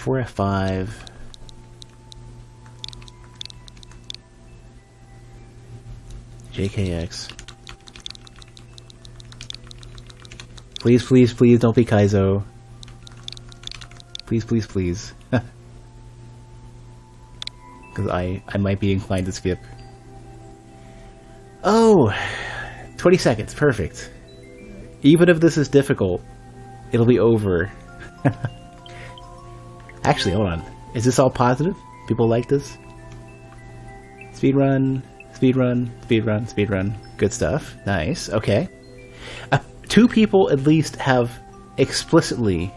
F4, F5. JKX. Please, please, please don't be Kaizo. Please, please, please. Because I might be inclined to skip. Oh! 20 seconds, perfect. Even if this is difficult, it'll be over. Actually, hold on. Is this all positive? People like this? Speedrun, speedrun, speedrun, speedrun. Good stuff. Nice. Okay. 2 people at least have explicitly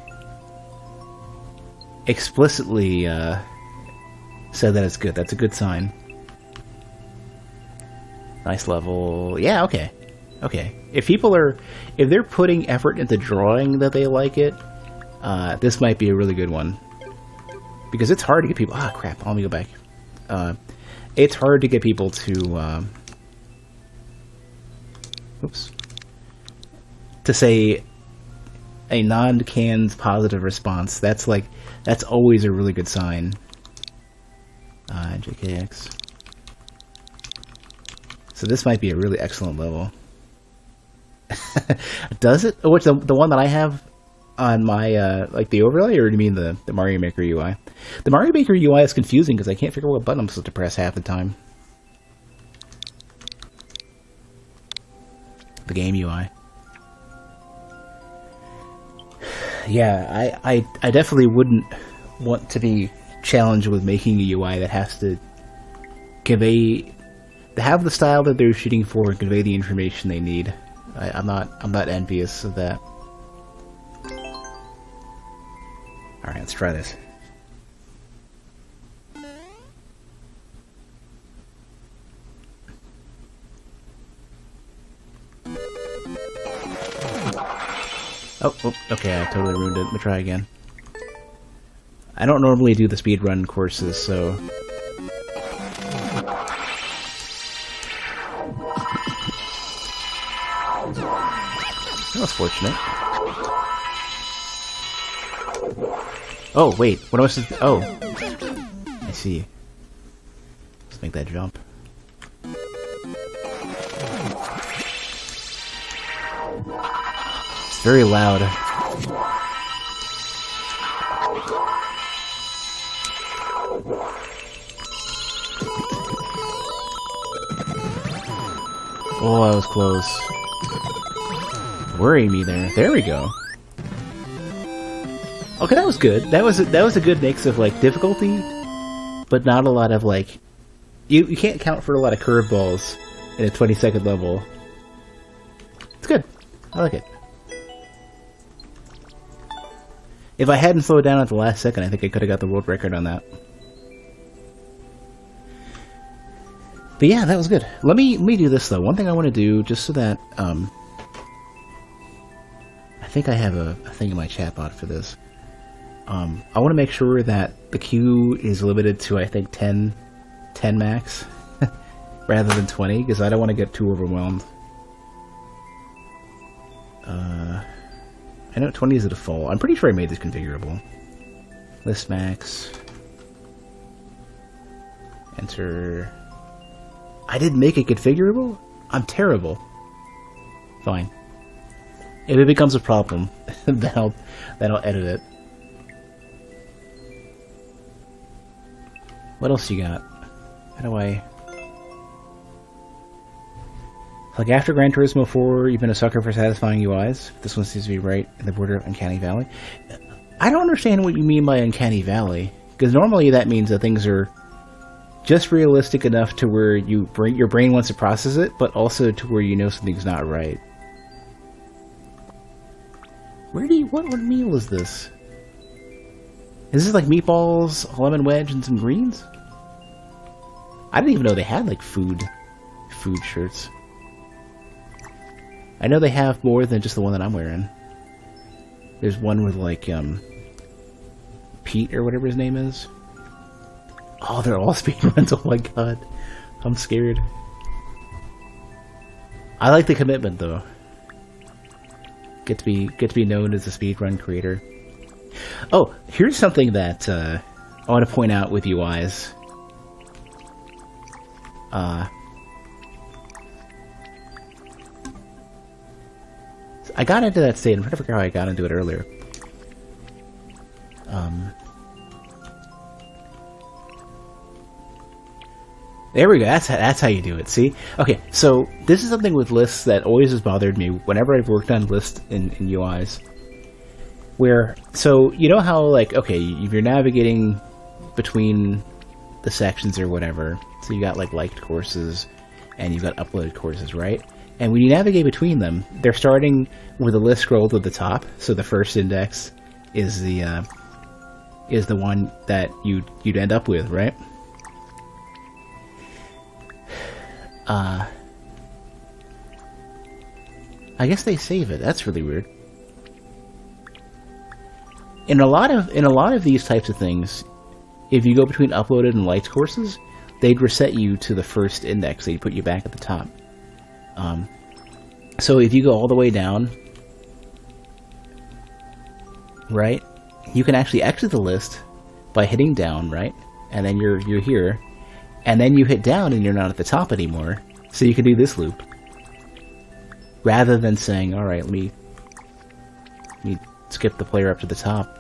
said that it's good. That's a good sign. Nice level. Yeah, okay. Okay. If they're putting effort into drawing that they like it, this might be a really good one. Because it's hard to get people... Ah, crap. Let me go back. It's hard to get people to... oops. To say a non-canned positive response. That's always a really good sign. JKX. So this might be a really excellent level. Does it? Oh, which the one that I have on my like the overlay, or do you mean the Mario Maker UI? The Mario Maker UI is confusing because I can't figure out what button I'm supposed to press half the time. The game UI. Yeah, I definitely wouldn't want to be challenged with making a UI that has to have the style that they're shooting for and convey the information they need. I'm not envious of that. Alright, let's try this. Oh, okay, I totally ruined it. Let me try again. I don't normally do the speedrun courses, so... That was fortunate. Oh, wait. What am I supposed to... Oh. I see. Let's make that jump. It's very loud. Oh, that was close. Worrying me there. There we go. Okay, that was good. That was a good mix of like difficulty, but not a lot of like. You can't count for a lot of curveballs in a 20-second level. It's good. I like it. If I hadn't slowed down at the last second, I think I could have got the world record on that. But yeah, that was good. Let me do this though. One thing I want to do, just so that I think I have a thing in my chat bot for this. I want to make sure that the queue is limited to, I think, 10 max, rather than 20, because I don't want to get too overwhelmed. I know 20 is the default. I'm pretty sure I made this configurable. List max. Enter. I didn't make it configurable? I'm terrible. Fine. If it becomes a problem, then I'll edit it. What else you got? How do I... Like after Gran Turismo 4, you've been a sucker for satisfying UIs. This one seems to be right in the border of Uncanny Valley. I don't understand what you mean by Uncanny Valley, because normally that means that things are just realistic enough to where your brain wants to process it, but also to where you know something's not right. What meal is this? Is this like meatballs, a lemon wedge, and some greens? I didn't even know they had like food shirts. I know they have more than just the one that I'm wearing. There's one with like Pete or whatever his name is. Oh, they're all speedruns. Oh my god, I'm scared. I like the commitment though. Get to be known as a speedrun creator. Oh, here's something that I want to point out with UIs. I got into that state. I'm trying to figure out how I got into it earlier. There we go. That's how you do it. See? Okay, so this is something with lists that always has bothered me whenever I've worked on lists in UIs. Where, so, you know how, like, okay, if you're navigating between the sections or whatever, so you got, like, liked courses, and you've got uploaded courses, right? And when you navigate between them, they're starting with a list scroll to the top, so the first index is the one that you'd end up with, right? I guess they save it. That's really weird. In a lot of these types of things, if you go between uploaded and liked courses, they'd reset you to the first index. They'd put you back at the top. So if you go all the way down, right, you can actually exit the list by hitting down, right, and then you're here, and then you hit down and you're not at the top anymore. So you can do this loop rather than saying, all right, let me skip the player up to the top. I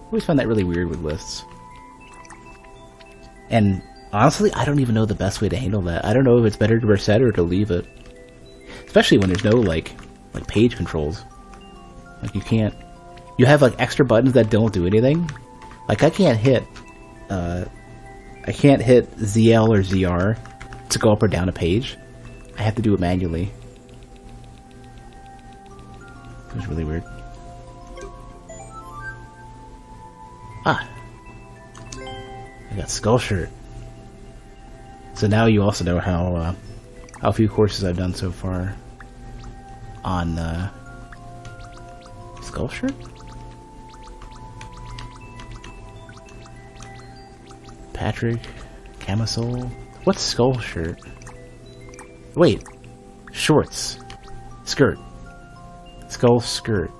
always find that really weird with lists. And honestly, I don't even know the best way to handle that. I don't know if it's better to reset or to leave it. Especially when there's no, like page controls. Like, you have, like, extra buttons that don't do anything. Like, I can't hit ZL or ZR to go up or down a page. I have to do it manually. It was really weird. Ah! I got Skull Shirt. So now you also know how few courses I've done so far on Skull Shirt? Patrick, Camisole. What's Skull Shirt? Wait, shorts, skirt, Skull Skirt.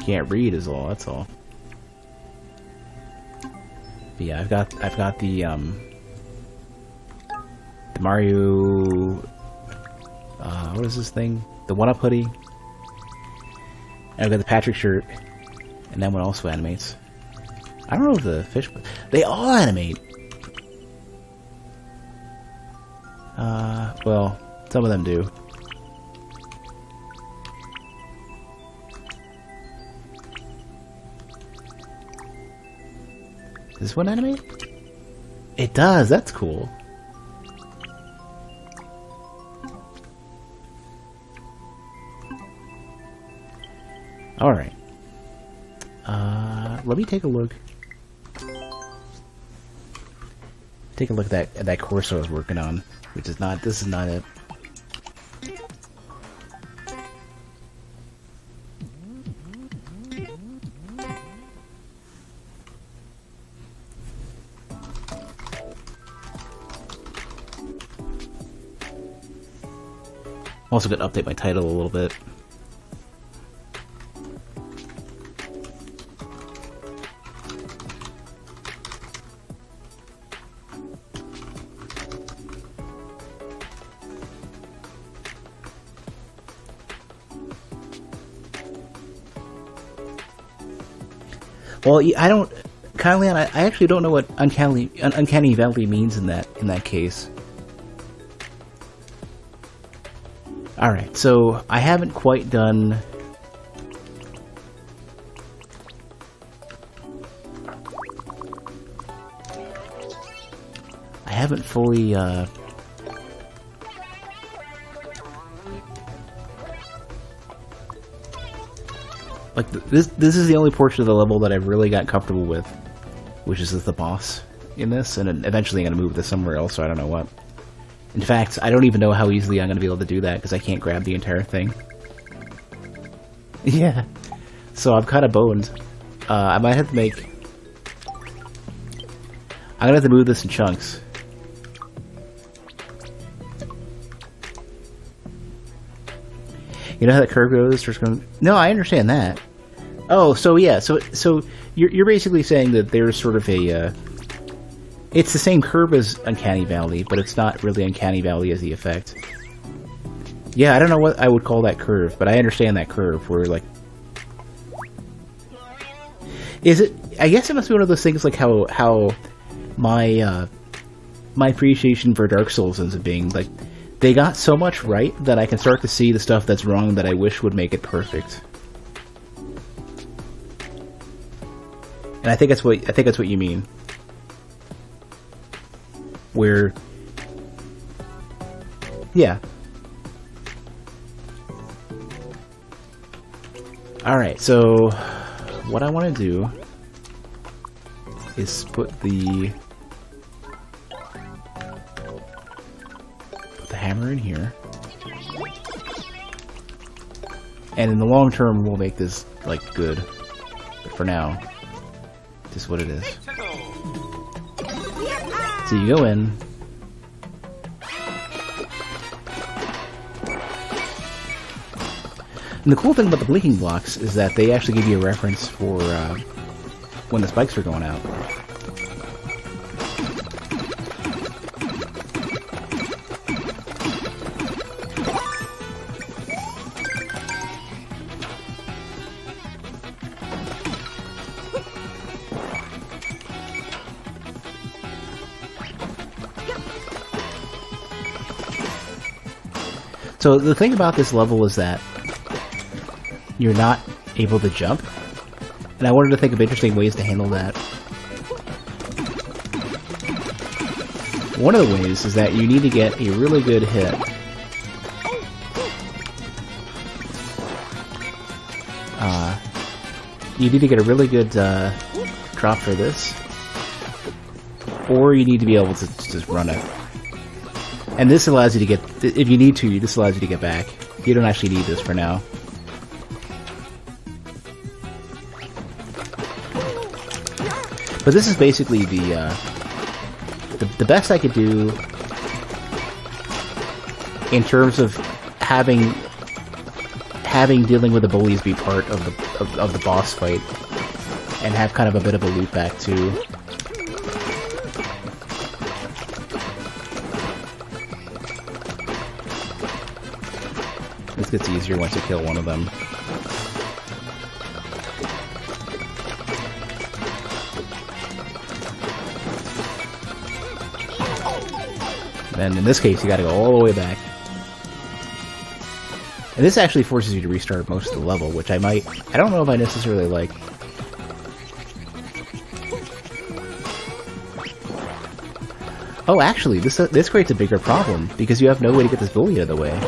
Can't read is all. That's all. But yeah, I've got the Mario. What is this thing? The 1-Up hoodie. And I've got the Patrick shirt, and that one also animates. I don't know if the fish... They all animate! Well, some of them do. Does this one animate? It does! That's cool. Alright. Let me take a look. Take a look at that course I was working on, which is not, this is not it. I'm also going to update my title a little bit. Well, I don't, Kyleon, I actually don't know what uncanny valley means in that case. Alright, so I haven't quite done... I haven't fully, like, this is the only portion of the level that I've really got comfortable with, which is the boss in this, and eventually I'm going to move this somewhere else, so I don't know what. In fact, I don't even know how easily I'm going to be able to do that, because I can't grab the entire thing. Yeah. So I'm kind of boned. I might have to make... I'm going to have to move this in chunks. You know how that curve goes? No, I understand that. Oh, so yeah, so you're basically saying that there's sort of a it's the same curve as Uncanny Valley, but it's not really Uncanny Valley as the effect. Yeah, I don't know what I would call that curve, but I understand that curve where like is it? I guess it must be one of those things like how my my appreciation for Dark Souls ends up being like they got so much right that I can start to see the stuff that's wrong that I wish would make it perfect. And I think that's what you mean. Where yeah. Alright, so what I want to do is put the hammer in here. And in the long term we'll make this like good. But for now, this is what it is. So you go in. And the cool thing about the blinking blocks is that they actually give you a reference for when the spikes are going out. So the thing about this level is that you're not able to jump, and I wanted to think of interesting ways to handle that. One of the ways is that you need to get a really good hit. You need to get a really good drop for this, or you need to be able to just run it. And this allows you to get, if you need to, this allows you to get back. You don't actually need this for now. But this is basically the best I could do in terms of having dealing with the bullies be part of the boss fight, and have kind of a bit of a loop back too. This gets easier once you kill one of them. And in this case, you gotta go all the way back. And this actually forces you to restart most of the level, which I don't know if I necessarily like. Oh, actually, this creates a bigger problem, because you have no way to get this bully out of the way.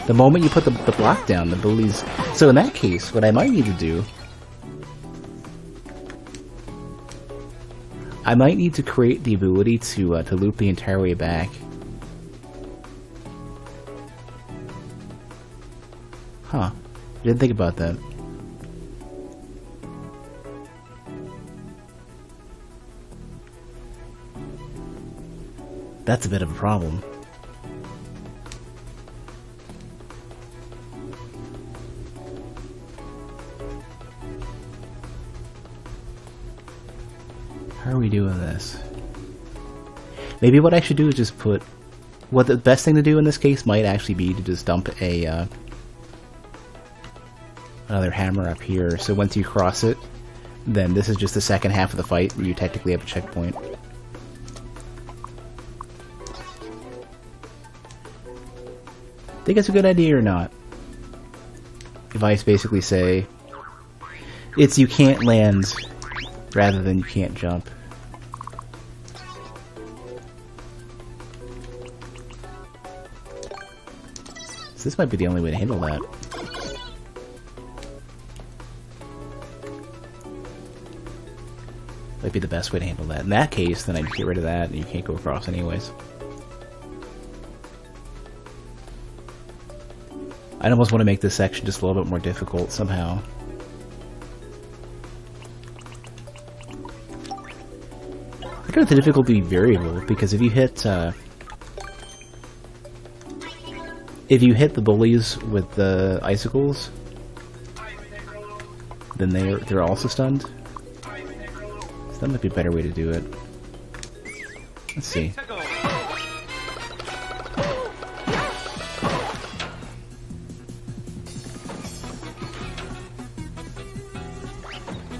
The moment you put the block down, the bullies... So in that case, what I might need to do... I might need to create the ability to loop the entire way back. Huh. Didn't think about that. That's a bit of a problem. How are we doing this? Maybe what I should do is just put... What the best thing to do in this case might actually be to just dump a another hammer up here, so once you cross it, then this is just the second half of the fight where you technically have a checkpoint. Think it's a good idea or not? If I basically say it's you can't land rather than you can't jump. So this might be the only way to handle that. Might be the best way to handle that. In that case, then I just get rid of that and you can't go across anyways. I almost want to make this section just a little bit more difficult somehow. I got the difficulty variable, because if you hit if you hit the bullies with the icicles, then they're also stunned. So that might be a better way to do it. Let's see.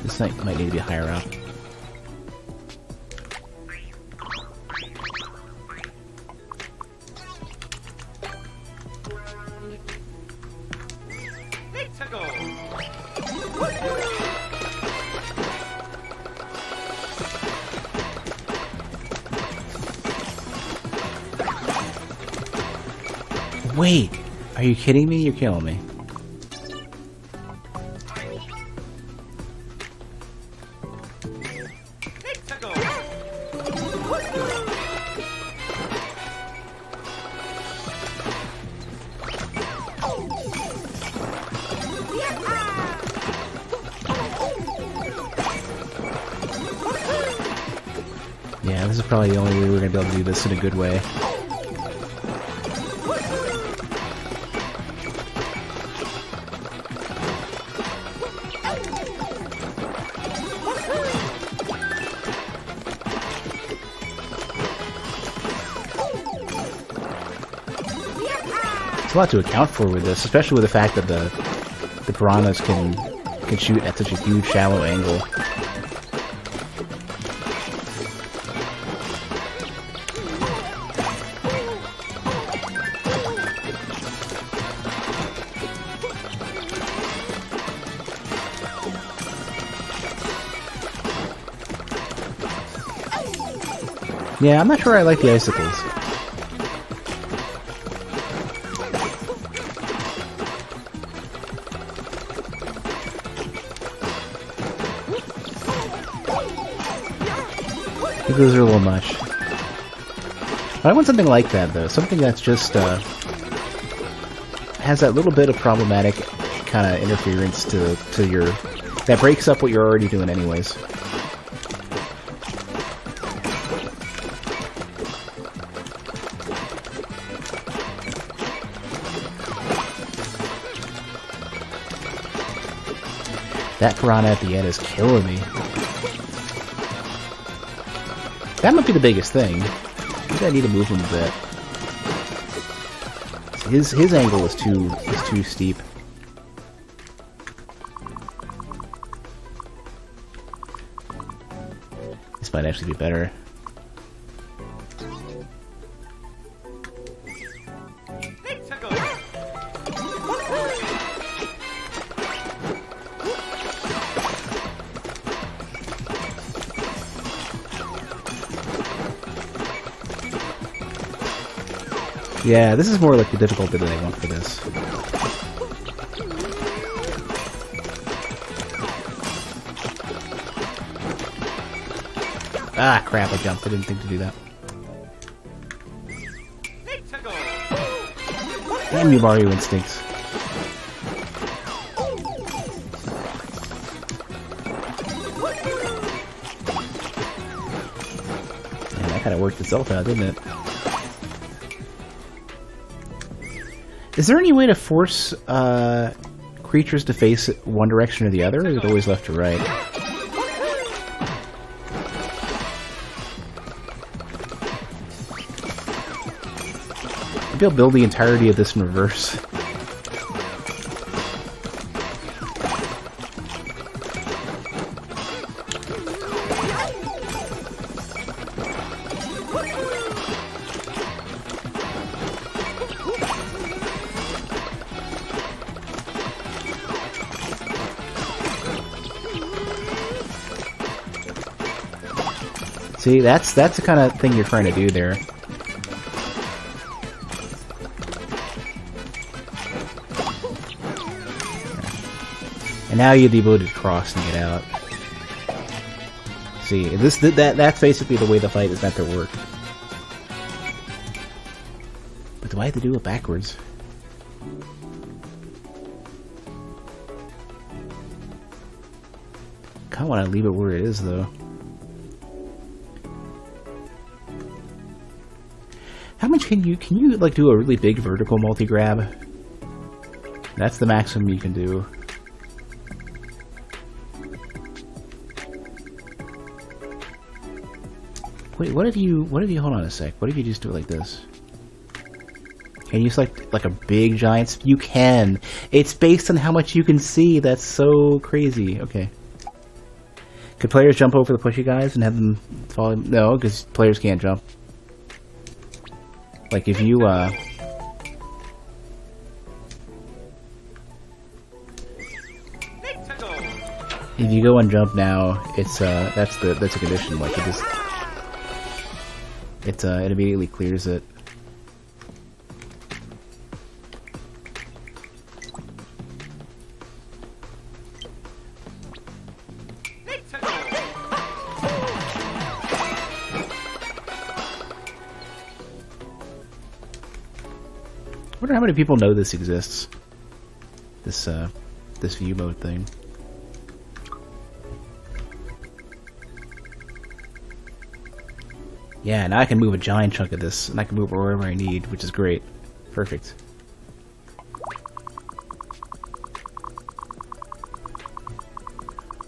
This might need to be higher up. Wait, are you kidding me? You're killing me. Yeah, this is probably the only way we're going to be able to do this in a good way. There's a lot to account for with this, especially with the fact that the piranhas can shoot at such a huge shallow angle. Yeah, I'm not sure I like the icicles. I think those are a little much. I want something like that, though. Something that's just, has that little bit of problematic kind of interference to your... that breaks up what you're already doing anyways. That piranha at the end is killing me. That might be the biggest thing. I think I need to move him a bit. His angle is too steep. This might actually be better. Yeah, this is more like the difficulty that I want for this. Ah, crap, I jumped. I didn't think to do that. Damn you, Mario instincts. Man, that kind of worked itself out, didn't it? Is there any way to force creatures to face one direction or the other, or is it always left to right? Maybe I'll build the entirety of this in reverse. See, that's the kind of thing you're trying to do there. And now you have the ability to cross and get out. See, that's basically the way the fight is meant to work. But do I have to do it backwards? I kinda wanna leave it where it is though. How much can you like do a really big vertical multi-grab? That's the maximum you can do. Wait, what if you hold on a sec? What if you just do it like this? Can you select like a big giant? You can. It's based on how much you can see. That's so crazy. Okay. Could players jump over the pushy guys and have them fall? No, because players can't jump. Like if you go and jump now, it's that's a condition. Like it immediately clears it. I wonder how many people know this exists. This view mode thing. Yeah, now I can move a giant chunk of this, and I can move it wherever I need, which is great. Perfect.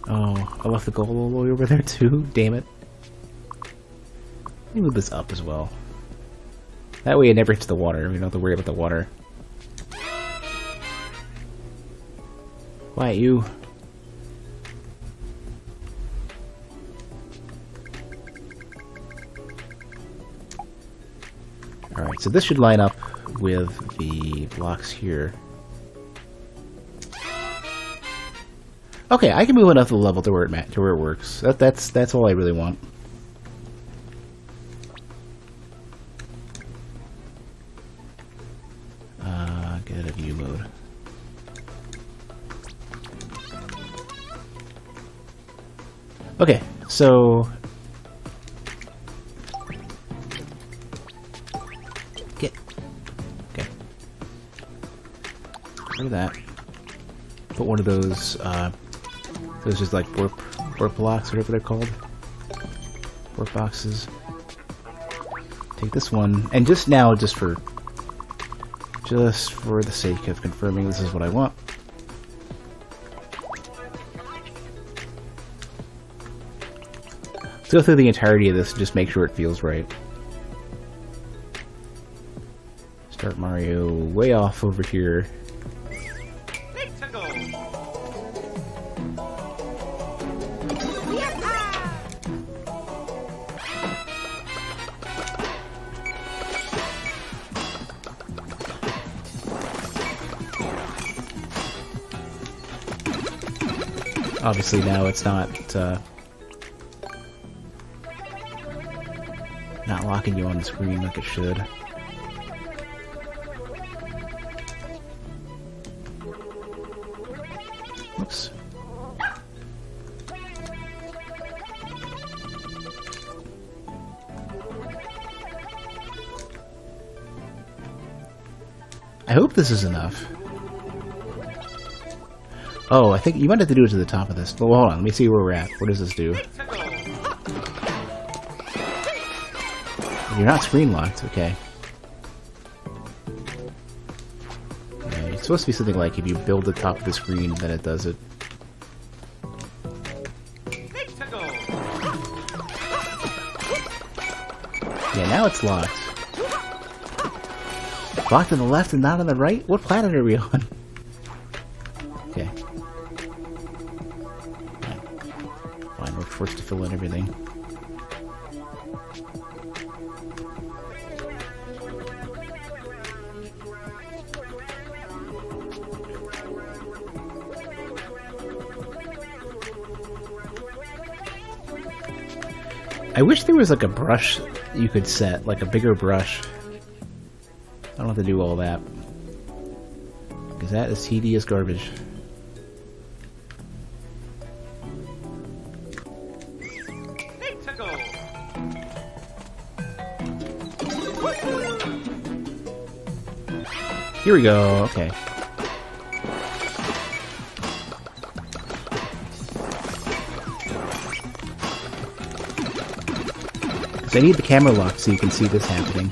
Oh, I left the goal all the way over there too? Damn it. Let me move this up as well. That way it never hits the water. We don't have to worry about the water. Quiet, you. Alright, so this should line up with the blocks here. Okay, I can move enough of the level to where it works. That's all I really want. Get a view mode. Okay, so okay. Look at that. Put one of those just like warp blocks, whatever they're called. Warp boxes. Take this one, and just for the sake of confirming this is what I want. Let's go through the entirety of this and just make sure it feels right. Start Mario way off over here. Obviously now it's not locking you on the screen like it should. Oops. I hope this is enough. Oh, I think you might have to do it to the top of this. Well, hold on. Let me see where we're at. What does this do? You're not screen locked. Okay. Yeah, it's supposed to be something like if you build the top of the screen, then it does it. Yeah, now it's locked. Locked on the left and not on the right? What planet are we on? Okay. Fine, we're forced to fill in everything. I wish there was like a brush you could set, like a bigger brush. I don't have to do all that. Because that is tedious garbage. Here we go, okay. Because I need the camera locked so you can see this happening.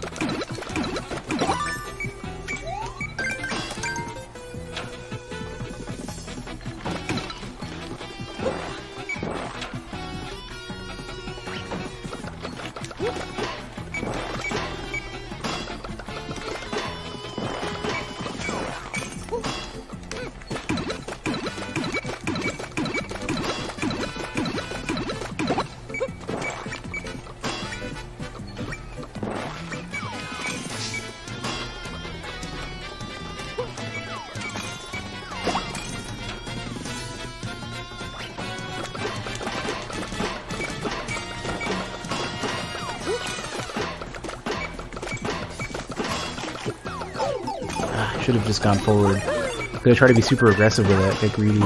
Should have just gone forward. I'm gonna try to be super aggressive with it, get greedy.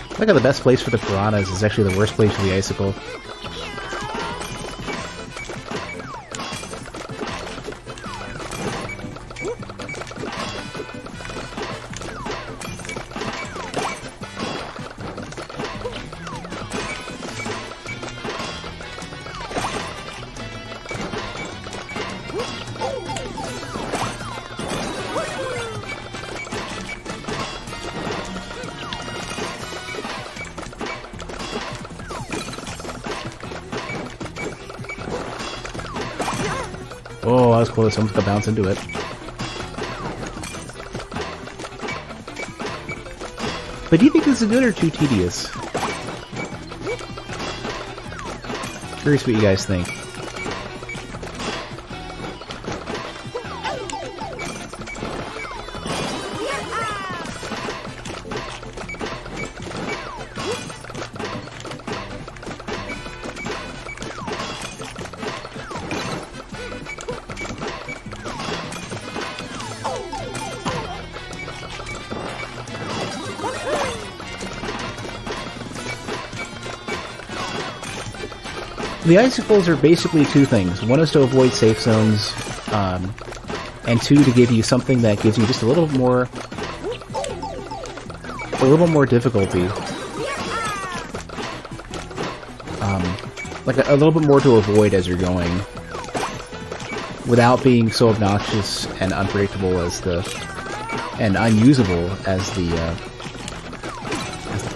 I think the best place for the piranhas is actually the worst place for the icicle. Oh, that was close. I'm just gonna bounce into it. But do you think this is good or too tedious? Curious what you guys think. The icicles are basically two things. One is to avoid safe zones, and two, to give you something that gives you just a little more difficulty. Like a little bit more to avoid as you're going, without being so obnoxious and unpredictable and unusable as the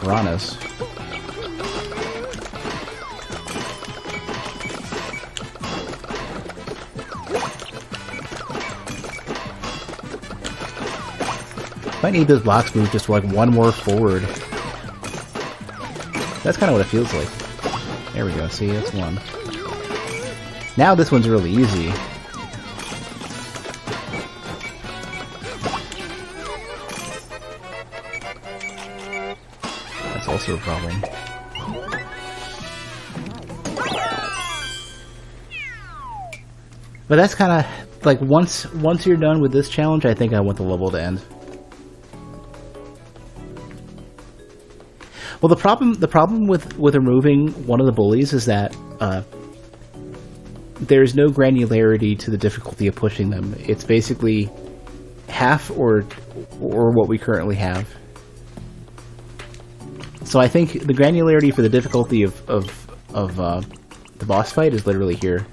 piranhas. Might need those blocks moved just like one more forward. That's kind of what it feels like. There we go, see, that's one. Now this one's really easy. That's also a problem. But that's kind of like once you're done with this challenge, I think I want the level to end. Well, the problem with removing one of the bullies is that there's no granularity to the difficulty of pushing them. It's basically half or what we currently have. So I think the granularity for the difficulty of the boss fight is literally here.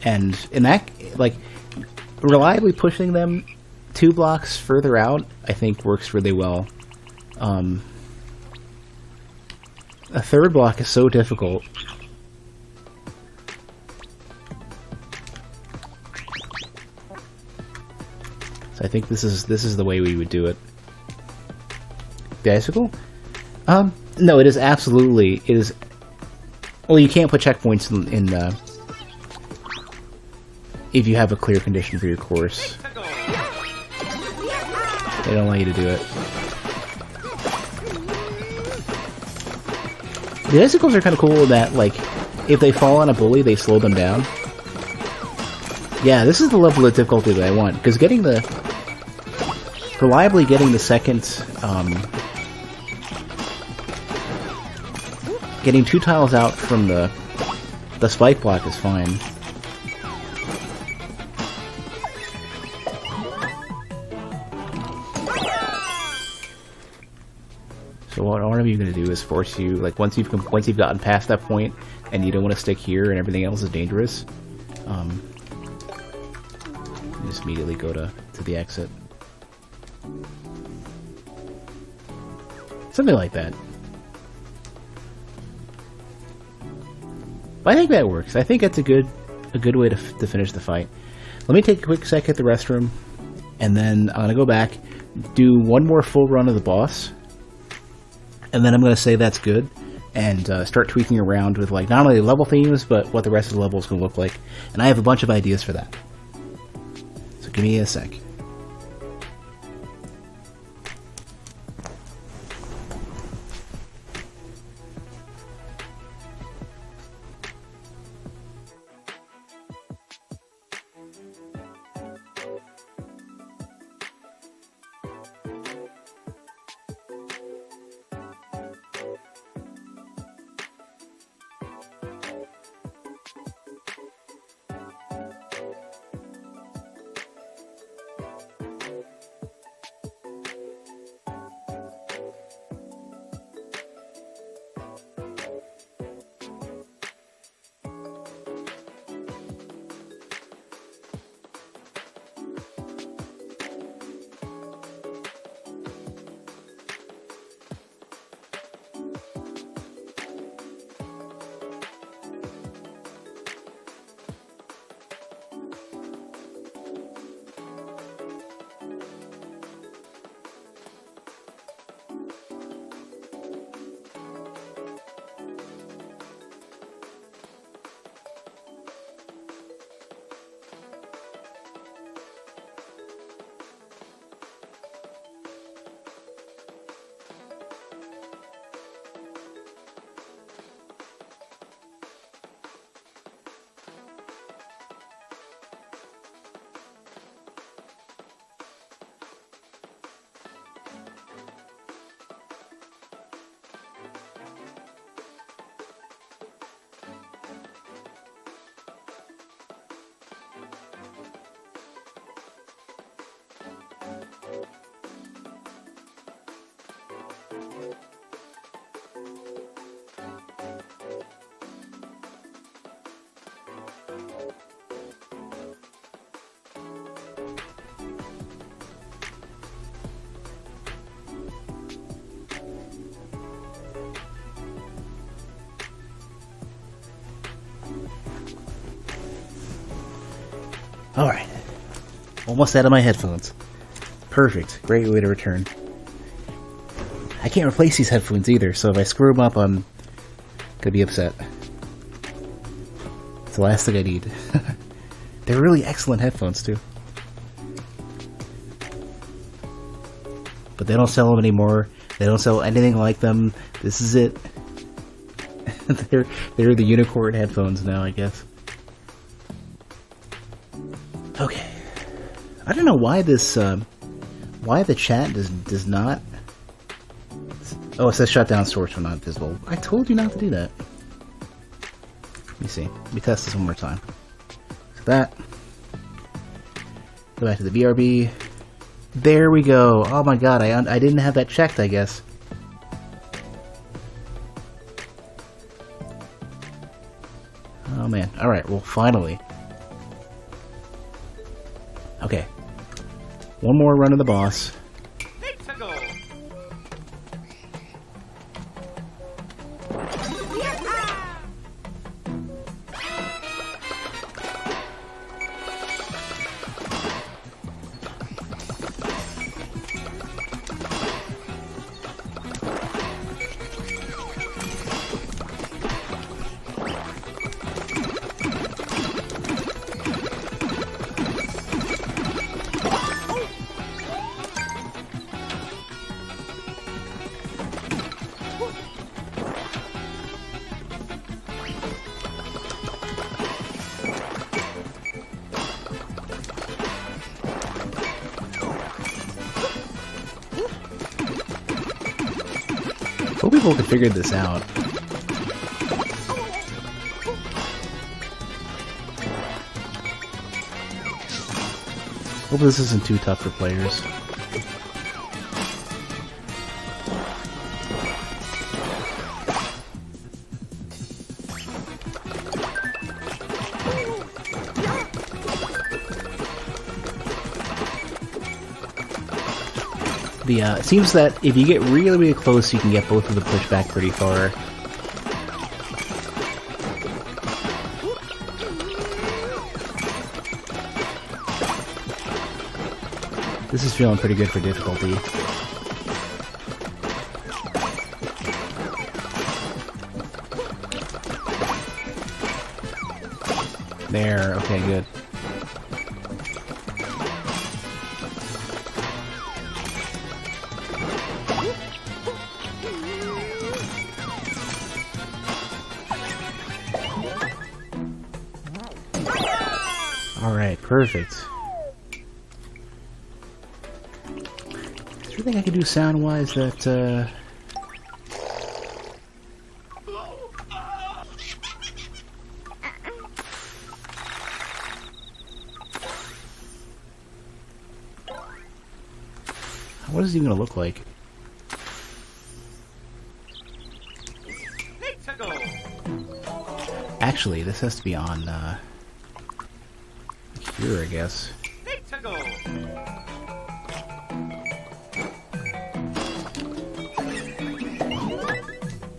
And in that, like, reliably pushing them 2 blocks further out, I think works really well. A third block is so difficult. So I think this is the way we would do it. The icicle? No, it is absolutely, it is, well, you can't put checkpoints in if you have a clear condition for your course. They don't allow you to do it. The icicles are kind of cool in that, like, if they fall on a bully, they slow them down. Yeah, this is the level of difficulty that I want, because reliably getting the second, getting 2 tiles out from the spike block is fine. So what one of you going to do is force you, like once you've gotten past that point and you don't want to stick here and everything else is dangerous, you just immediately go to the exit. Something like that. But I think that works. I think that's a good way to finish the fight. Let me take a quick sec at the restroom, and then I'm gonna go back, do one more full run of the boss, and then I'm gonna say that's good, and start tweaking around with like not only level themes, but what the rest of the level is gonna look like. And I have a bunch of ideas for that. So give me a sec. Alright. Almost out of my headphones. Perfect. Great way to return. I can't replace these headphones either, so if I screw them up, I'm gonna be upset. It's the last thing I need. They're really excellent headphones, too. But they don't sell them anymore. They don't sell anything like them. This is it. They're the unicorn headphones now, I guess. Okay. I don't know why this, why the chat does not... Oh, it says shut down source when not visible. I told you not to do that. Let me see. Let me test this one more time. So that. Go back to the BRB. There we go. Oh my god, I didn't have that checked, I guess. Oh man. Alright, well finally. Okay. One more run of the boss. Hope people can figure this out. Hope this isn't too tough for players. It seems that if you get really, really close, you can get both of them pushed back pretty far. This is feeling pretty good for difficulty. There, okay, good. Alright, perfect. Is there anything I can do sound-wise that, what is it even gonna look like? Actually, this has to be on, here, I guess.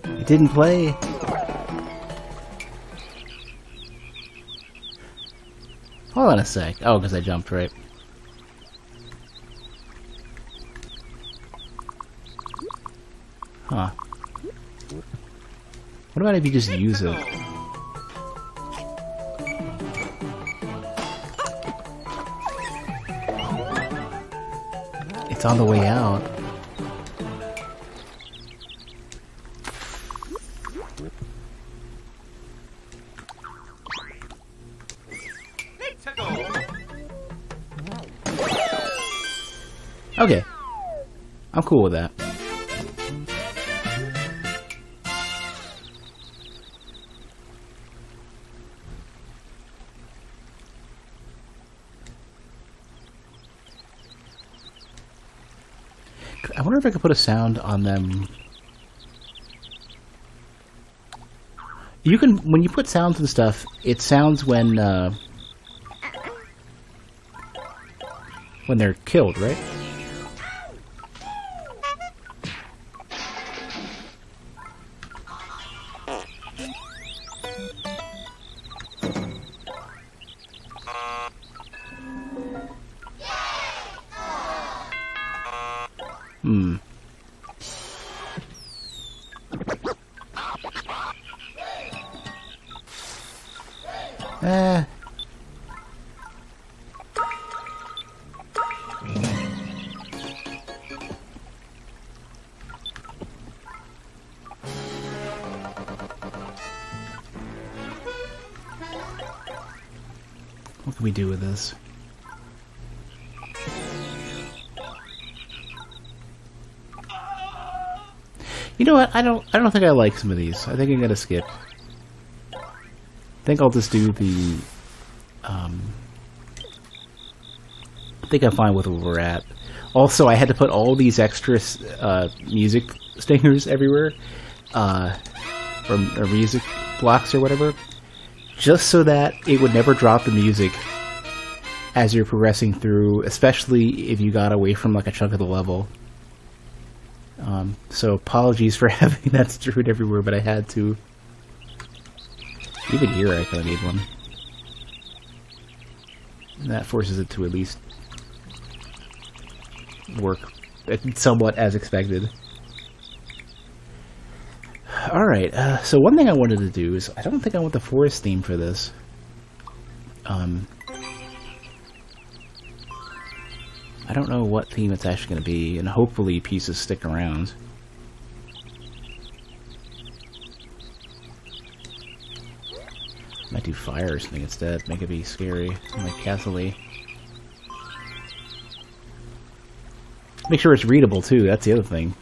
It didn't play. Hold on a sec. Oh, because I jumped, right? Huh. What about if you just use it? It's on the way out. Okay. I'm cool with that. I wonder if I could put a sound on them. You can, when you put sounds and stuff, it sounds when they're killed, right? Hmm. What can we do with this? You know what? I don't think I like some of these. I think I'm gonna skip. I think I'll just do the. I think I'm fine with where we're at. Also, I had to put all these extra music stingers everywhere, or music blocks or whatever, just so that it would never drop the music as you're progressing through, especially if you got away from like a chunk of the level. So apologies for having that strewed everywhere, but I had to. Even here I kinda need one. And that forces it to at least work somewhat as expected. Alright, so one thing I wanted to do is, I don't think I want the forest theme for this. I don't know what theme it's actually going to be, and hopefully pieces stick around. Might do fire or something instead, make it be scary, like Castle-y. Make sure it's readable too, that's the other thing.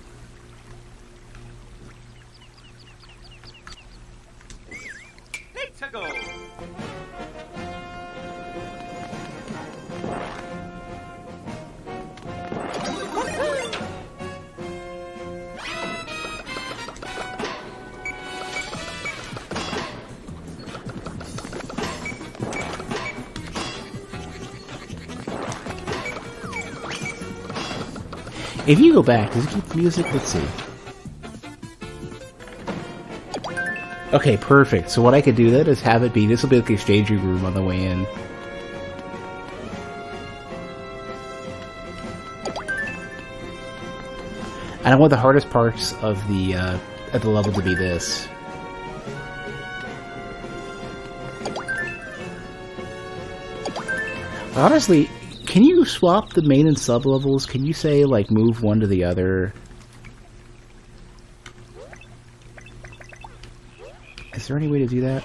If you go back, does it keep the music? Let's see. Okay, perfect. So what I could do then is have it be, this will be like the staging room on the way in. And I want the hardest parts of the level to be this. Honestly, can you swap the main and sub levels? Can you say, like, move one to the other? Is there any way to do that?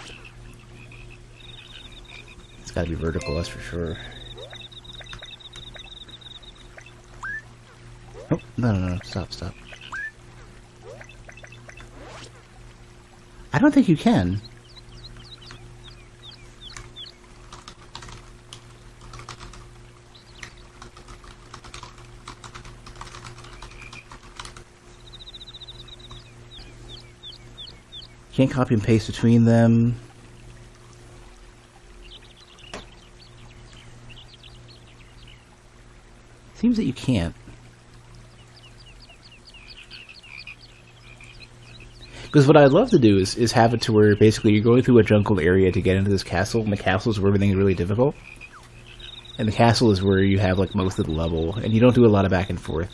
It's gotta be vertical, that's for sure. Oh, no, stop. I don't think you can. Can't copy and paste between them. Seems that you can't. Because what I'd love to do is have it to where basically you're going through a jungle area to get into this castle, and the castle is where everything is really difficult. And the castle is where you have like most of the level, and you don't do a lot of back and forth.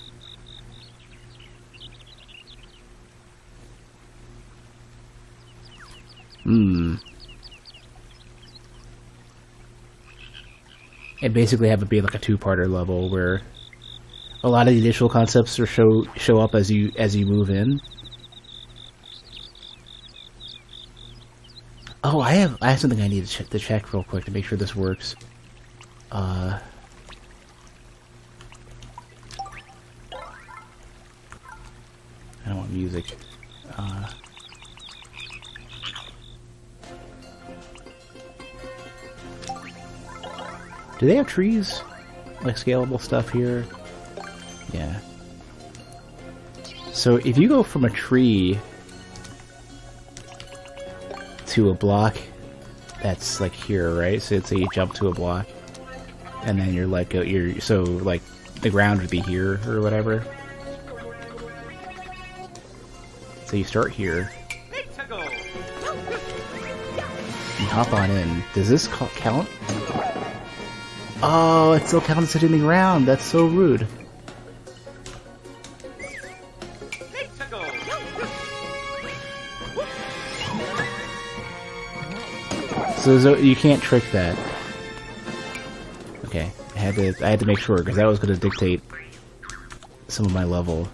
And basically have it be like a two-parter level where a lot of the initial concepts are show up as you move in. Oh, I have something I need to check real quick to make sure this works. I don't want music. Do they have trees? Like scalable stuff here? Yeah. So if you go from a tree to a block that's like here, right? So let's say you jump to a block, and then you're like, so like the ground would be here or whatever. So you start here. You hop on in. Does this count? Oh, it still counts it in the ground. That's so rude. So you can't trick that. Okay, I had to make sure because that was going to dictate some of my level.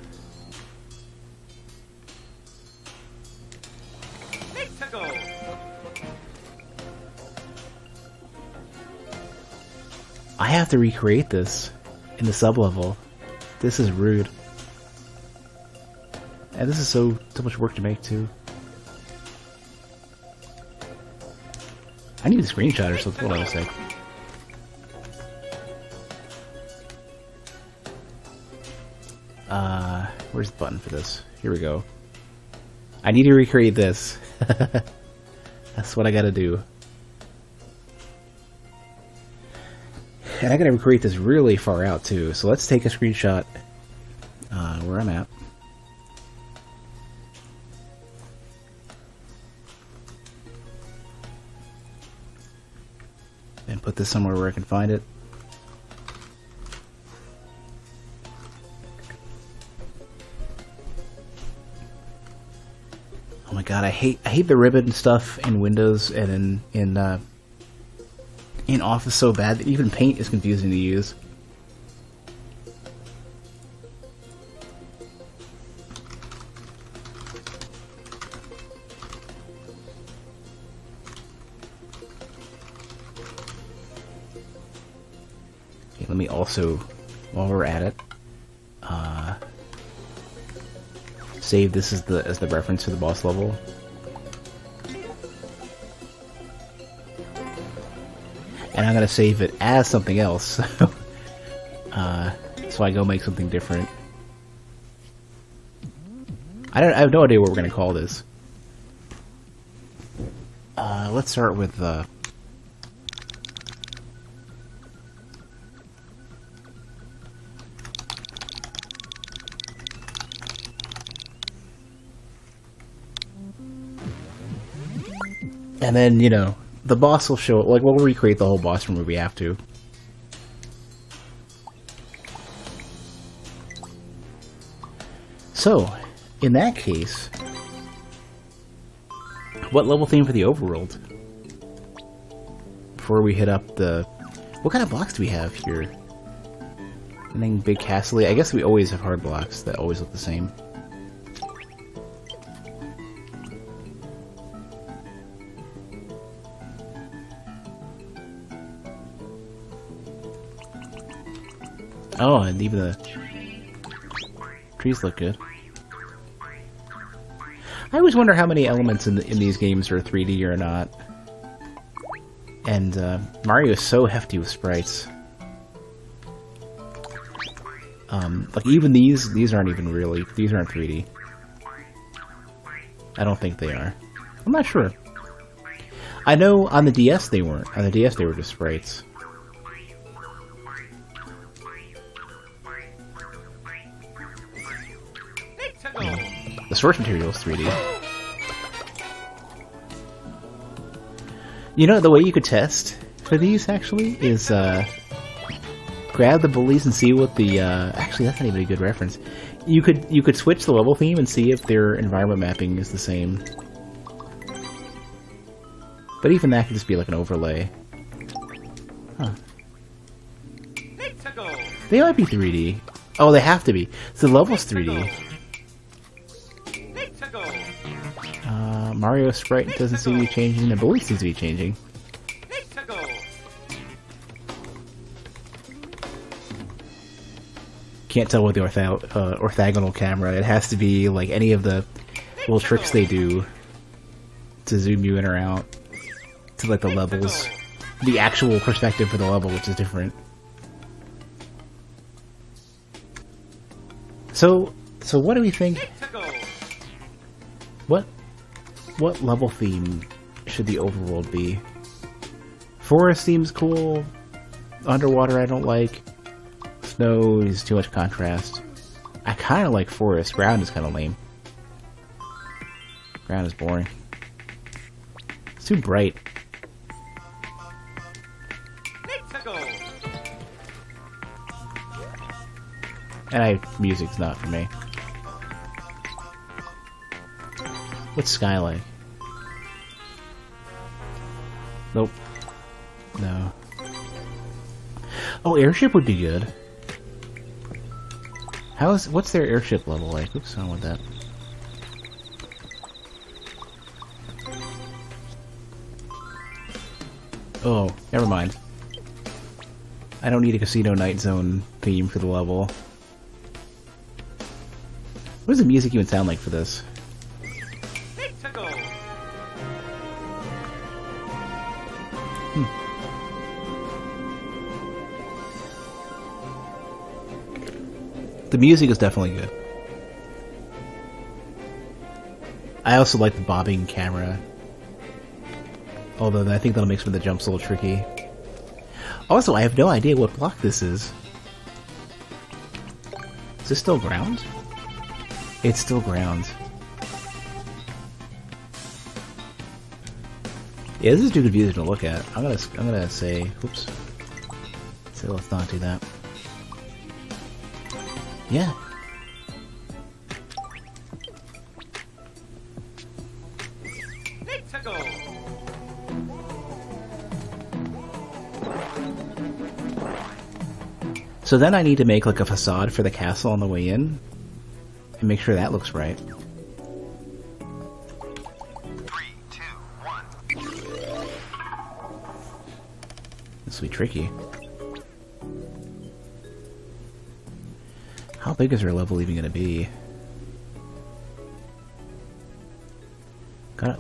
I have to recreate this in the sub-level. This is rude. And this is so much work to make, too. I need a screenshot or something. Hold on a sec. Where's the button for this? Here we go. I need to recreate this. That's what I gotta do. And I gotta recreate this really far out too, so let's take a screenshot where I'm at. And put this somewhere where I can find it. Oh my god, I hate the ribbon stuff in Windows and in Office so bad that even Paint is confusing to use. Okay, let me also, while we're at it, save this as the reference to the boss level. And I'm gonna save it as something else, so I go make something different. I have no idea what we're gonna call this. Let's start with And then, you know, the boss will show... Like, we'll recreate the whole boss room where we have to. So, in that case... What level theme for the overworld? Before we hit up the... What kind of blocks do we have here? Anything big castle-y? I guess we always have hard blocks that always look the same. Oh, and even the trees look good. I always wonder how many elements in these games are 3D or not. And Mario is so hefty with sprites. Like even these aren't even really, these aren't 3D. I don't think they are. I'm not sure. I know on the DS they weren't. On the DS they were just sprites. The source material is 3D. You know, the way you could test for these, actually, is grab the bullies and see what the... actually, that's not even a good reference. You could switch the level theme and see if their environment mapping is the same. But even that could just be like an overlay. Huh. They might be 3D. Oh, they have to be. So the level's 3D. Mario sprite doesn't seem to be changing. The bully seems to be changing. Can't tell with the orthogonal camera. It has to be like any of the little tricks they do to zoom you in or out to like the levels, the actual perspective for the level, which is different. So what do we think? What level theme should the overworld be? Forest seems cool. Underwater I don't like. Snow is too much contrast. I kind of like forest. Ground is kind of lame. Ground is boring. It's too bright. And music's not for me. What's sky like? Nope. No. Oh, airship would be good. What's their airship level like? Oops, I don't want that. Oh, never mind. I don't need a Casino Night Zone theme for the level. What does the music even sound like for this? The music is definitely good. I also like the bobbing camera. Although I think that'll make some of the jumps a little tricky. Also, I have no idea what block this is. Is this still ground? It's still ground. Yeah, this is too confusing to look at. I'm gonna say, oops. So let's not do that. Yeah. So then I need to make like a facade for the castle on the way in and make sure that looks right. 3, 2, 1. This will be tricky. How big is our level even going to be?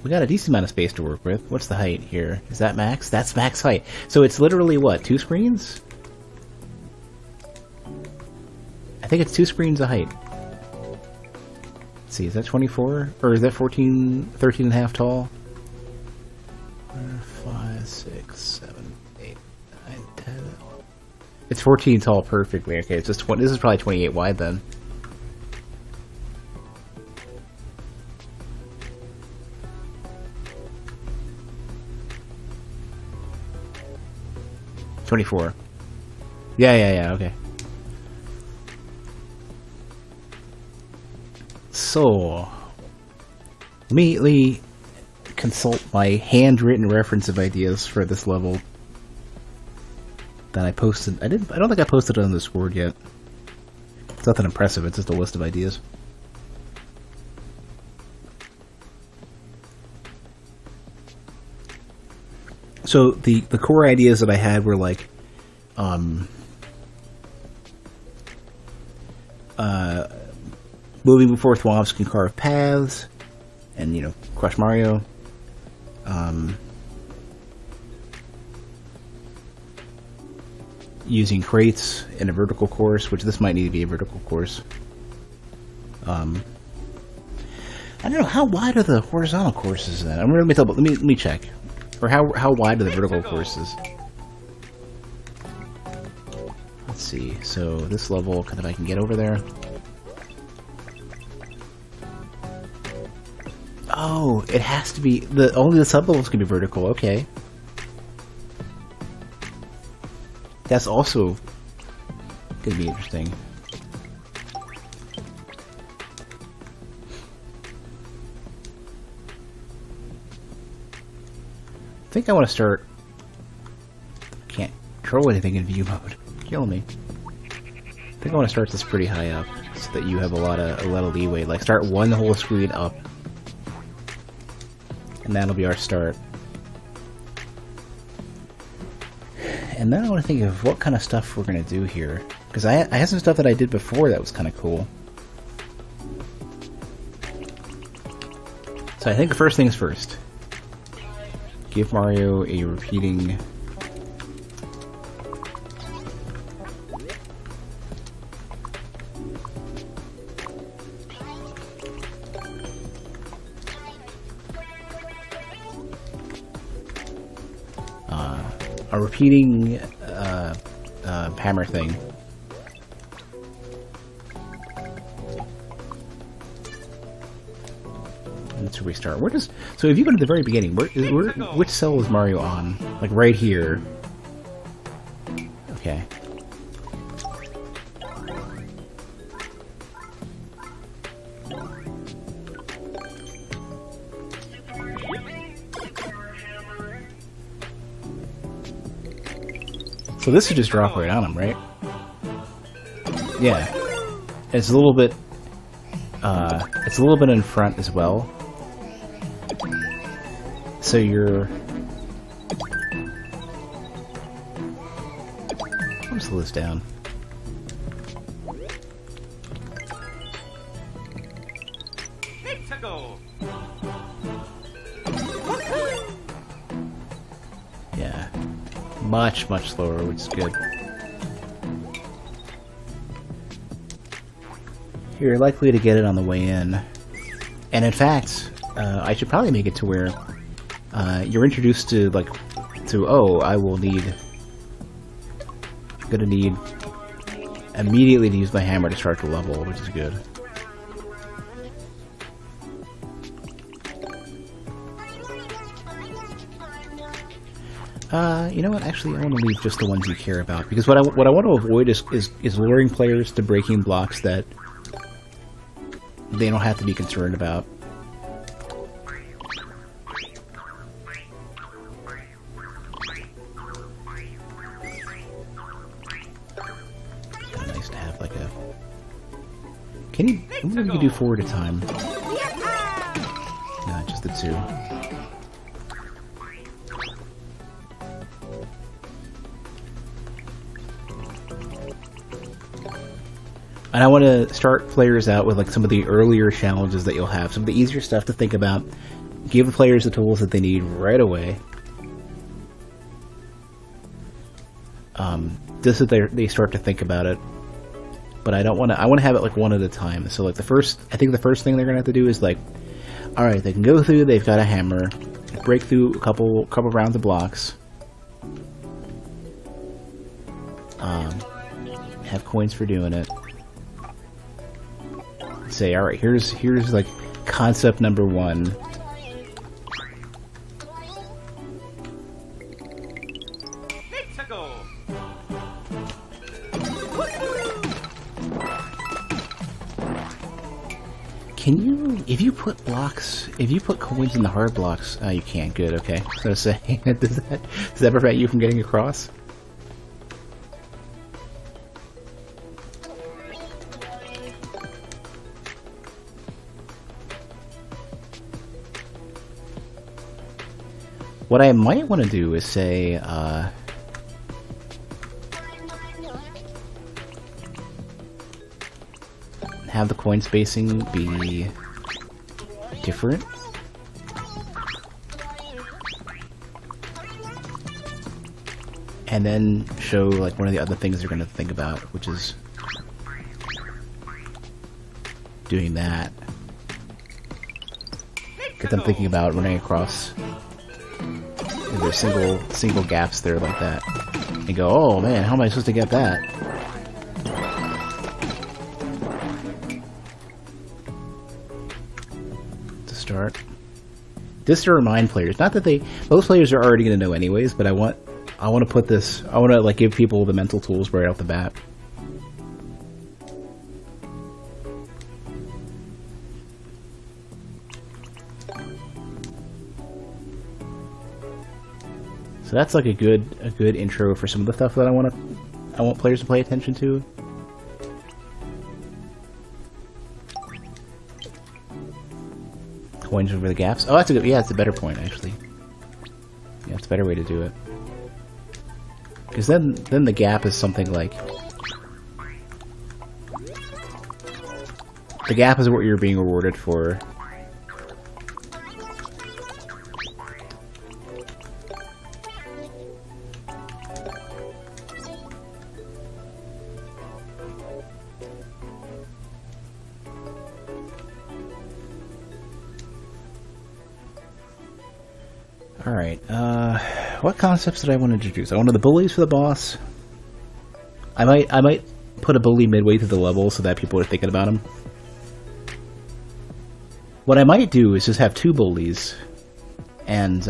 We got a decent amount of space to work with. What's the height here? Is that max? That's max height. So it's literally what, 2 screens? I think it's 2 screens of height. Let's see, is that 24? Or is that 13 and a half tall? 4, 5, 6, 7, 8, 9, 10. It's 14 tall perfectly. Okay, it's just 20. This is probably 28 wide then. 24. Yeah, okay. So, immediately consult my handwritten reference of ideas for this level that I posted. I don't think I posted it on the Discord yet. It's nothing impressive, it's just a list of ideas. So the core ideas that I had were like moving before thwomps can carve paths and, you know, crush Mario. Using crates in a vertical course, which this might need to be a vertical course. I don't know, how wide are the horizontal courses then? Let me check. Or how wide are the vertical courses? Let's see. So this level, kind of, I can get over there. Oh, it has to be only the sublevels can be vertical. Okay, that's also gonna be interesting. I think I want to start. Can't control anything in view mode. Kill me. I think I want to start this pretty high up so that you have a lot of leeway. Like start one whole screen up, and that'll be our start. And then I want to think of what kind of stuff we're gonna do here, because I had some stuff that I did before that was kind of cool. So I think the first things first. Give Mario a repeating hammer thing. Let's restart. So if you go to the very beginning, which cell is Mario on? Like right here. Okay. So this should just drop right on him, right? Yeah. It's a little bit in front as well. So you're... I'll slow this down. Yeah. Much slower, which is good. You're likely to get it on the way in. And in fact, I should probably make it to where you're introduced to, like, oh, gonna need immediately to use my hammer to start the level, which is good. You know what? Actually, I want to leave just the ones you care about, because what I want to avoid is luring players to breaking blocks that they don't have to be concerned about. Kind of nice to have like a. Can you? I wonder if you can do 4 at a time. No, just the 2. And I want to start players out with like some of the earlier challenges that you'll have, some of the easier stuff to think about. Give the players the tools that they need right away. Just so they start to think about it. But I don't want to. I want to have it like one at a time. So like I think the first thing they're gonna have to do is like, all right, they can go through. They've got a hammer, break through a couple rounds of blocks. Have coins for doing it. Say, all right, here's like concept number 1. Can you, if you put coins in the hard blocks, you can't, good, okay. So say, does that prevent you from getting across? What I might want to do is say, have the coin spacing be different. And then show like one of the other things they're going to think about, which is doing that. Get them thinking about running across. There's single gaps there like that. And go, oh man, how am I supposed to get that? To start. Just to remind players, not that most players are already going to know anyways, but I want to put this, I want to like give people the mental tools right off the bat. So that's like a good intro for some of the stuff that I want players to pay attention to. Coins over the gaps. Oh, that's a good. Yeah, it's a better point actually. Yeah, it's a better way to do it. Because then the gap is something like the gap is what you're being rewarded for. Alright, what concepts did I want to introduce? I wanted the bullies for the boss. I might put a bully midway through the level so that people are thinking about him. What I might do is just have two bullies, and,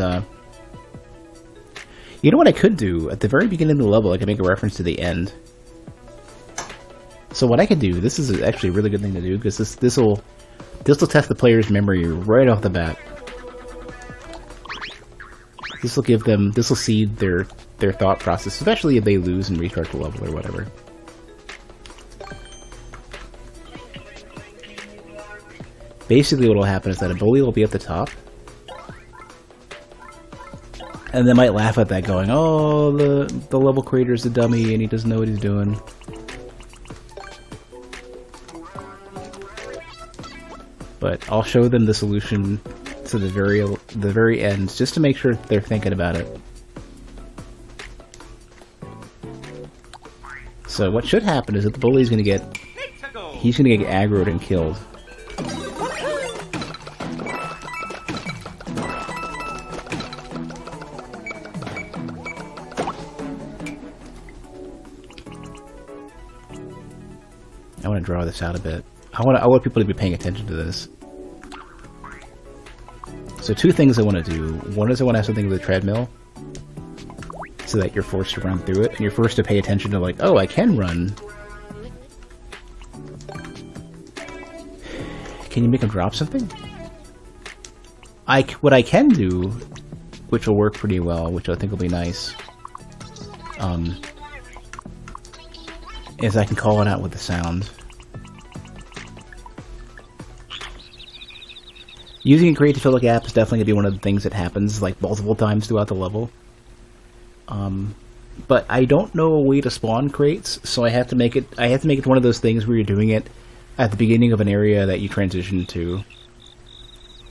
you know what I could do? At the very beginning of the level, I could make a reference to the end. So what I could do, this is actually a really good thing to do, because this will test the player's memory right off the bat. This will seed their thought process, especially if they lose and restart the level or whatever. Basically what will happen is that a bully will be at the top, and they might laugh at that going, oh, the level creator's a dummy and he doesn't know what he's doing. But I'll show them the solution to the very end, just to make sure they're thinking about it. So what should happen is that the bully's gonna get aggroed and killed. I want to draw this out a bit. I want people to be paying attention to this. So two things I want to do. One is I want to have something with a treadmill, so that you're forced to run through it, and you're forced to pay attention to like, oh, I can run. Can you make them drop something? What I can do, which will work pretty well, which I think will be nice, is I can call it out with the sound. Using a crate to fill a gap is definitely going to be one of the things that happens like multiple times throughout the level. But I don't know a way to spawn crates, so I have to make it one of those things where you're doing it at the beginning of an area that you transition to,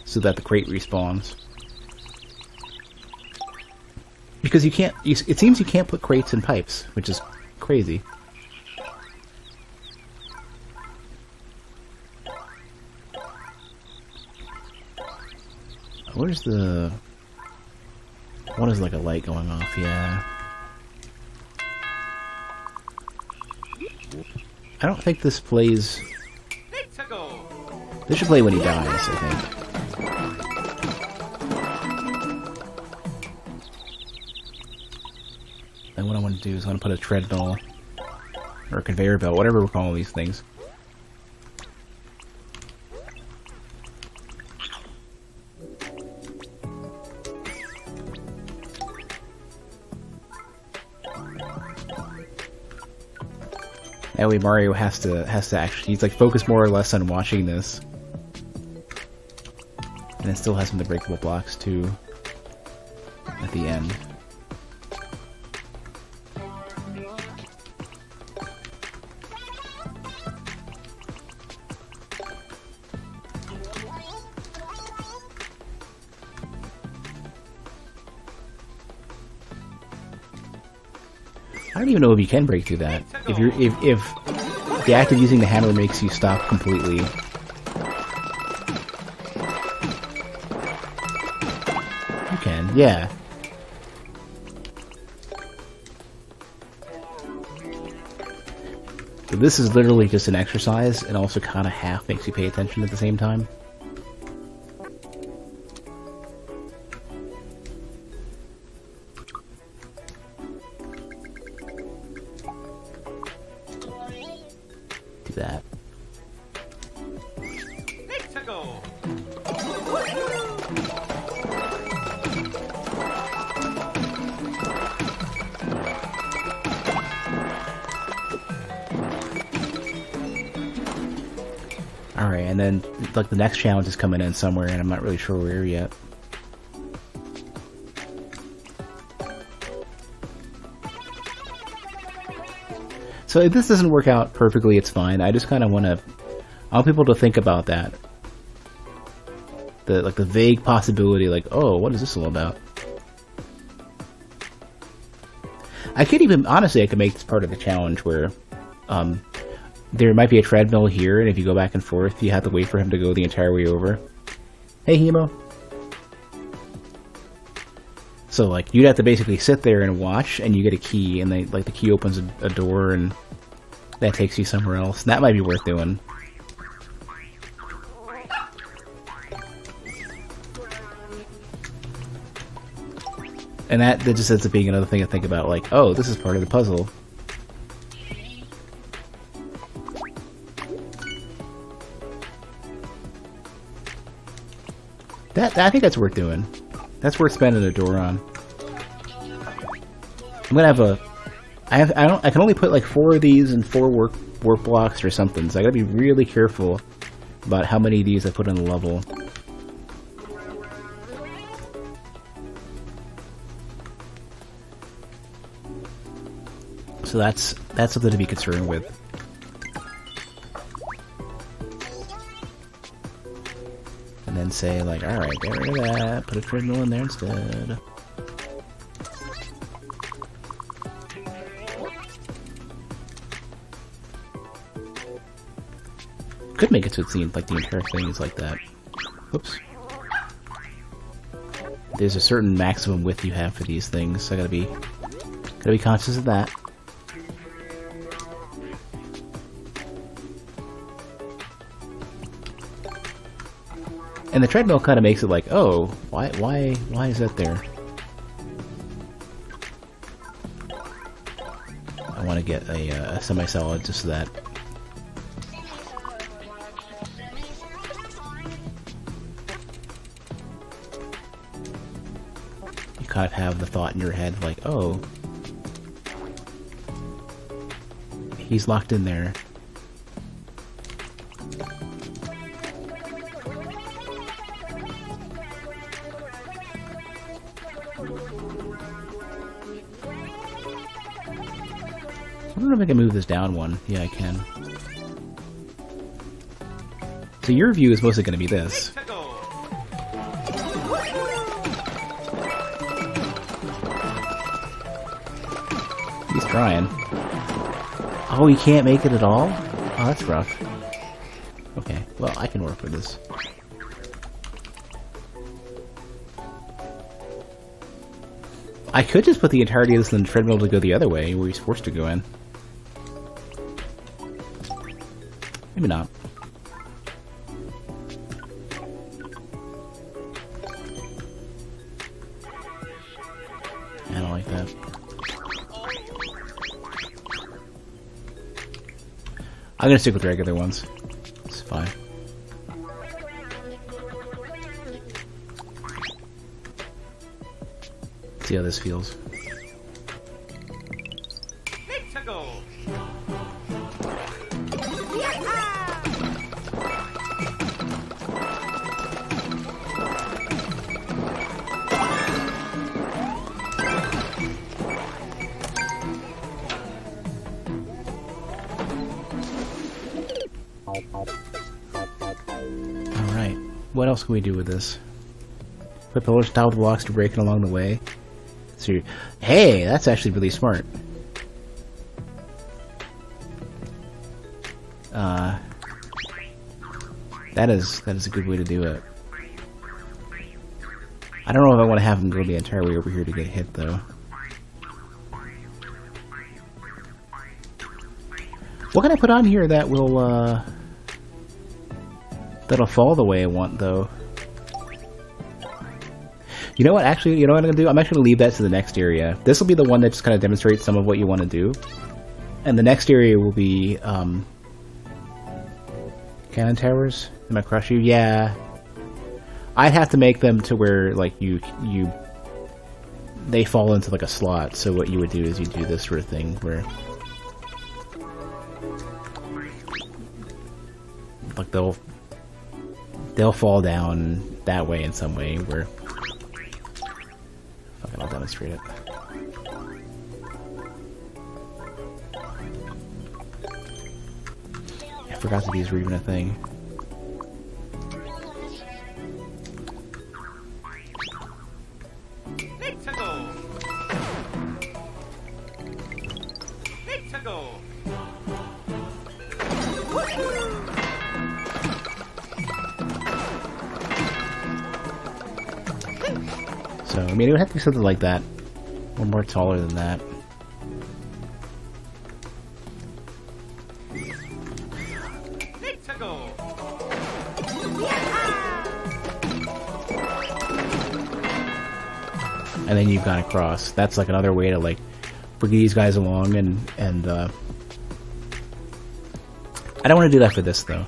so that the crate respawns. Because it seems you can't put crates in pipes, which is crazy. Where's the... One is like a light going off, yeah. I don't think this plays... This should play when he dies, I think. And what I want to do is I want to put a treadmill or a conveyor belt, whatever we're calling these things. That way Mario has to actually, he's like focused more or less on watching this. And it still has some of the breakable blocks too at the end. I don't even know if you can break through that. If the act of using the hammer makes you stop completely. You can, yeah. But this is literally just an exercise, and also kind of half makes you pay attention at the same time. That. Alright, and then like the next challenge is coming in somewhere, and I'm not really sure where yet. So if this doesn't work out perfectly, it's fine. I just kind of I want people to think about that. The vague possibility, like, oh, what is this all about? I could even, honestly, I could make this part of the challenge where there might be a treadmill here, and if you go back and forth, you have to wait for him to go the entire way over. Hey, Hemo. So, like, you'd have to basically sit there and watch, and you get a key, and the key opens a door, and that takes you somewhere else. And that might be worth doing. And that just ends up being another thing to think about, like, oh, this is part of the puzzle. I think that's worth doing. That's worth spending a door on. I'm gonna have I can only put like 4 of these in 4 work blocks or something, so I gotta be really careful about how many of these I put on the level. So that's something to be concerned with. And then say, like, alright, get rid of that, put a treadmill in there instead. Could make it so it seems like the entire thing is like that. Oops. There's a certain maximum width you have for these things, so I gotta be conscious of that. And the treadmill kind of makes it like, oh, why is that there? I want to get a semi-solid just so that. You kind of have the thought in your head like, oh, he's locked in there. I don't know if I can move this down one. Yeah, I can. So your view is mostly going to be this. He's trying. Oh, he can't make it at all? Oh, that's rough. Okay, well, I can work with this. I could just put the entirety of this in the treadmill to go the other way, where he's forced to go in. Maybe not. I don't like that. I'm gonna stick with regular ones. It's fine. See how this feels. Alright, what else can we do with this? Put pillars on top of the blocks to break it along the way. So hey, that's actually really smart. That is a good way to do it. I don't know if I want to have them go the entire way over here to get hit, though. What can I put on here that will, that'll fall the way I want, though? You know what, actually, you know what I'm going to do? I'm actually going to leave that to the next area. This will be the one that just kind of demonstrates some of what you want to do. And the next area will be, cannon towers? Am I crush you? Yeah. I'd have to make them to where, like, they fall into, like, a slot. So what you would do is you do this sort of thing where, like, they'll fall down that way in some way where, fucking, I'll demonstrate it. I forgot that these were even a thing. So, I mean, it would have to be something like that. Or more taller than that. And then you've gone across. That's like another way to, like, bring these guys along and I don't want to do that for this, though.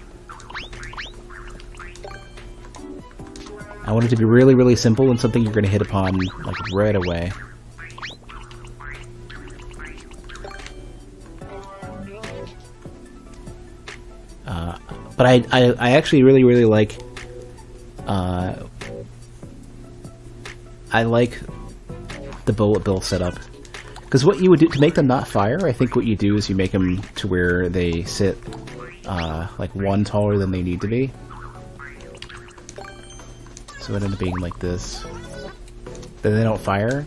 I want it to be really, really simple and something you're going to hit upon, like, right away. But I actually really, really like... I like the bullet bill setup. Because what you would do, to make them not fire, I think what you do is you make them to where they sit, like, one taller than they need to be. So it ends up being like this. Then they don't fire.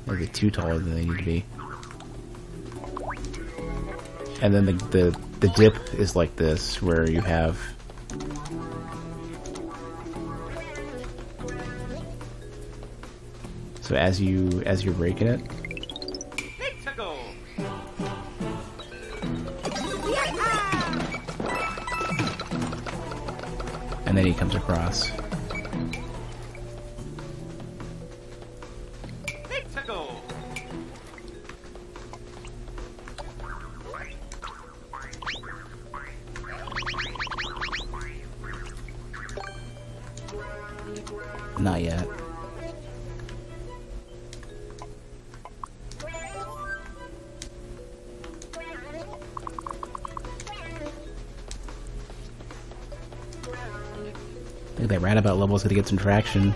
Maybe too taller than they need to be. And then the dip is like this, where you have... So as you're breaking it, and then he comes across. Not yet. I think that roundabout level's gonna get some traction.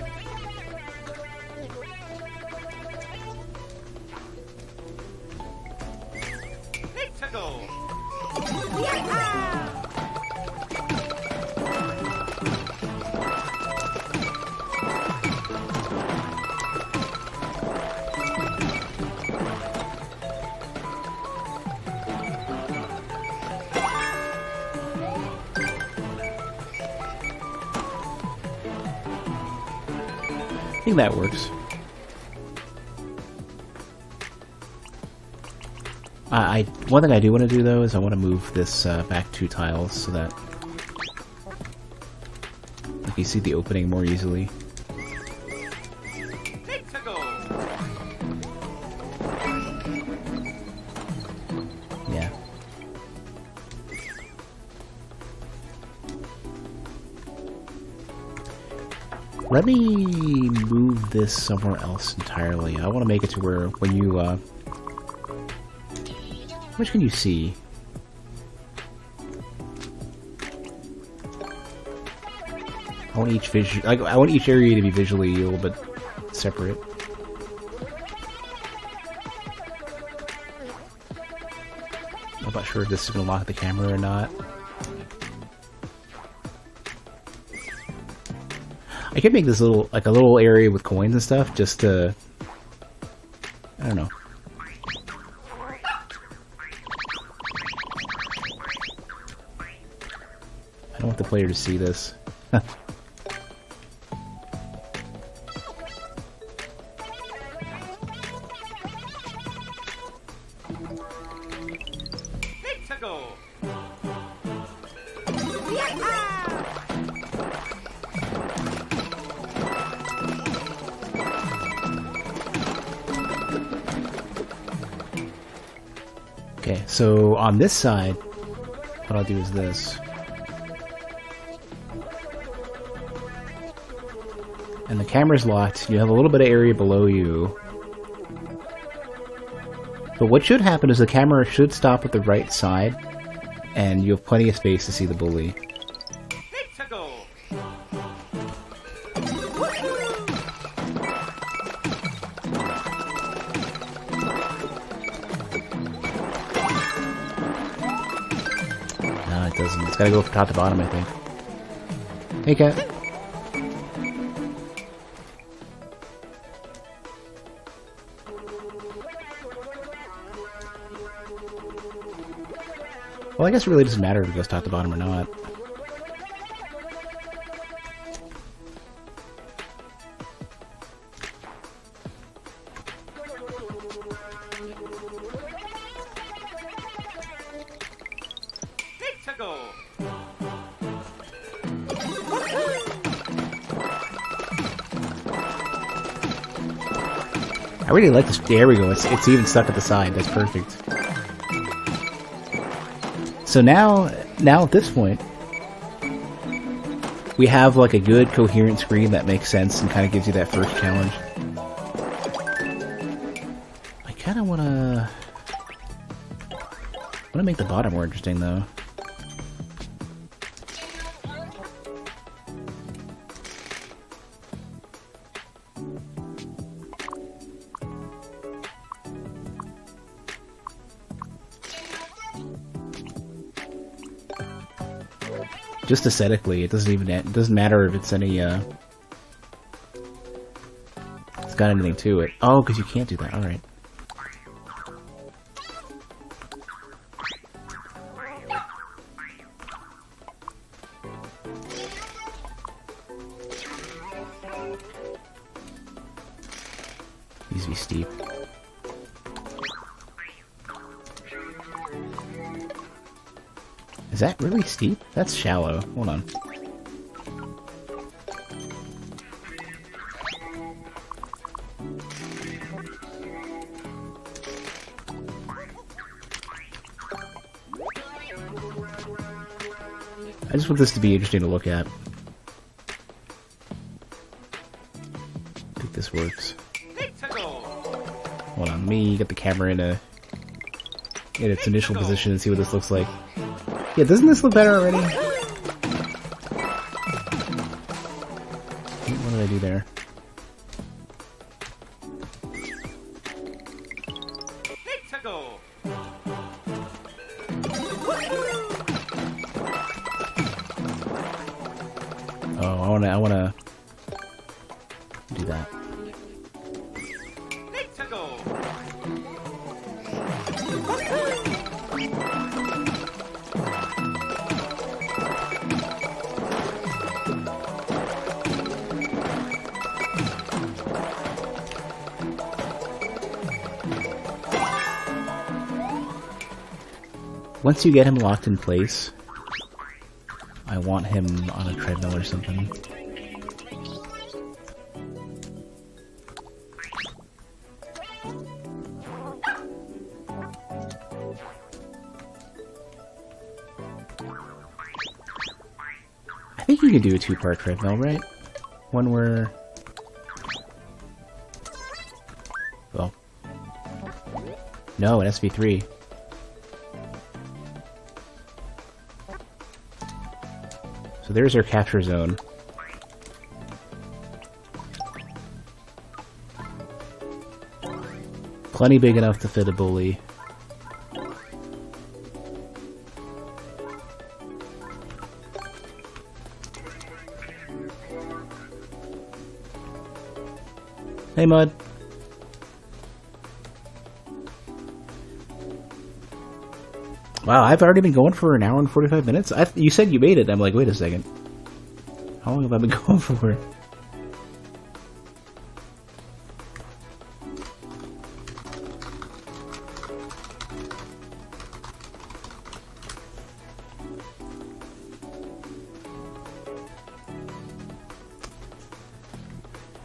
I think that works. One thing I do want to do, though, is I want to move this back 2 tiles so that you see the opening more easily. Let me move this somewhere else entirely. I want to make it to where when you, how much can you see? I want I want each area to be visually a little bit separate. I'm not sure if this is going to lock the camera or not. I could make this little, like a little area with coins and stuff, just to, I don't know. I don't want the player to see this. Okay, so on this side, what I'll do is this. And the camera's locked. You have a little bit of area below you. But what should happen is the camera should stop at the right side, and you have plenty of space to see the bully. No, it doesn't. It's gotta go from top to bottom, I think. Hey, cat. Well, I guess it really doesn't matter if it goes top to bottom or not. I really like this. There we go. It's even stuck at the side. That's perfect. So now at this point, we have like a good coherent screen that makes sense and kind of gives you that first challenge. I kind of want to make the bottom more interesting though. Just aesthetically, it doesn't matter if it's any it's got anything to it. Oh, because you can't do that. All right. Needs to be steep. Is that really steep? That's shallow. Hold on. I just want this to be interesting to look at. I think this works. Hold on, let me get the camera in its initial position and see what this looks like. Yeah, doesn't this look better already? What did I do there? Oh, I wanna do that. Once you get him locked in place, I want him on a treadmill or something. I think you can do a two-part treadmill, right? one where... Well... No, it has to be 3. So there's our capture zone. Plenty big enough to fit a bully. Hey, Mud. Wow, I've already been going for an hour and 45 minutes? You said you made it. I'm like, wait a second. How long have I been going for?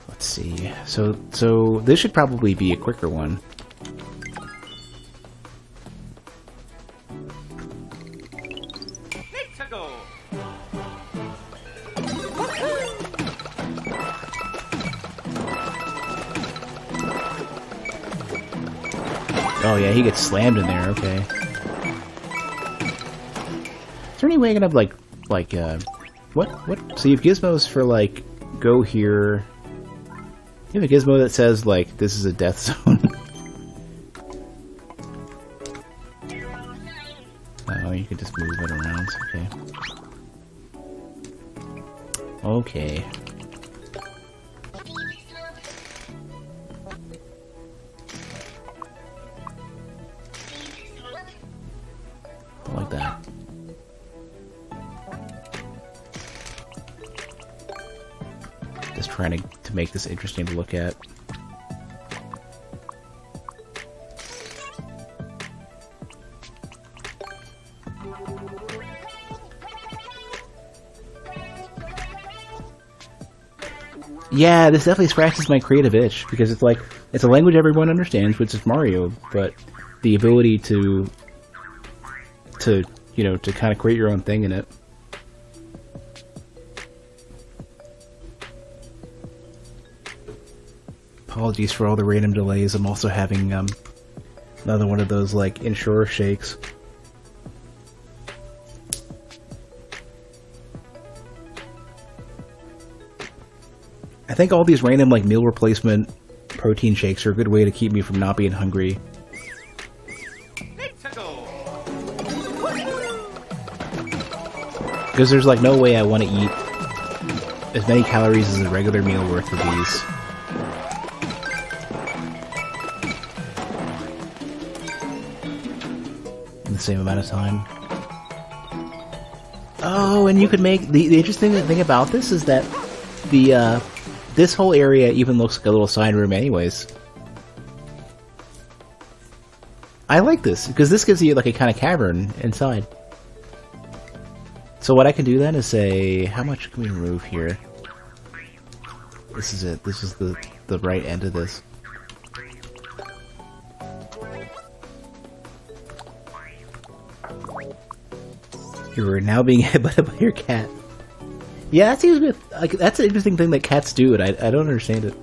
Let's see. So this should probably be a quicker one. Oh yeah, he gets slammed in there, okay. Is there any way I can have, what? So you have gizmos for, like, go here. You have a gizmo that says, like, this is a death zone. Oh, you can just move it around, okay. Okay. Like that. Just trying to make this interesting to look at. Yeah, this definitely scratches my creative itch, because it's like, it's a language everyone understands, which is Mario, but the ability to you know, to kind of create your own thing in it. Apologies for all the random delays. I'm also having another one of those, like, insurer shakes. I think all these random, like, meal replacement protein shakes are a good way to keep me from not being hungry. Because there's, like, no way I want to eat as many calories as a regular meal worth of these. In the same amount of time. Oh, and you could make... The interesting thing about this is that the, this whole area even looks like a little side room anyways. I like this, because this gives you, like, a kind of cavern inside. So what I can do then is say, how much can we remove here? This is it. This is the right end of this. You are now being headbutted by your cat. Yeah, that seems like that's an interesting thing that cats do, and I don't understand it.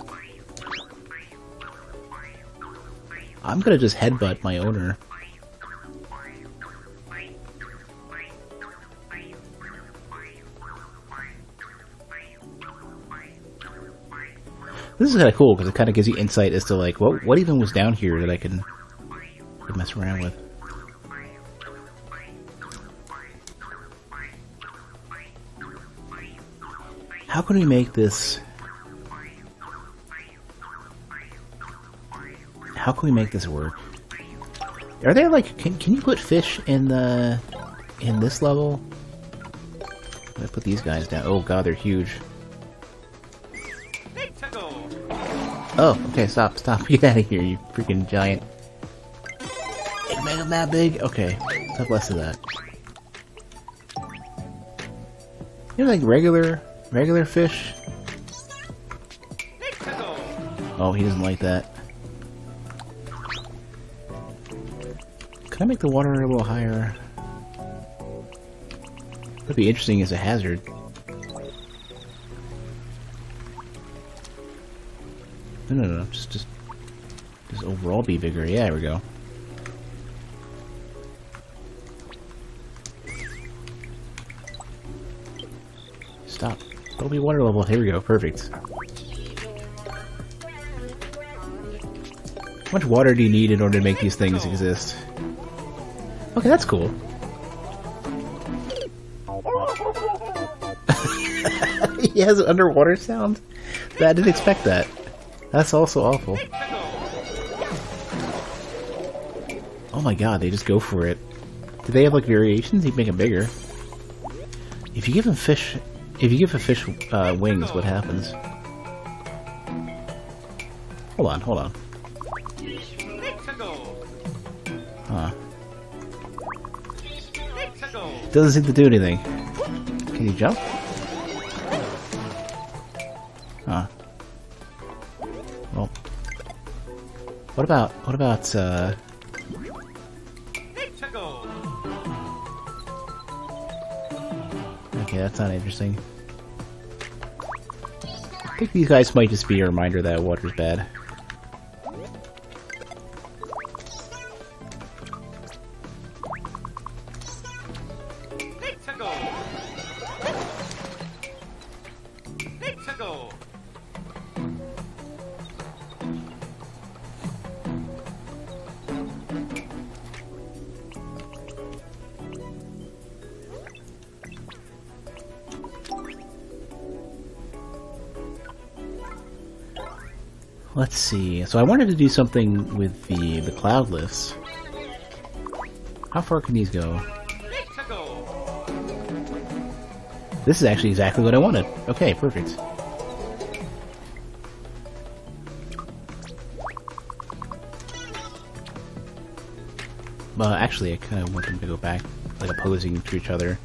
I'm gonna just headbutt my owner. This is kind of cool, because it kind of gives you insight as to, like, what even was down here that I can mess around with. How can we make this... How can we make this work? Are there, like... Can you put fish in this level? I'm gonna put these guys down. Oh god, they're huge. Oh, okay, stop. Get out of here, you freaking giant. It made them that big? Okay, have less of that. You know, like regular fish? Oh, he doesn't like that. Can I make the water a little higher? That'd be interesting as a hazard. No. Just overall be bigger. Yeah, there we go. Stop. Don't be water level. Here we go. Perfect. How much water do you need in order to make these things exist? Okay, that's cool. He has an underwater sound? I didn't expect that. That's also awful. Oh my god, they just go for it. Do they have like variations? You can make them bigger. If you give them fish... If you give a fish wings, what happens? Hold on. Huh. Doesn't seem to do anything. Can you jump? Huh. Well. What about, okay, that's not interesting. I think these guys might just be a reminder that water's bad. Let's see. So I wanted to do something with the cloud lifts. How far can these go? This is actually exactly what I wanted. Okay, perfect. Actually, I kind of want them to go back, like opposing to each other.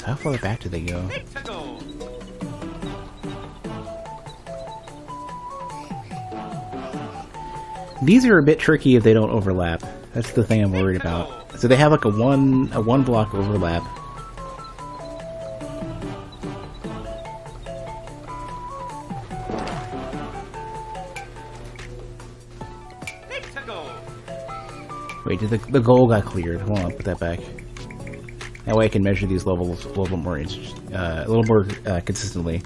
How far back do they go? These are a bit tricky if they don't overlap. That's the thing I'm worried about. So they have like a one block overlap. Wait, did the goal got cleared? Hold on, put that back. That way I can measure these levels a little more consistently.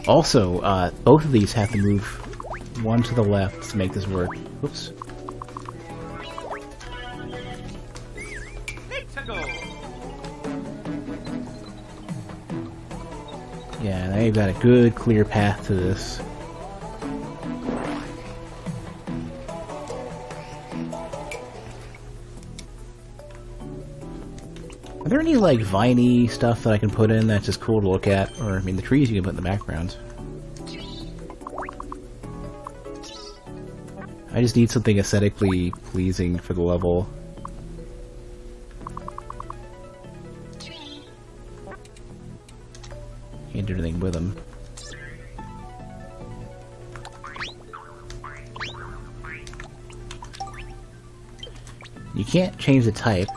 Also, both of these have to move one to the left to make this work. Whoops. Yeah, now you've got a good, clear path to this. Are there any, like, viney stuff that I can put in that's just cool to look at? Or, I mean, the trees you can put in the background. I just need something aesthetically pleasing for the level. Can't do anything with them. You can't change the type.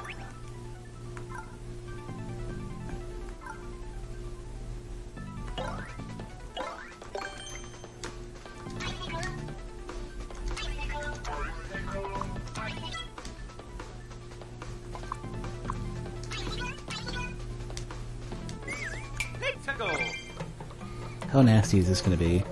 How nasty is this going to be?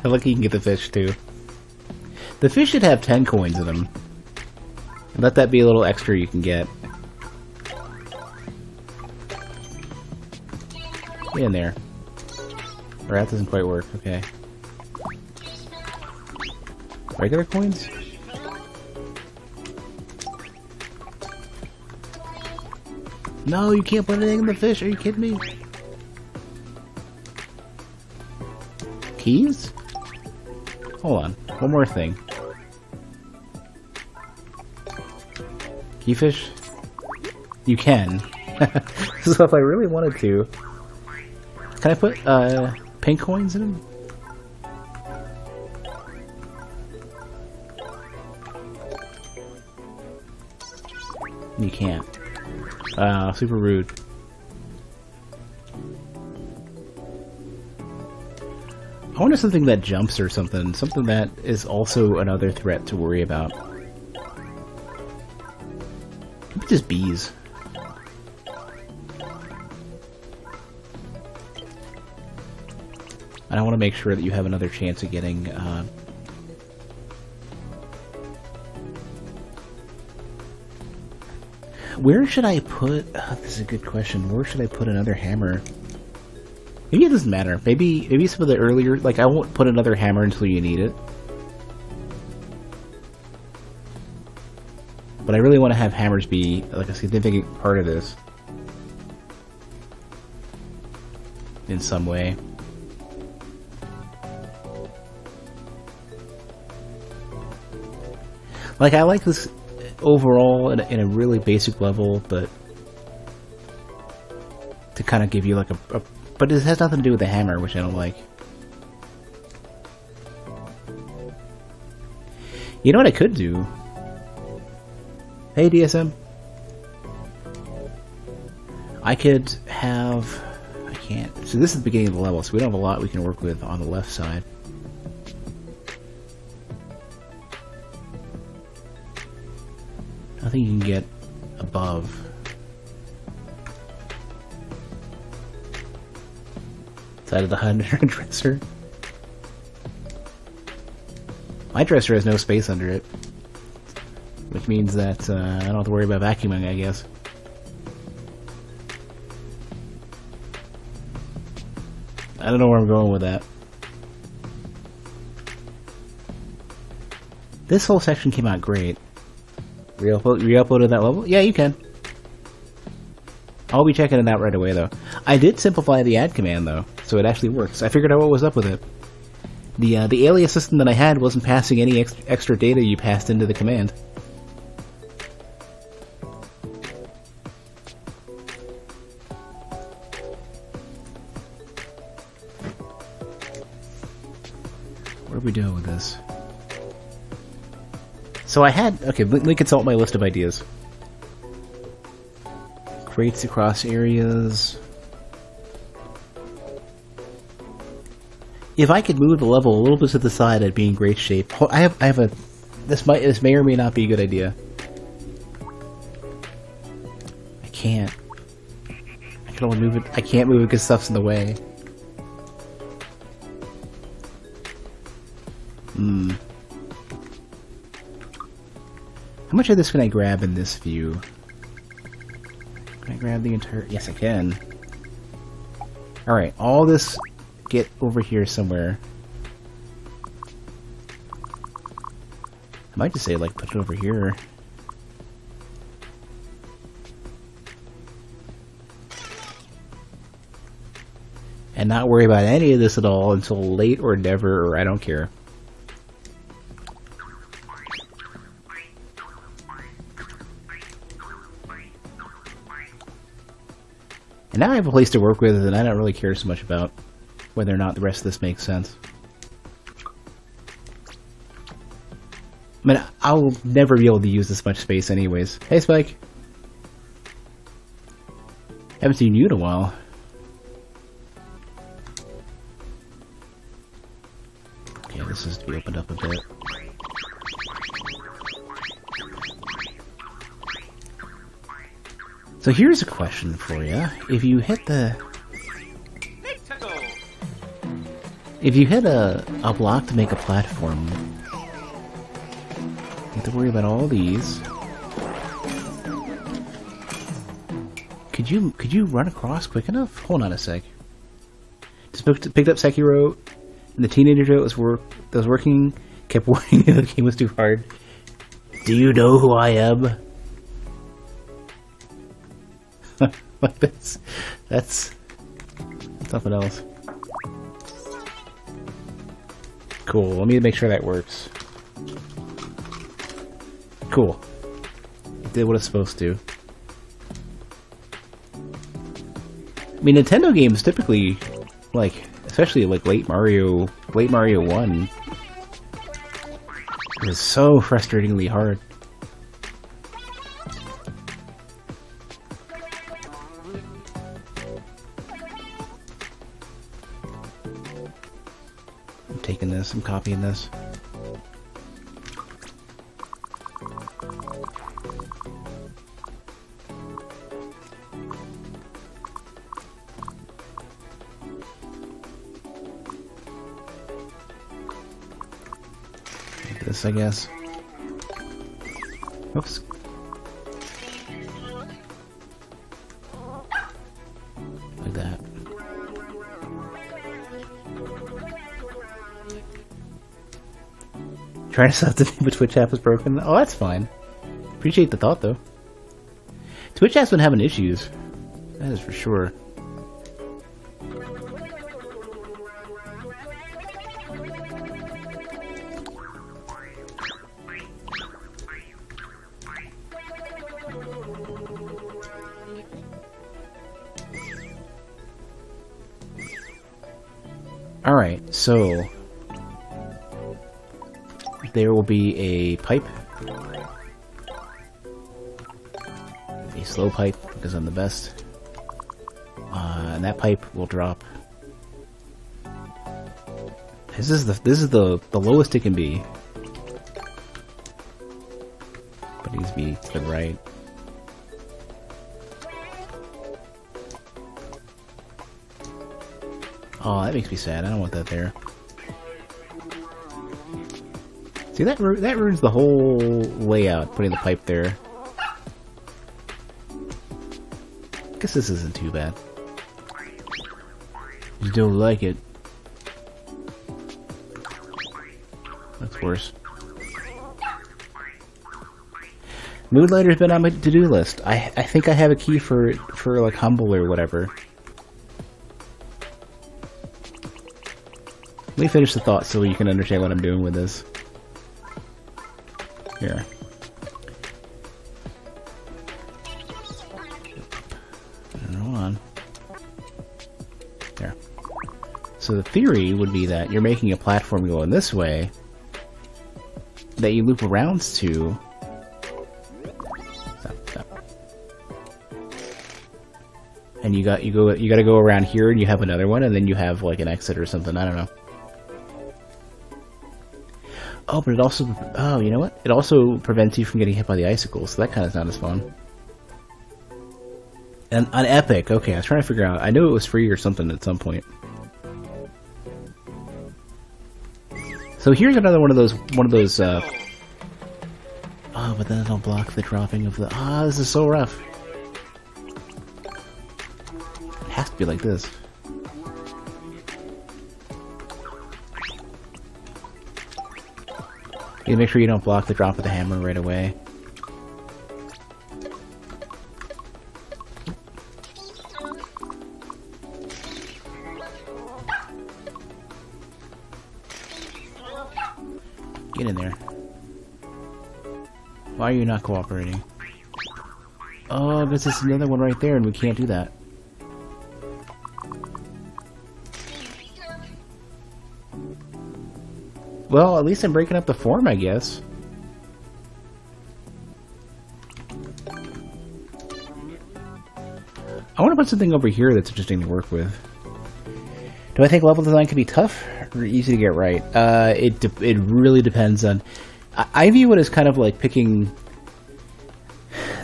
Look, you can get the fish too. The fish should have 10 coins in them. Let that be a little extra you can get. Get in there. Or that doesn't quite work, okay. Regular coins? No, you can't put anything in the fish, are you kidding me? Keys? Hold One more thing. Can you fish? You can. So if I really wanted to, can I put pink coins in them? You can't. Super rude. I wonder something that jumps or something. Something that is also another threat to worry about. Maybe just bees. And I want to make sure that you have another chance of getting... Where should I put... Oh, this is a good question. Where should I put another hammer? Maybe it doesn't matter. Maybe some of the earlier... Like, I won't put another hammer until you need it. But I really want to have hammers be, like, a significant part of this. In some way. Like, I like this overall in a really basic level, but to kind of give you like a but it has nothing to do with the hammer, which I don't like. You know what I could do? Hey DSM, I could have... I can't. So this is the beginning of the level, so we don't have a lot we can work with on the left side. I think you can get above. Side of the HUD dresser. My dresser has no space under it, which means that I don't have to worry about vacuuming, I guess. I don't know where I'm going with that. This whole section came out great. Re-uploaded that level? Yeah, you can. I'll be checking it out right away, though. I did simplify the add command, though, so it actually works. I figured out what was up with it. The alias system that I had wasn't passing any extra data you passed into the command. What are we doing with this? So I had... Okay, let me consult my list of ideas. Crates across areas. If I could move the level a little bit to the side, I'd be in great shape. I have a... This may or may not be a good idea. I can't. I can only move it... I can't move it because stuff's in the way. How much of this can I grab in this view? Can I grab the entire... Yes, I can. Alright, all this... Get over here somewhere. I might just say, like, put it over here. And not worry about any of this at all until late or never, or I don't care. And now I have a place to work with, and I don't really care so much about whether or not the rest of this makes sense. I mean, I'll never be able to use this much space anyways. Hey, Spike! Haven't seen you in a while. Okay, this is to be opened up a bit. So here's a question for you. If you hit the... If you hit a block to make a platform, you have to worry about all these. Could you run across quick enough? Hold on a sec. Just picked up Sekiro, and the teenager that was working kept warning me the game was too hard. Do you know who I am? Like this. That's something else. Cool. Let me make sure that works. Cool. It did what it's supposed to. I mean, Nintendo games typically, like, especially like late Mario 1, is so frustratingly hard. I'm taking this, I'm copying this. This, I guess. Oops. Like that. Trying to stop the Twitch app is broken. Oh, that's fine. Appreciate the thought, though. Twitch app's been having issues. That is for sure. Alright, so there will be a pipe. A slow pipe, because I'm the best. And that pipe will drop. This is the lowest it can be. But it needs to be to the right. Oh, that makes me sad. I don't want that there. See, that ruins the whole layout, putting the pipe there. Guess this isn't too bad. You don't like it. That's worse. Moonlighter's been on my to-do list. I think I have a key for like Humble or whatever. Let me finish the thought so you can understand what I'm doing with this. Here. Hold on. There. So the theory would be that you're making a platform going this way that you loop around to. Stop. And you got to go around here, and you have another one, and then you have like an exit or something. I don't know. Oh, but it also... Oh, you know what? It also prevents you from getting hit by the icicles, so that kind of not as fun. And on Epic, okay, I was trying to figure out... I knew it was free or something at some point. So here's another one of those... Oh, but then it'll block the dropping of the... Ah, this is so rough. It has to be like this. You make sure you don't block the drop of the hammer right away. Get in there. Why are you not cooperating? Oh, there's just another one right there and we can't do that. Well, at least I'm breaking up the form, I guess. I want to put something over here that's interesting to work with. Do I think level design can be tough or easy to get right? It really depends on... I view it as kind of like picking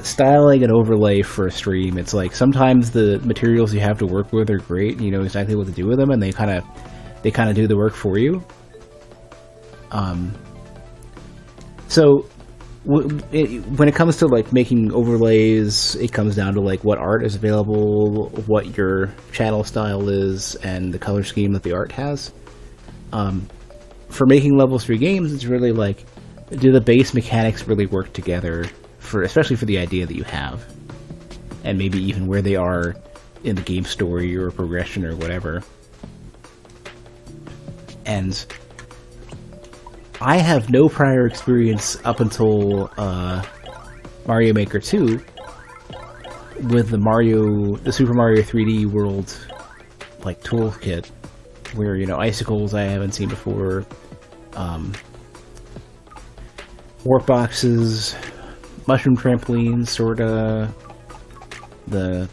styling and overlay for a stream. It's like sometimes the materials you have to work with are great, and you know exactly what to do with them, and they kind of do the work for you. So when it comes to like making overlays, it comes down to like what art is available, what your channel style is, and the color scheme that the art has. For making level 3 games, it's really like, do the base mechanics really work together, especially for the idea that you have, and maybe even where they are in the game story or progression or whatever. And I have no prior experience up until Mario Maker 2 with the Super Mario 3D World like toolkit, where icicles I haven't seen before, warp boxes, mushroom trampolines, sorta, the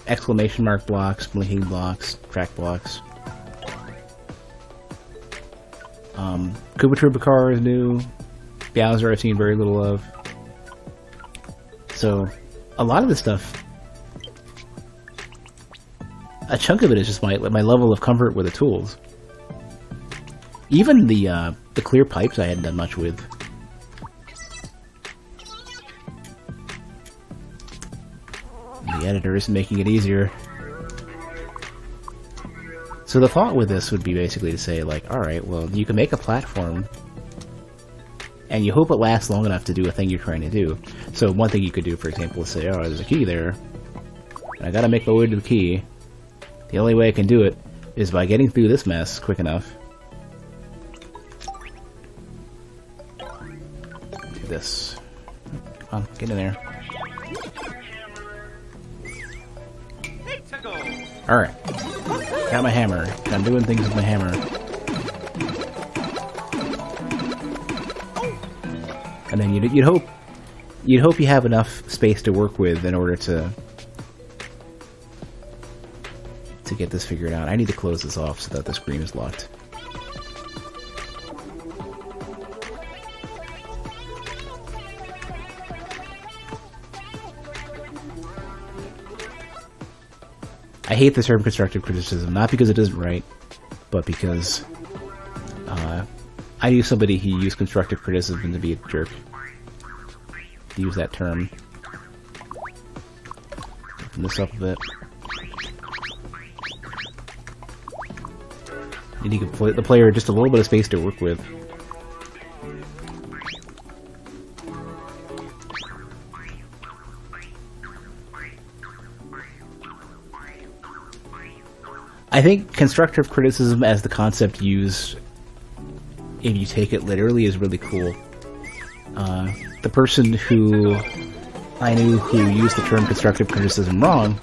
exclamation mark blocks, blinking blocks, track blocks. Koopa Troopa Car is new. Bowser I've seen very little of. So, a lot of this stuff, a chunk of it is just my level of comfort with the tools. Even the clear pipes I hadn't done much with. The editor isn't making it easier. So the thought with this would be basically to say, like, alright, well, you can make a platform, and you hope it lasts long enough to do a thing you're trying to do. So one thing you could do, for example, is say, oh, there's a key there, and I gotta make my way to the key. The only way I can do it is by getting through this mess quick enough. Do this. Come on, get in there. Alright. Got my hammer. I'm doing things with my hammer. And then you'd hope you have enough space to work with in order to get this figured out. I need to close this off so that the screen is locked. I hate the term constructive criticism, not because it isn't right, but because I knew somebody who used constructive criticism to be a jerk. To use that term. Open this up a bit. You need to give the player just a little bit of space to work with. I think constructive criticism as the concept used, if you take it literally, is really cool. The person who I knew who used the term constructive criticism wrong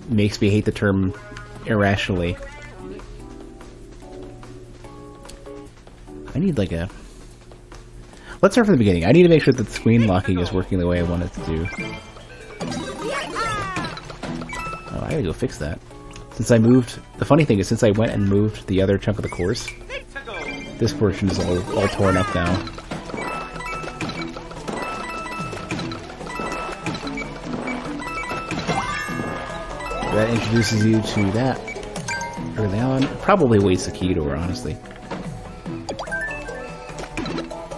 makes me hate the term irrationally. I need like a... Let's start from the beginning. I need to make sure that the screen locking is working the way I want it to do. Oh, I gotta go fix that. Since I moved... The funny thing is, since I went and moved the other chunk of the course, this portion is all torn up now. That introduces you to that early on. Probably wastes the key door, honestly.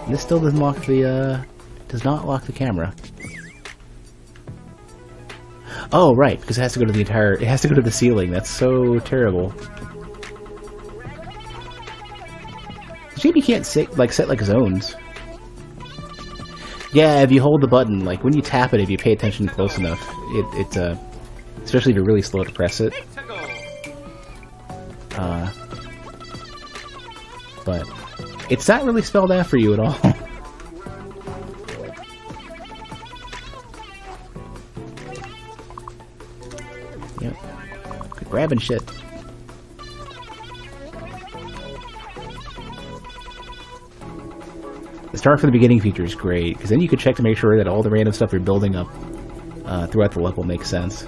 This still doesn't lock the, does not lock the camera. Oh, right, because it has to go to the entire... It has to go to the ceiling. That's so terrible. Maybe you can't set like zones. Yeah, if you hold the button, like when you tap it, if you pay attention close enough, it especially if you're really slow to press it. But it's not really spelled out for you at all. Yep. Good grabbing shit. The start from the beginning feature is great, because then you can check to make sure that all the random stuff you're building up throughout the level makes sense,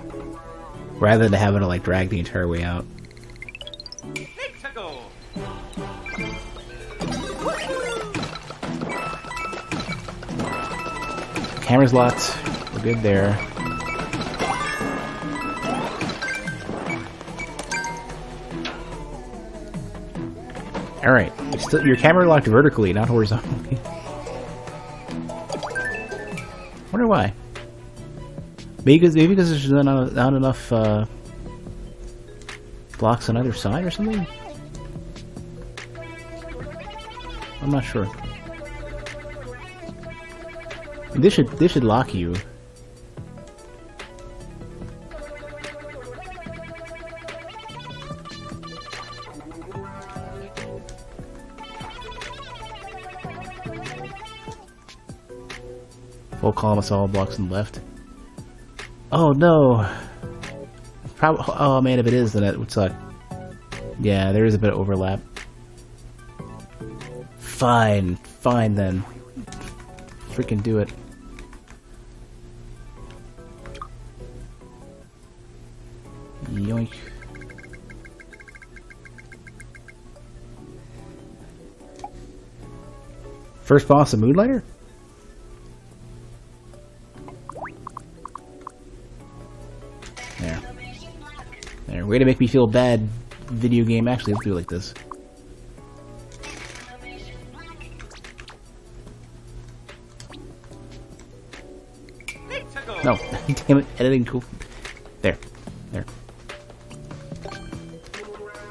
rather than having to like drag the entire way out. Camera's locked. We're good there. Alright, your camera locked vertically, not horizontally. Wonder why. Maybe because there's not enough blocks on either side or something? I'm not sure. This should lock you. Full column of solid blocks on the left. Oh no! Oh man, if it is, then it would suck. Yeah, there is a bit of overlap. Fine then. Freaking do it. Yoink. First boss of Moonlighter? There. Way to make me feel bad, video game. Actually, let's do it like this. No, damn it, editing cool. There.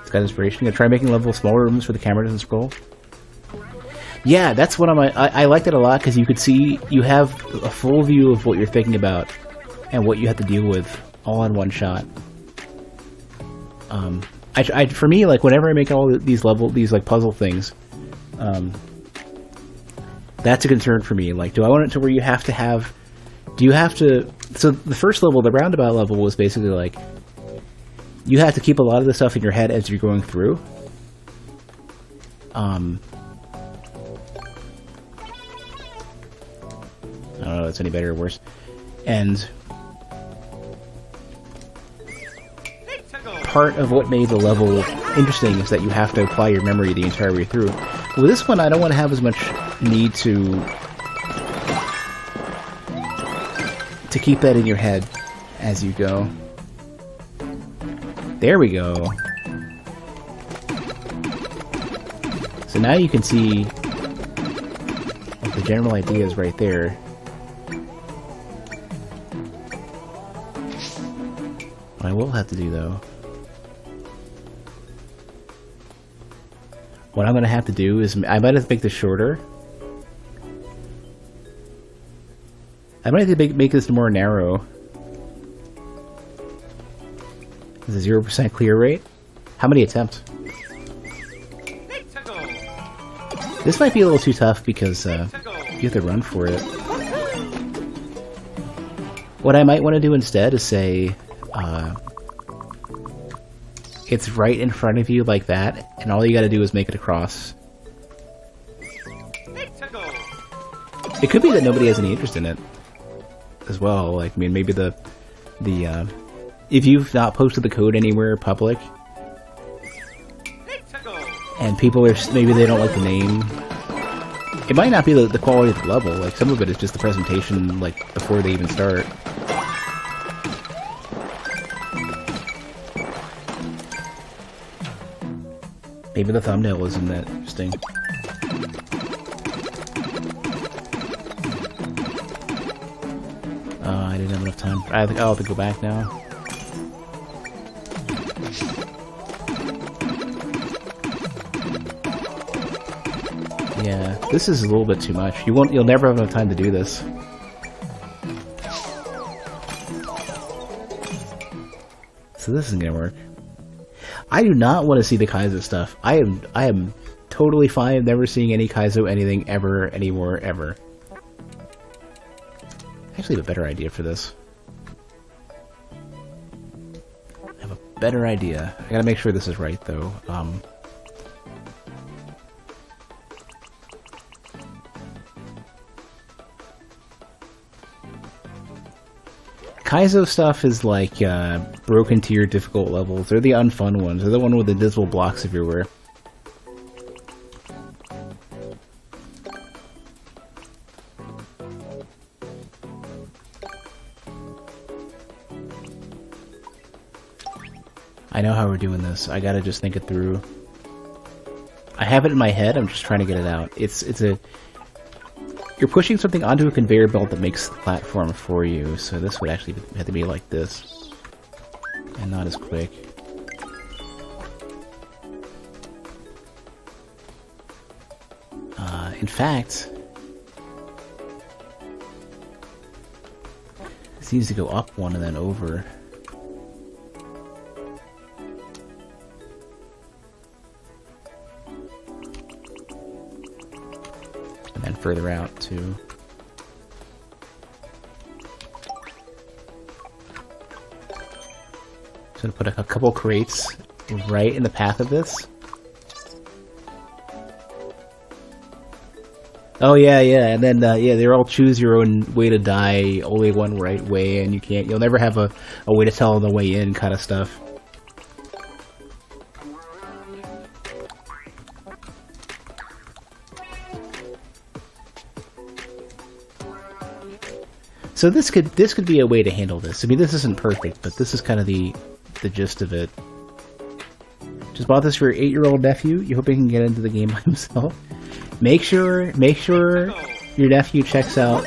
It's got inspiration. Gonna try making level smaller rooms for the camera doesn't scroll. Yeah, that's what I liked it a lot because you could see, you have a full view of what you're thinking about and what you have to deal with all in one shot. For me, like, whenever I make all these like puzzle things, that's a concern for me. Like, do I want it to where you have to have, so the first level, the roundabout level, was basically like, you have to keep a lot of the stuff in your head as you're going through. I don't know if it's any better or worse. And part of what made the level interesting is that you have to apply your memory the entire way through. With this one, I don't want to have as much need to keep that in your head as you go. There we go. So now you can see like, the general idea is right there. What I will have to do, though, what I'm going to have to do is, I might have to make this shorter. I might have to make this more narrow. There's a 0% clear rate. How many attempts? This might be a little too tough because you have to run for it. What I might want to do instead is say, it's right in front of you like that, and all you gotta do is make it across. It could be that nobody has any interest in it as well. Like, I mean, maybe the if you've not posted the code anywhere public, and people are, maybe they don't like the name, it might not be the quality of the level. Like, some of it is just the presentation, like, before they even start. Maybe the thumbnail isn't that interesting. I didn't have enough time. I think I'll have to go back now. Yeah, this is a little bit too much. You'll never have enough time to do this. So this isn't gonna work. I do not want to see the Kaizo stuff. I am totally fine never seeing any Kaizo anything ever, anymore, ever. I actually have a better idea for this. I have a better idea. I gotta make sure this is right, though. Kaizo stuff is like broken tier difficult levels. They're the unfun ones. They're the one with the invisible blocks everywhere. I know how we're doing this. I gotta just think it through. I have it in my head. I'm just trying to get it out. You're pushing something onto a conveyor belt that makes the platform for you, so this would actually have to be like this, and not as quick. In fact, this needs to go up one and then over. And then further out, too. Just gonna put a couple crates right in the path of this. Oh yeah, and then yeah, they're all choose your own way to die, only one right way, and you'll never have a way to tell on the way in kind of stuff. So this could be a way to handle this. I mean, this isn't perfect, but this is kind of the gist of it. Just bought this for your 8-year-old nephew. You hope he can get into the game by himself. Make sure your nephew checks out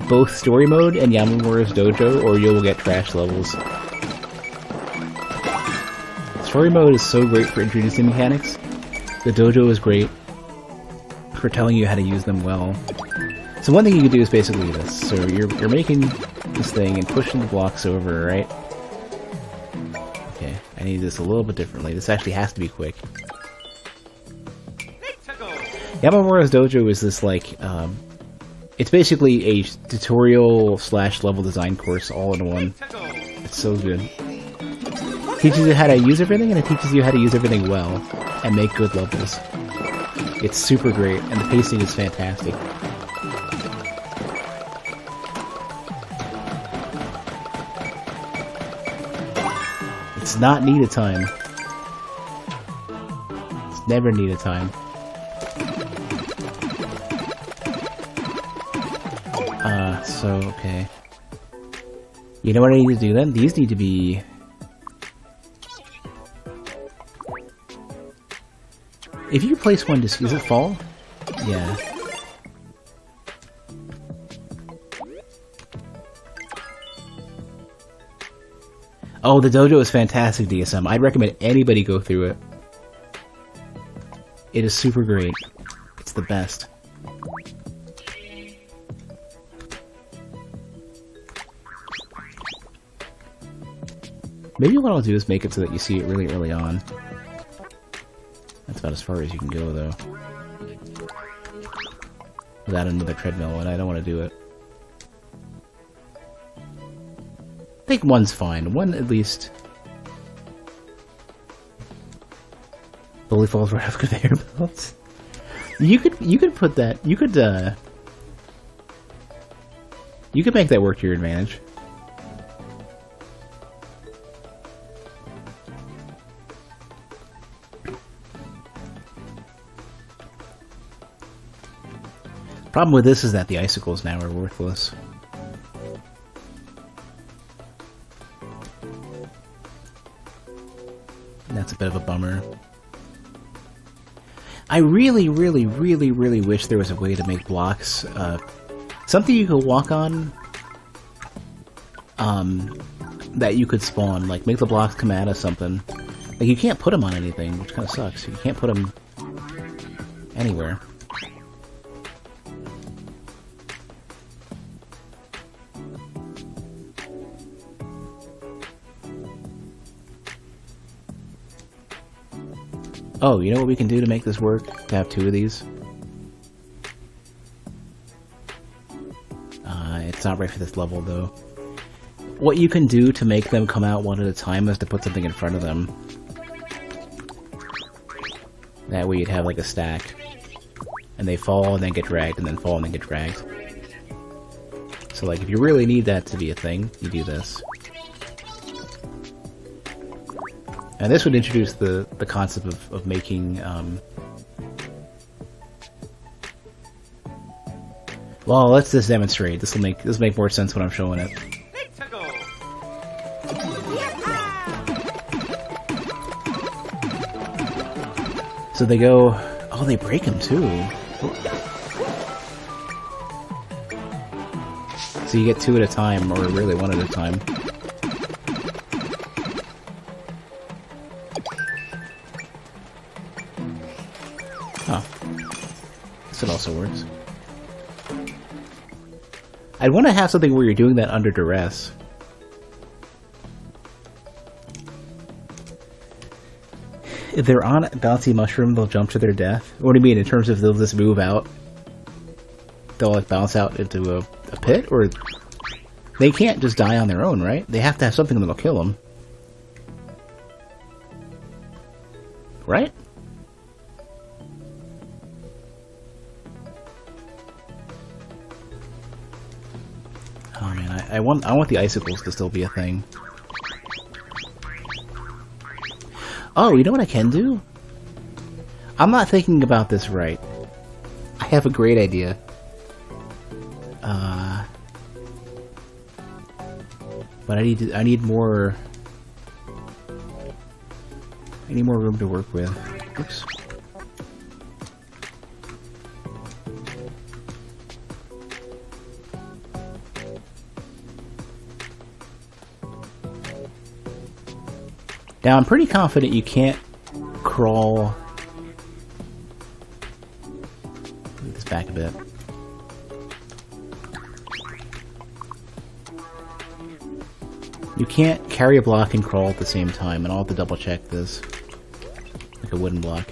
both story mode and Yamamura's dojo, or you'll get trash levels. Story mode is so great for introducing mechanics. The dojo is great for telling you how to use them well. So one thing you can do is basically this. So you're making this thing and pushing the blocks over, right? Okay, I need this a little bit differently. This actually has to be quick. Yamamura's dojo is this like, it's basically a tutorial / level design course all in one. It's so good. It teaches you how to use everything, and it teaches you how to use everything well and make good levels. It's super great, and the pacing is fantastic. It's not needed time. It's never needed time. So, okay. You know what I need to do then? These need to be... If you place one, does it fall? Yeah. Oh, the dojo is fantastic, DSM. I'd recommend anybody go through it. It is super great. It's the best. Maybe what I'll do is make it so that you see it really early on. That's about as far as you can go, though. Without another treadmill, and I don't want to do it. I think one's fine. One, at least... Fully falls right off conveyor belts. You could put that... You could make that work to your advantage. Problem with this is that the icicles now are worthless. That's a bit of a bummer. I really wish there was a way to make blocks, something you could walk on, that you could spawn, like make the blocks come out of something. Like you can't put them on anything, which kind of sucks. You can't put them anywhere. Oh, you know what we can do to make this work? To have 2 of these? It's not right for this level, though. What you can do to make them come out one at a time is to put something in front of them. That way you'd have like a stack. And they fall and then get dragged, and then fall and then get dragged. So like, if you really need that to be a thing, you do this. And this would introduce the concept of making, well, let's just demonstrate. This will make more sense when I'm showing it. So they go, oh, they break them too. So you get 2 at a time, or really 1 at a time. It also works. I'd want to have something where you're doing that under duress. If they're on a bouncy mushroom, they'll jump to their death. What do you mean, in terms of they'll just move out? They'll like bounce out into a pit? Or they can't just die on their own, right? They have to have something that'll kill them. right? Oh man, I want the icicles to still be a thing. Oh, you know what I can do? I'm not thinking about this right. I have a great idea. But I need more room to work with. Oops. Now I'm pretty confident you can't crawl. Move this back a bit. You can't carry a block and crawl at the same time, and I'll have to double check this. Like a wooden block.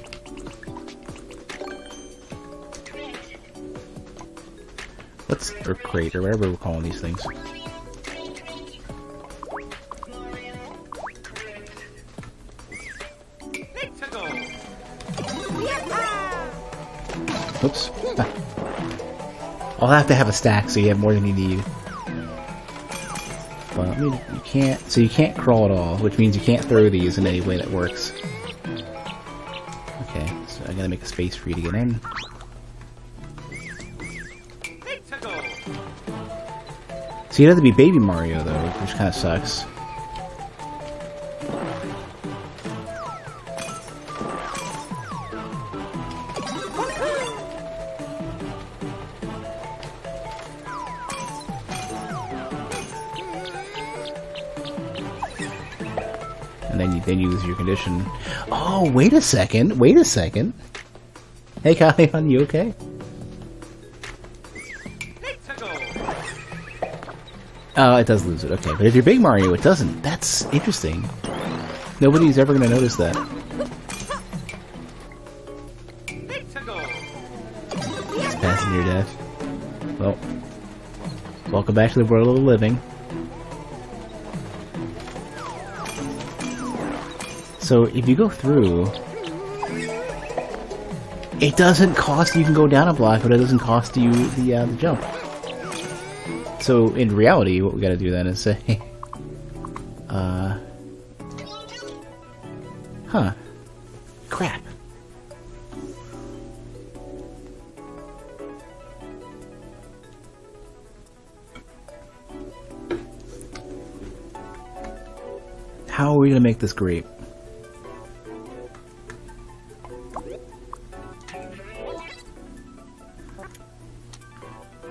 Or crate, or whatever we're calling these things. Oops. I'll have to have a stack so you have more than you need. But I mean, you can't. So you can't crawl at all, which means you can't throw these in any way that works. Okay, so I gotta make a space for you to get in. So you'd have to be Baby Mario though, which kind of sucks. And then you lose your condition. Oh, wait a second. Wait a second. Hey, Kalion, you okay? Oh, it does lose it. Okay, but if you're Big Mario, it doesn't. That's interesting. Nobody's ever going to notice that. It's passing your death. Well, welcome back to the world of the living. So if you go through, it doesn't cost you can go down a block, but it doesn't cost you the jump. So in reality, what we gotta do then is say, huh, crap. How are we gonna make this great?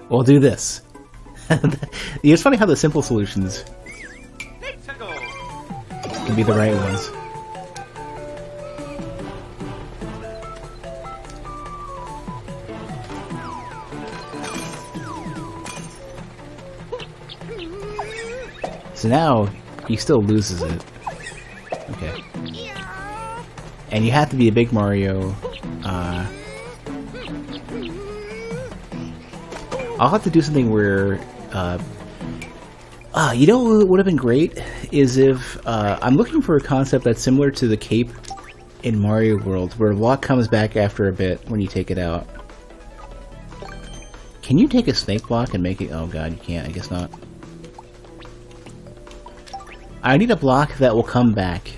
We'll do this. It's funny how the simple solutions can be the right ones. So now he still loses it. Okay. And you have to be a Big Mario. I'll have to do something where, you know what would have been great is if, I'm looking for a concept that's similar to the cape in Mario World, where a block comes back after a bit when you take it out. Can you take a snake block and make it? Oh god, you can't. I guess not. I need a block that will come back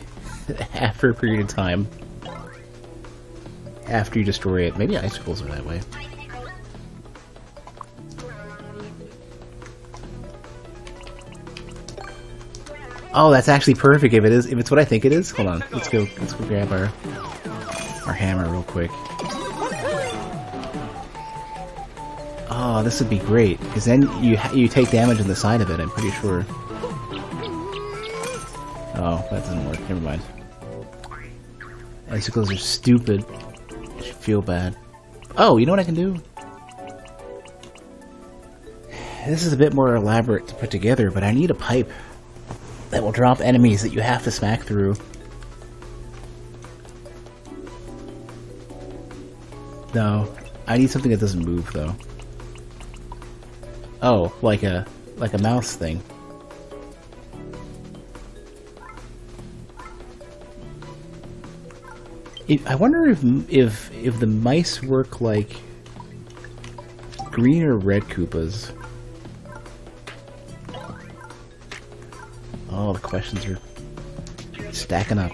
after a period of time. After you destroy it. Maybe icicles are that way. Oh, that's actually perfect if it is. If it's what I think it is. Hold on. Let's go grab our hammer real quick. Oh, this would be great because then you take damage on the side of it. I'm pretty sure. Oh, that doesn't work. Never mind. Icicles are stupid. I should feel bad. Oh, you know what I can do? This is a bit more elaborate to put together, but I need a pipe that will drop enemies that you have to smack through. No, I need something that doesn't move though. Oh, like a mouse thing. I wonder if the mice work like green or red Koopas. Oh, the questions are stacking up.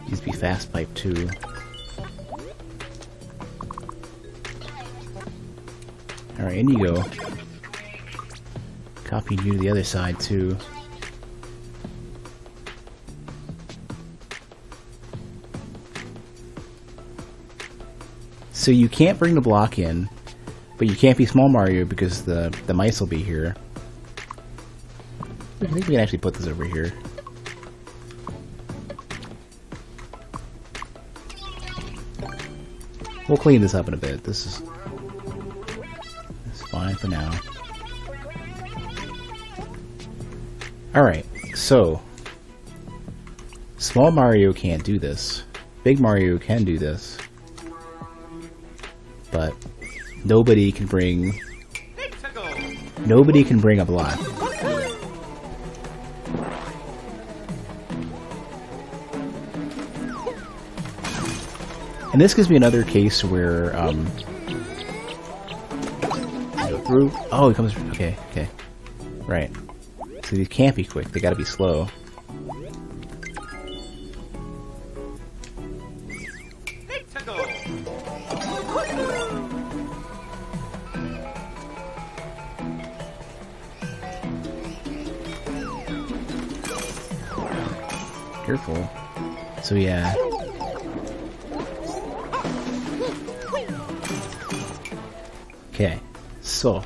Needs to be fast pipe too. Alright, in you go. Copying you to the other side too. So you can't bring the block in, but you can't be Small Mario because the mice will be here. I think we can actually put this over here. We'll clean this up in a bit. This is fine for now. Alright, so Small Mario can't do this. Big Mario can do this. But nobody can bring a block. And this gives me another case where through. Oh, he comes. Okay, right. So these can't be quick. They got to be slow. Careful. So yeah. Okay. So,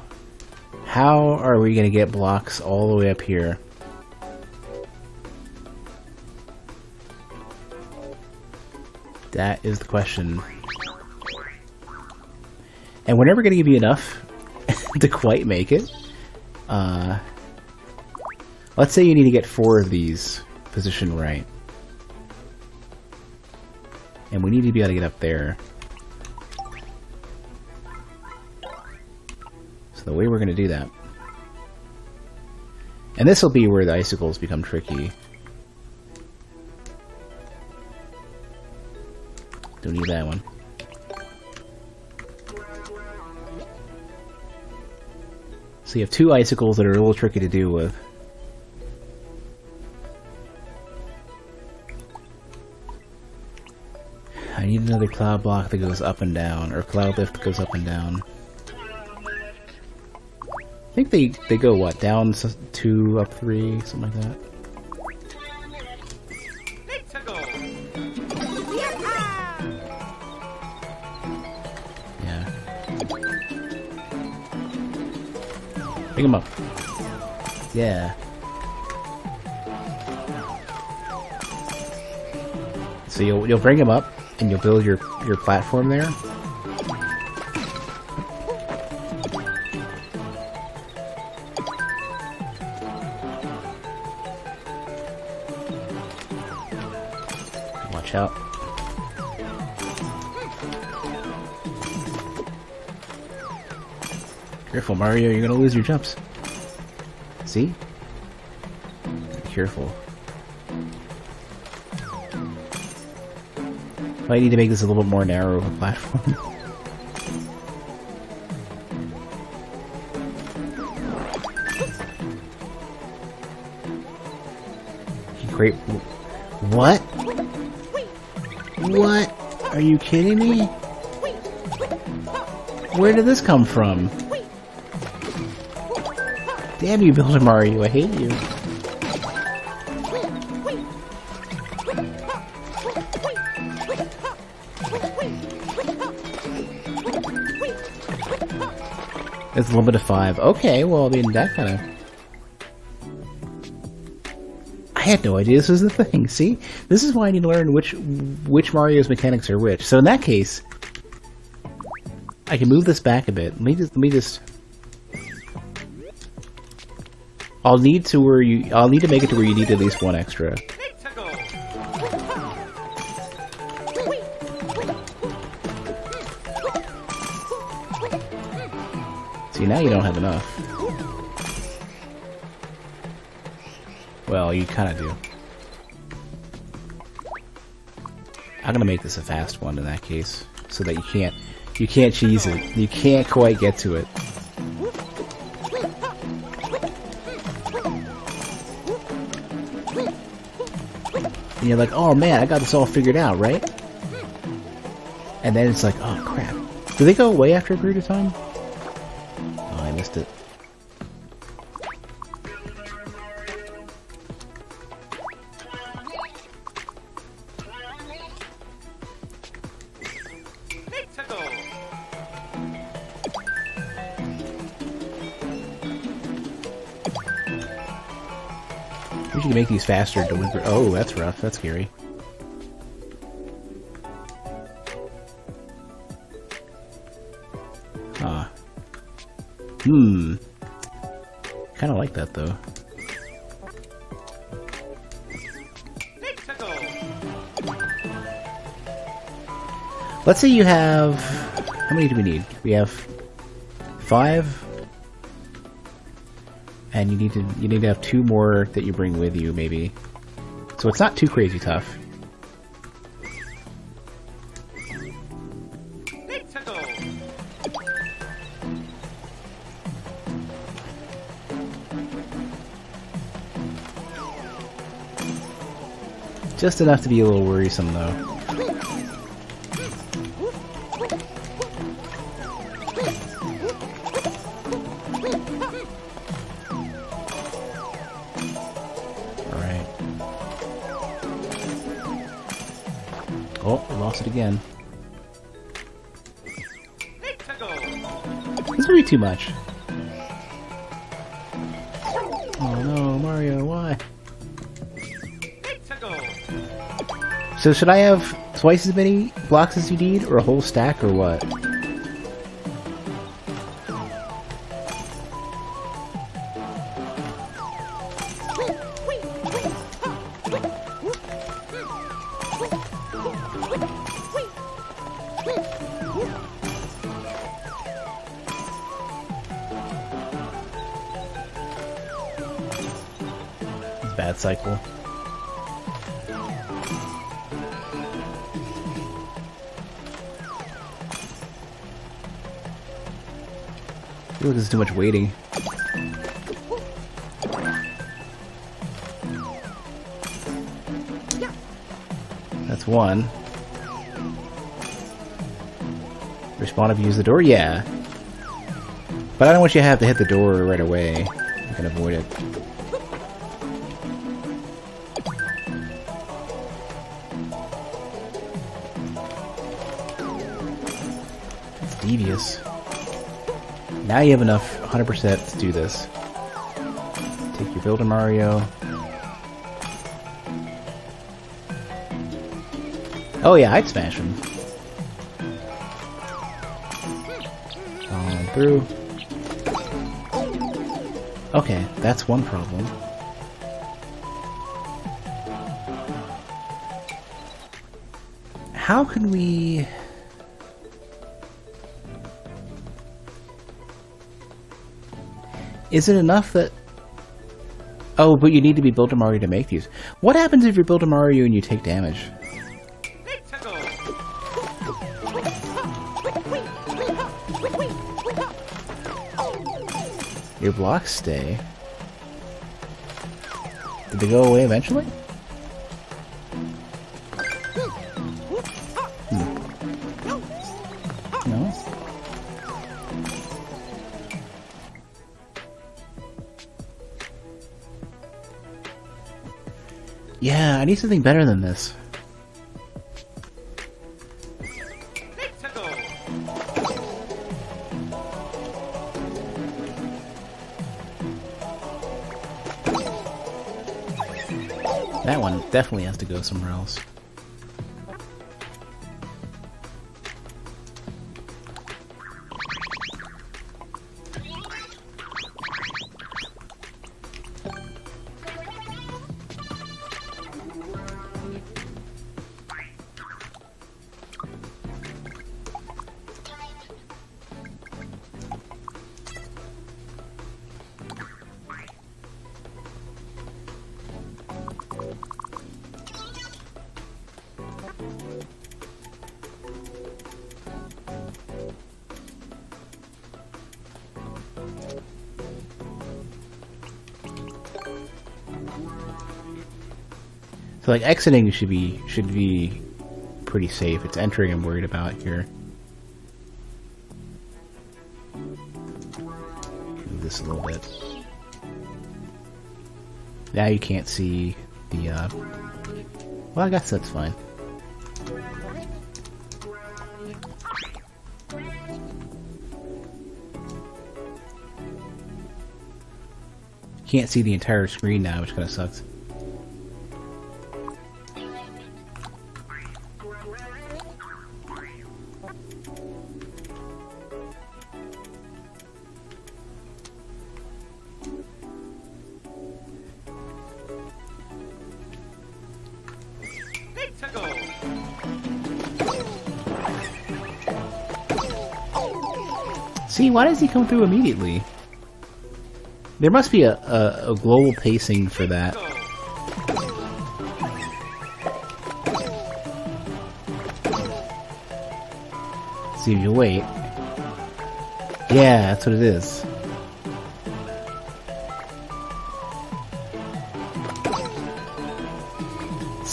how are we gonna get blocks all the way up here? That is the question. And we're never gonna give you enough to quite make it. Let's say you need to get 4 of these positioned right. And we need to be able to get up there. So the way we're going to do that. And this will be where the icicles become tricky. Don't need that one. So you have 2 icicles that are a little tricky to deal with. I need another cloud block that goes up and down, or cloud lift that goes up and down. I think they go, what, down 2, up 3, something like that. Yeah. Bring him up. Yeah. So you'll bring him up, and you'll build your platform there. Watch out. Careful, Mario, you're gonna lose your jumps. See? Be careful. I need to make this a little bit more narrow of a platform. Great. What? What? Are you kidding me? Where did this come from? Damn you, Builder Mario, I hate you. It's a limit of 5. Okay, well, I mean, that kind of... I had no idea this was the thing, see? This is why I need to learn which Mario's mechanics are which. So in that case, I can move this back a bit. Let me just... I'll need to make it to where you need at least 1 extra. See, now you don't have enough. Well, you kind of do. I'm gonna make this a fast one in that case, so that you can't cheese it. You can't quite get to it. And you're like, oh man, I got this all figured out, right? And then it's like, oh crap. Do they go away after a period of time? Oh, I missed it. We should make these faster delivery. Oh, that's rough. That's scary. Ah. Kind of like that, though. Let's say you have... How many do we need? We have 5. And you need to have 2 more that you bring with you, maybe. So it's not too crazy tough. Just enough to be a little worrisome, though. Oh, we lost it again. This is gonna be too much. Oh no, Mario, why? So should I have twice as many blocks as you need, or a whole stack, or what? Bad cycle. I feel like there's too much waiting. That's one. Respawn if you use the door? Yeah. But I don't want you to have to hit the door right away. You can avoid it. It's devious. Now you have enough 100% to do this. Take your Builder Mario. Oh yeah, I'd smash him. On through. Okay, that's one problem. How can we... Is it enough that... Oh, but you need to be Builder Mario to make these. What happens if you're Builder Mario and you take damage? Your blocks stay. Did they go away eventually? No? Yeah, I need something better than this. That one definitely has to go somewhere else. So like exiting should be pretty safe. It's entering I'm worried about here. Move this a little bit. Now you can't see the well, I guess that's fine. Can't see the entire screen now, which kind of sucks. See, why does he come through immediately? There must be a global pacing for that. See if you wait. Yeah, that's what it is.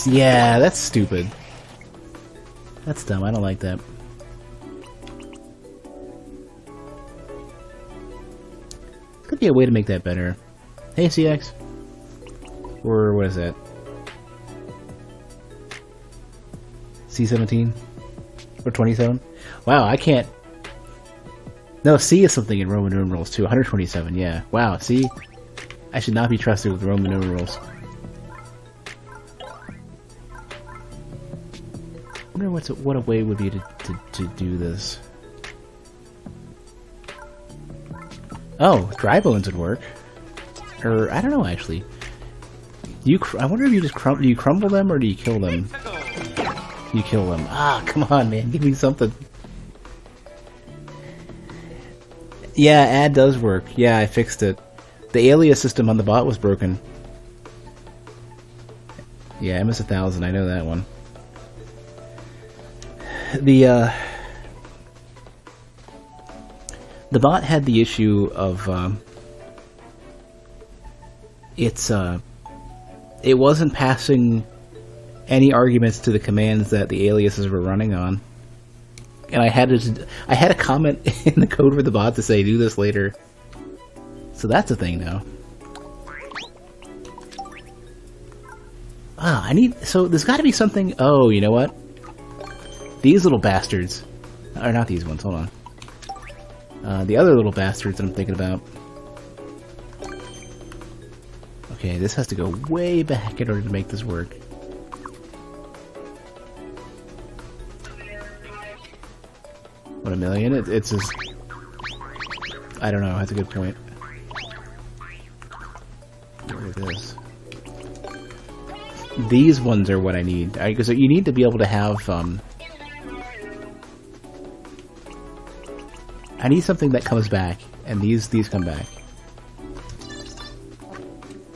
Yeah, that's stupid. That's dumb, I don't like that. Could be a way to make that better. Hey, CX. Or what is that? C17? Or 27? Wow, I can't... No, C is something in Roman numerals too. 127, yeah. Wow, see? I should not be trusted with Roman numerals. I wonder what a way would be to do this. Oh, dry bones would work. Or, I don't know, actually. I wonder if you just do you crumble them or do you kill them? You kill them. Ah, come on, man. Give me something. Yeah, add does work. Yeah, I fixed it. The alias system on the bot was broken. Yeah, MS-1000, I know that one. The bot had the issue of it wasn't passing any arguments to the commands that the aliases were running on, and I had a comment in the code for the bot to say do this later. So that's a thing now. Ah, so there's got to be something. Oh, you know what? These little bastards, or not these ones. Hold on. The other little bastards that I'm thinking about. Okay, this has to go way back in order to make this work. What, 1,000,000? It's just... I don't know, that's a good point. Get rid of this. These ones are what I need. Because you need to be able to have... I need something that comes back, and these come back.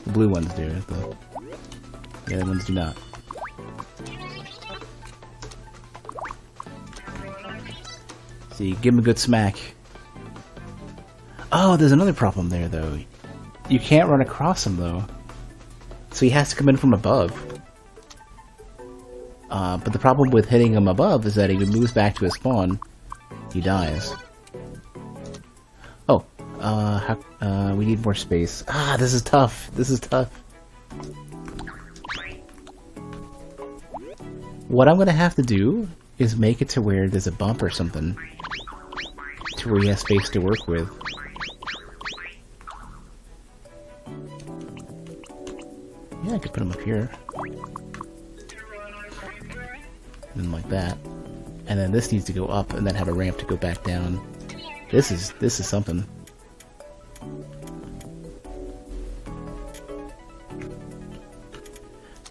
The blue ones do, the other ones do not. See, give him a good smack. Oh, there's another problem there, though. You can't run across him, though. So he has to come in from above. But the problem with hitting him above is that if he moves back to his spawn, he dies. Oh, we need more space. Ah, this is tough. This is tough. What I'm gonna have to do is make it to where there's a bump or something. To where he has space to work with. Yeah, I could put him up here. And then like that. And then this needs to go up and then have a ramp to go back down. This is something.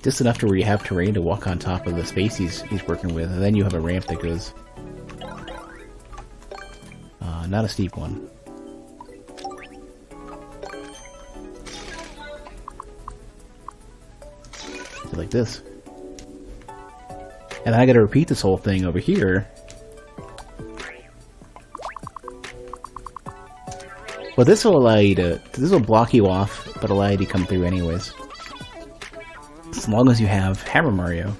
Just enough to where you have terrain to walk on top of the space he's working with, and then you have a ramp that goes... not a steep one. So like this. And I gotta repeat this whole thing over here. Well, this will allow you to... This will block you off, but allow you to come through anyways. as long as you have Hammer Mario.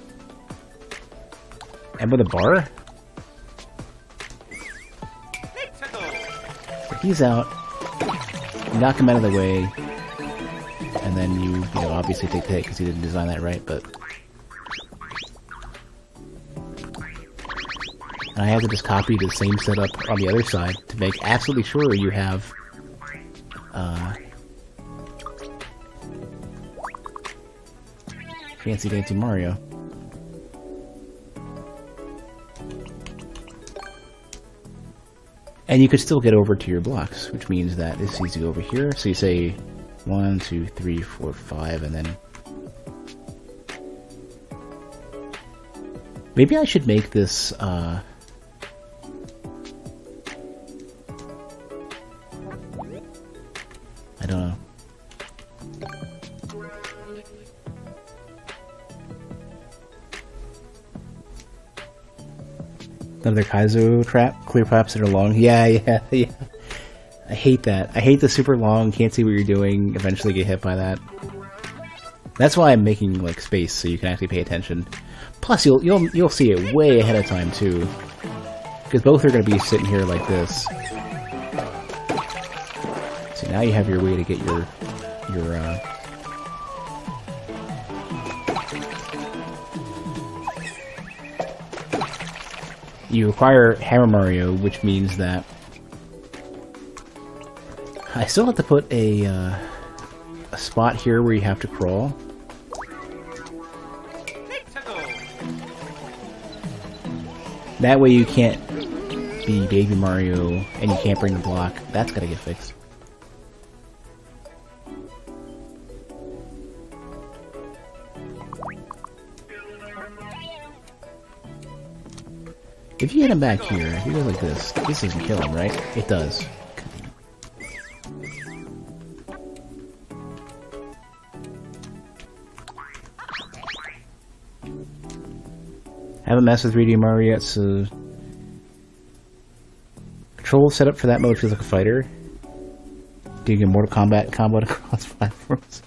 And with a bar? So he's out. You knock him out of the way. And then you know, obviously take the hit because he didn't design that right, but... And I have to just copy the same setup on the other side to make absolutely sure you have... Fancy Dancy Mario. And you could still get over to your blocks, which means that this needs to go over here. So you say 1, 2, 3, 4, 5, and then... Maybe I should make this, I don't know. Another Kaizo trap? Clear paths that are long? Yeah. I hate that. I hate the super long, can't see what you're doing, eventually get hit by that. That's why I'm making, like, space, so you can actually pay attention. Plus, you'll see it way ahead of time, too. Because both are going to be sitting here like this. So now you have your way to get your you require Hammer Mario, which means that I still have to put a spot here where you have to crawl. That way you can't be Baby Mario and you can't bring the block. That's gotta get fixed. If you hit him back here, if you go like this doesn't kill him, right? It does. Haven't messed with 3D Mario yet, so... Control setup for that mode feels like a fighter. Doing a Mortal Kombat combo across platforms.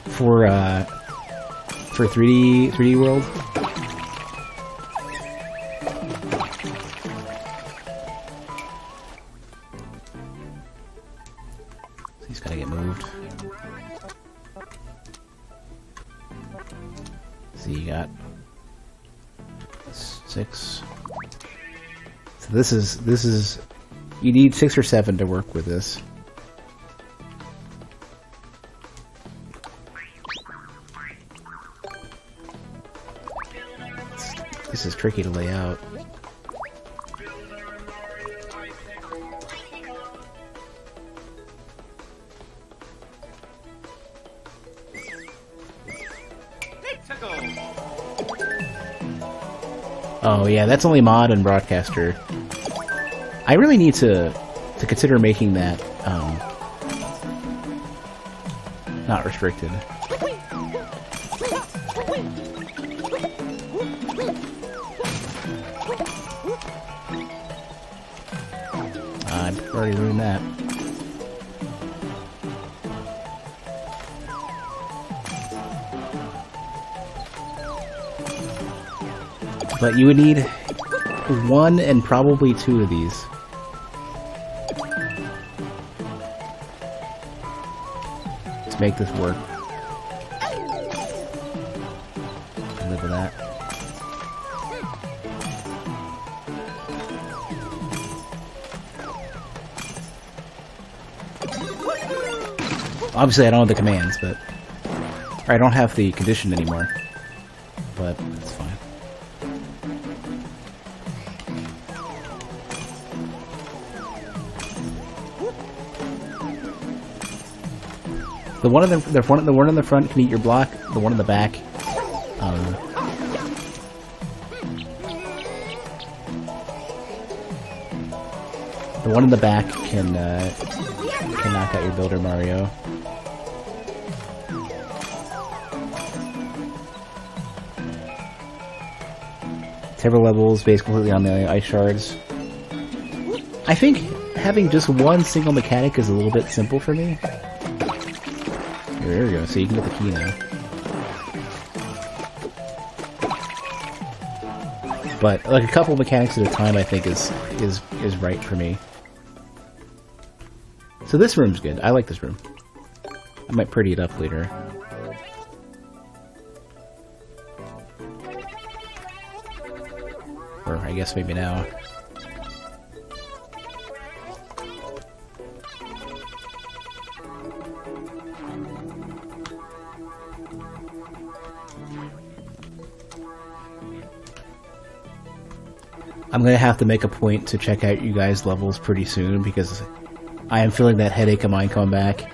For 3D World. He's gotta get moved. So you got 6. So this is you need 6 or 7 to work with this. This is tricky to lay out. Oh yeah, that's only mod and broadcaster. I really need to consider making that not restricted. I've already ruined that. But you would need 1 and probably 2 of these. To make this work. I'll live with that. Obviously I don't have the commands, but... Or I don't have the condition anymore. But it's fine. The one in the front can eat your block. The one in the back, the one in the back can knock out your Builder Mario. Several levels based completely on the ice shards. I think having just one single mechanic is a little bit simple for me. There we go. So you can get the key now. But like a couple mechanics at a time, I think is right for me. So this room's good. I like this room. I might pretty it up later. Or I guess maybe now. I'm going to have to make a point to check out you guys' levels pretty soon because I am feeling that headache of mine coming back.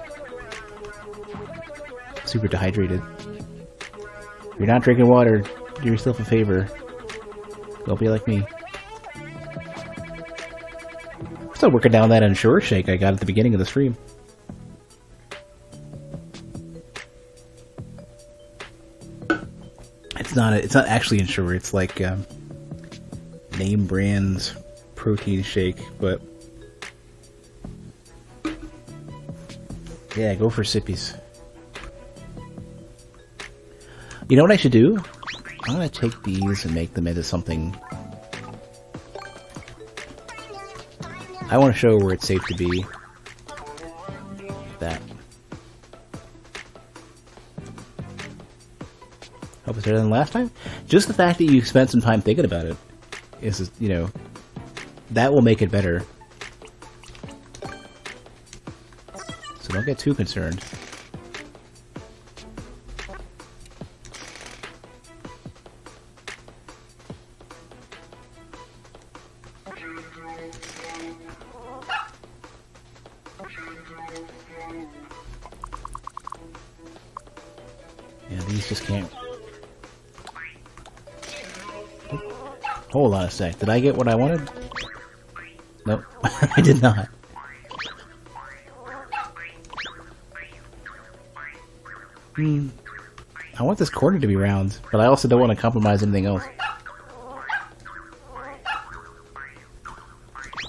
Super dehydrated. If you're not drinking water, do yourself a favor. Don't be like me. Still working down that Ensure shake I got at the beginning of the stream. It's not actually Ensure. It's like name brands protein shake, but yeah, go for sippies. You know what I should do? I'm gonna take these and make them into something. I want to show where it's safe to be. That. Hope it's better than last time. Just the fact that you spent some time thinking about it is, you know, that will make it better. So don't get too concerned. Yeah, these just can't. Hold on a sec. Did I get what I wanted? Nope, I did not. I want this corner to be round, but I also don't want to compromise anything else.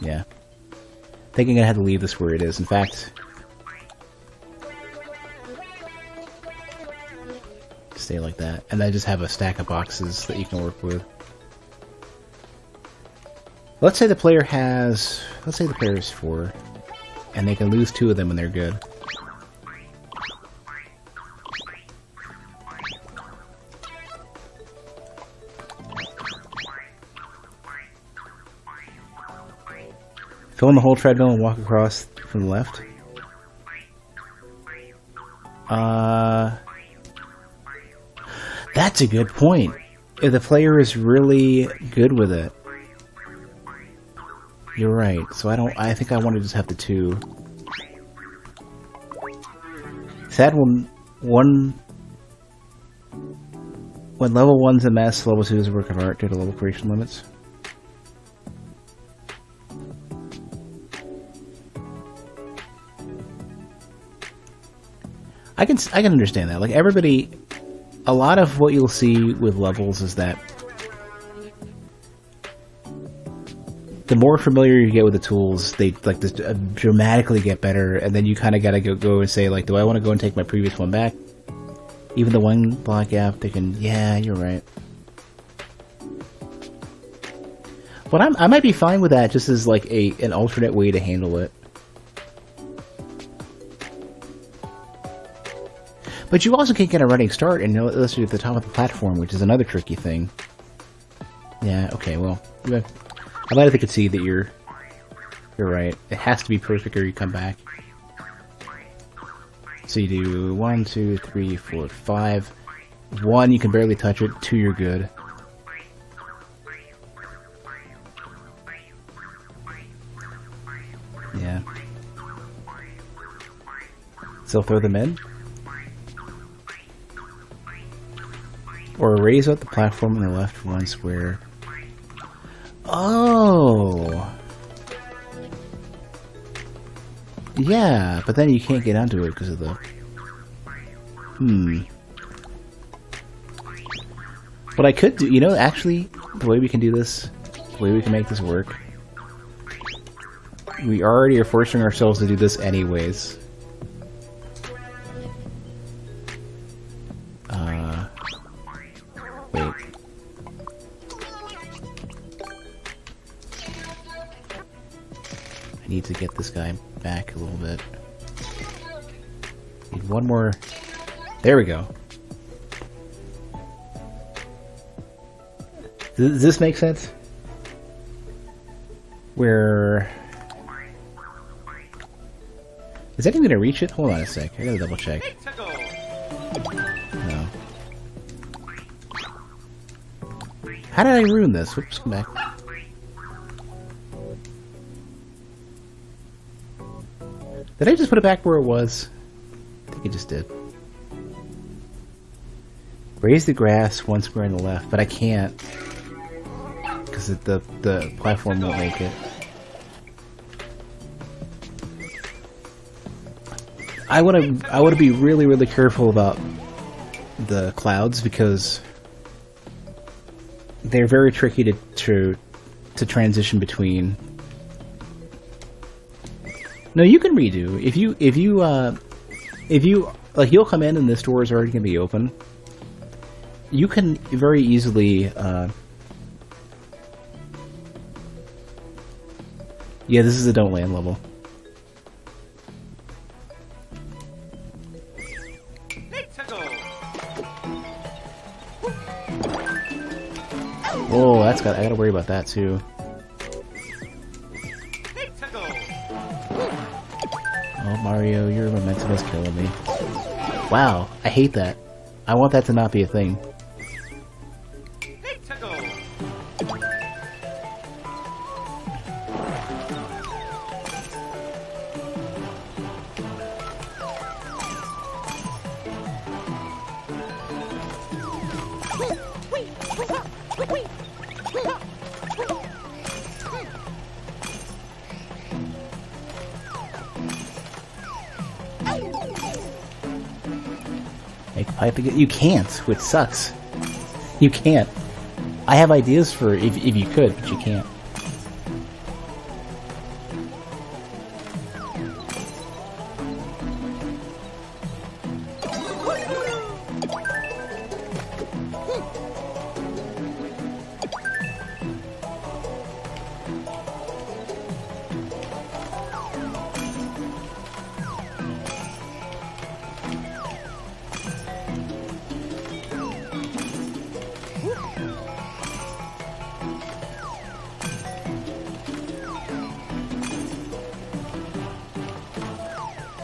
Yeah. I think I'm gonna have to leave this where it is. In fact, stay like that. And then just have a stack of boxes that you can work with. Let's say the player has... Let's say the player is 4. And they can lose 2 of them when they're good. Fill in the whole treadmill and walk across from the left. That's a good point. If the player is really good with it. You're right. So I think I want to just have the 2. Sad when level 1's a mess, level 2 is a work of art due to level creation limits. I can understand that. Like everybody, a lot of what you'll see with levels is that the more familiar you get with the tools, they like this dramatically get better, and then you kind of got to go and say like, do I want to go and take my previous one back? Even the 1 block gap, they can. Yeah, you're right. But I might be fine with that, just as like an alternate way to handle it. But you also can't get a running start unless you're at the top of the platform, which is another tricky thing. Yeah, okay, well, I might have to concede that you're right. It has to be perfect or you come back. So you do 1, 2, 3, 4, 5. 1, you can barely touch it. 2, you're good. Yeah. So throw them in. Or erase out the platform on the left 1 square. Oh! Yeah, but then you can't get onto it because of the... What I could do, you know, actually, the way we can do this, the way we can make this work, we already are forcing ourselves to do this anyways. need to get this guy back a little bit. Need one more. There we go. Does this make sense? Where... Is that even gonna reach it? Hold on a sec. I gotta double check. No. How did I ruin this? Whoops, come back. Did I just put it back where it was? I think I just did. Raise the grass one square on the left, but I can't. Because the platform won't make it. I want to be really, really careful about the clouds because they're very tricky to transition between. No, you can redo if you like you'll come in and this door is already going to be open. You can very easily. Yeah, this is a don't land level. Whoa, I gotta worry about that too. Oh, Mario, your momentum is killing me. Wow, I hate that. I want that to not be a thing. Make a pipe again? You can't, which sucks. You can't. I have ideas for if you could, but you can't.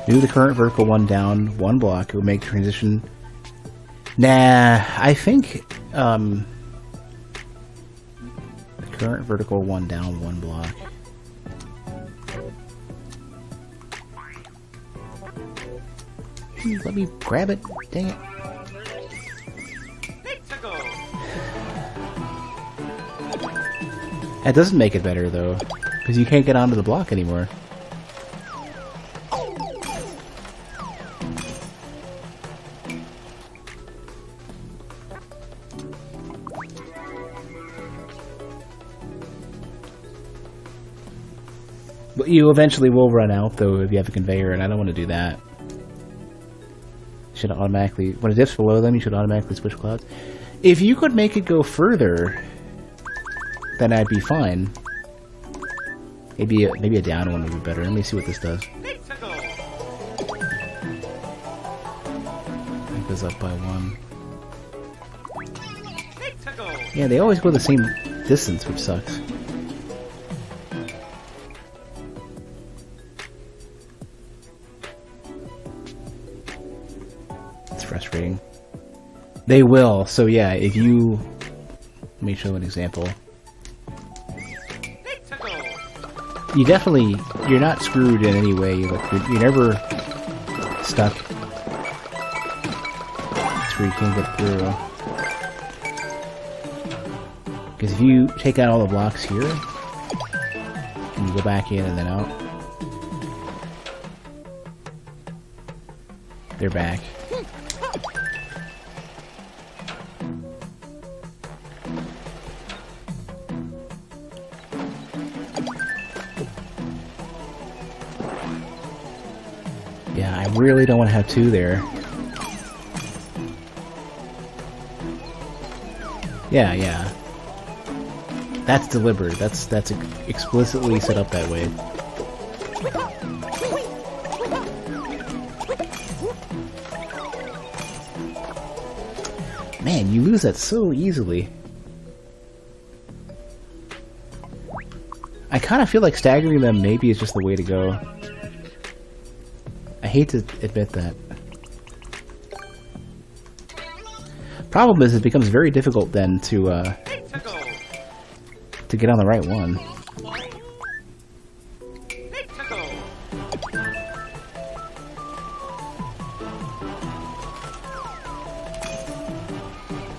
Move the current vertical one down one block. It will make the transition. Nah, I think the current vertical one down one block. Let me grab it. Dang it. That doesn't make it better though, because you can't get onto the block anymore. You eventually will run out, though, if you have a conveyor, and I don't want to do that. Should automatically... When it dips below them, you should automatically switch clouds. If you could make it go further, then I'd be fine. Maybe a down one would be better. Let me see what this does. It goes up by one. Yeah, they always go the same distance, which sucks. Frustrating. They will. So yeah, if you... Let me show an example. You definitely... You're not screwed in any way. Like, you're never stuck. That's where you can't get through. Because if you take out all the blocks here, and you go back in and then out, they're back. Yeah, I really don't want to have two there. Yeah, yeah. That's deliberate. That's explicitly set up that way. Man, you lose that so easily. I kind of feel like staggering them maybe is just the way to go. I hate to admit that. Problem is, it becomes very difficult then to get on the right one.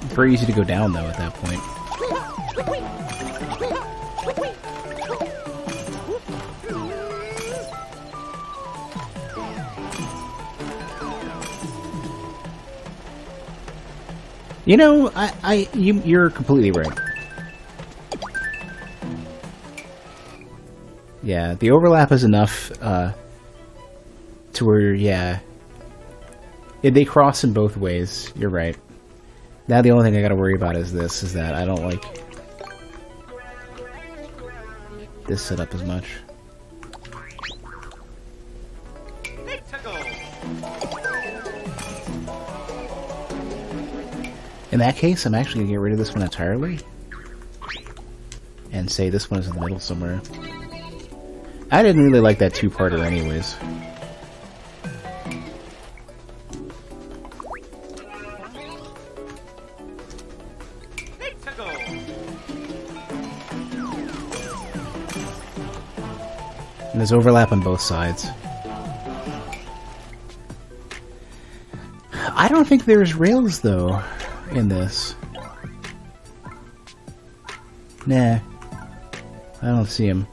It's very easy to go down though at that point. You know, you're completely right. Yeah, the overlap is enough to where, yeah, they cross in both ways. You're right. Now the only thing I gotta worry about is this, is that I don't like this setup as much. In that case, I'm actually gonna get rid of this one entirely and say this one is in the middle somewhere. I didn't really like that two-parter anyways. And there's overlap on both sides. I don't think there's rails, though, in this. Nah. I don't see them.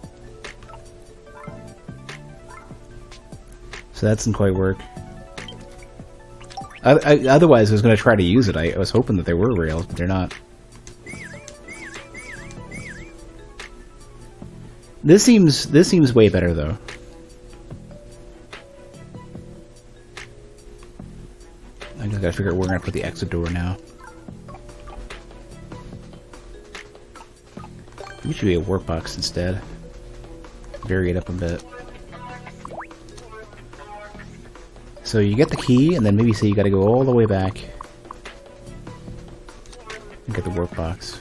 So that doesn't quite work. Otherwise, I was going to try to use it. I was hoping that there were rails, but they're not. This seems way better, though. I just gotta figure out where we're gonna put the exit door now. It should be a workbox instead. Vary it up a bit. So you get the key, and then maybe say you gotta go all the way back and get the workbox.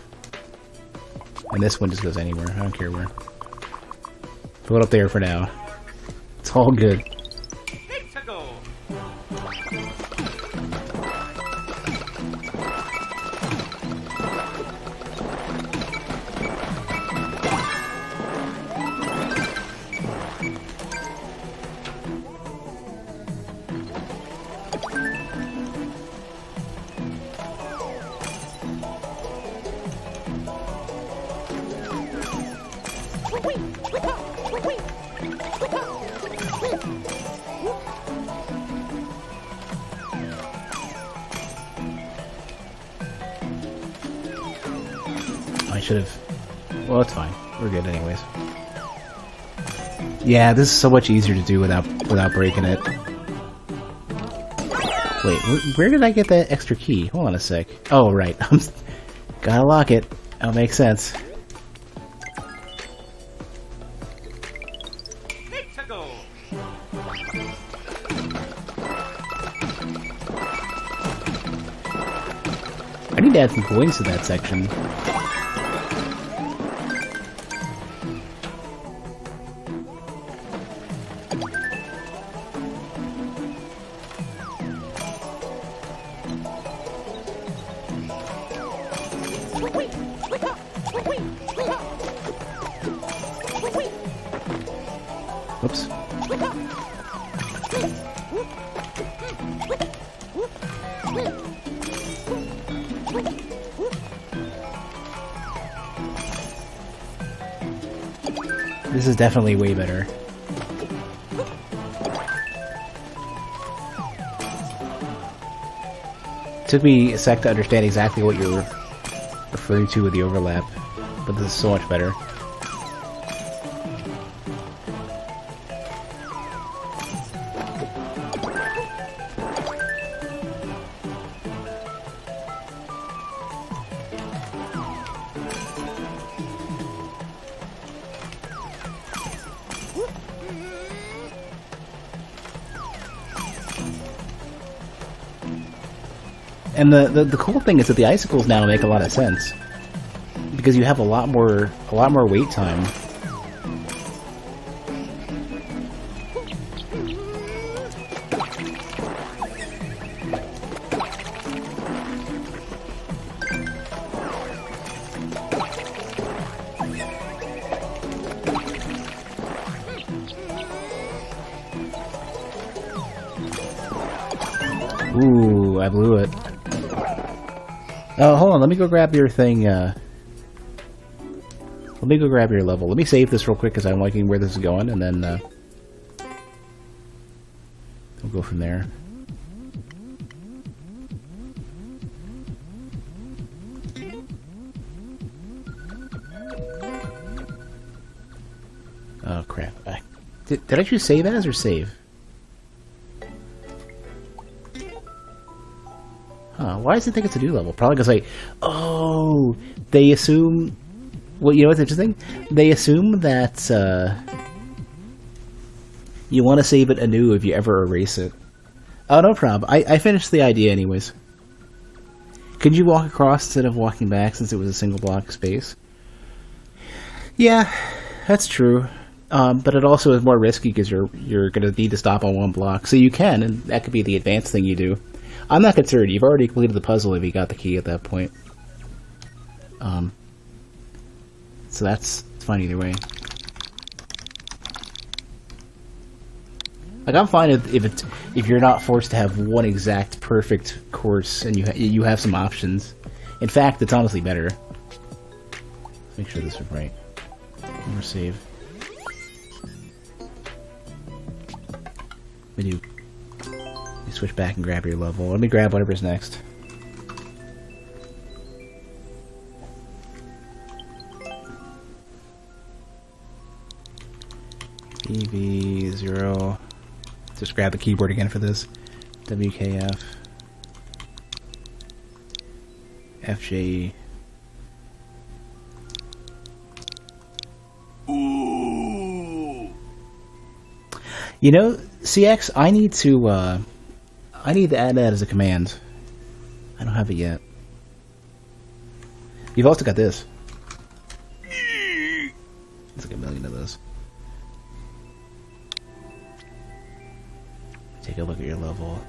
And this one just goes anywhere. I don't care where. Put it up there for now. It's all good. I should have... Well, it's fine. We're good anyways. Yeah, this is so much easier to do without breaking it. Wait, where did I get that extra key? Hold on a sec. Oh, right. Gotta lock it. That'll make sense. I need to add some coins to that section. Whoops. This is definitely way better. Took me a sec to understand exactly what you're referring to with the overlap, but this is so much better. And the cool thing is that the icicles now make a lot of sense because you have a lot more wait time. Ooh, I blew it. Oh, hold on. Let me go grab your thing. Let me go grab your level. Let me save this real quick because I'm liking where this is going, and then we'll go from there. Oh, crap. Did I choose save as or save? Huh, why does it think it's a new level? Probably because, like, oh, they assume... Well, you know what's interesting? They assume that you want to save it anew if you ever erase it. Oh, no problem. I finished the idea anyways. Could you walk across instead of walking back since it was a single block space? Yeah, that's true. But it also is more risky because you're going to need to stop on one block. So you can, and that could be the advanced thing you do. I'm not concerned. You've already completed the puzzle if you got the key at that point. So it's fine either way. Like, I'm fine if you're not forced to have one exact perfect course and you have some options. In fact, it's honestly better. Let's make sure this is right. More save. Let me switch back and grab your level. Let me grab whatever's next. EV0. Just grab the keyboard again for this. WKF. FJ. Ooh. You know, CX, I need to add that as a command. I don't have it yet. You've also got this. There's like a million of those. Take a look at your level.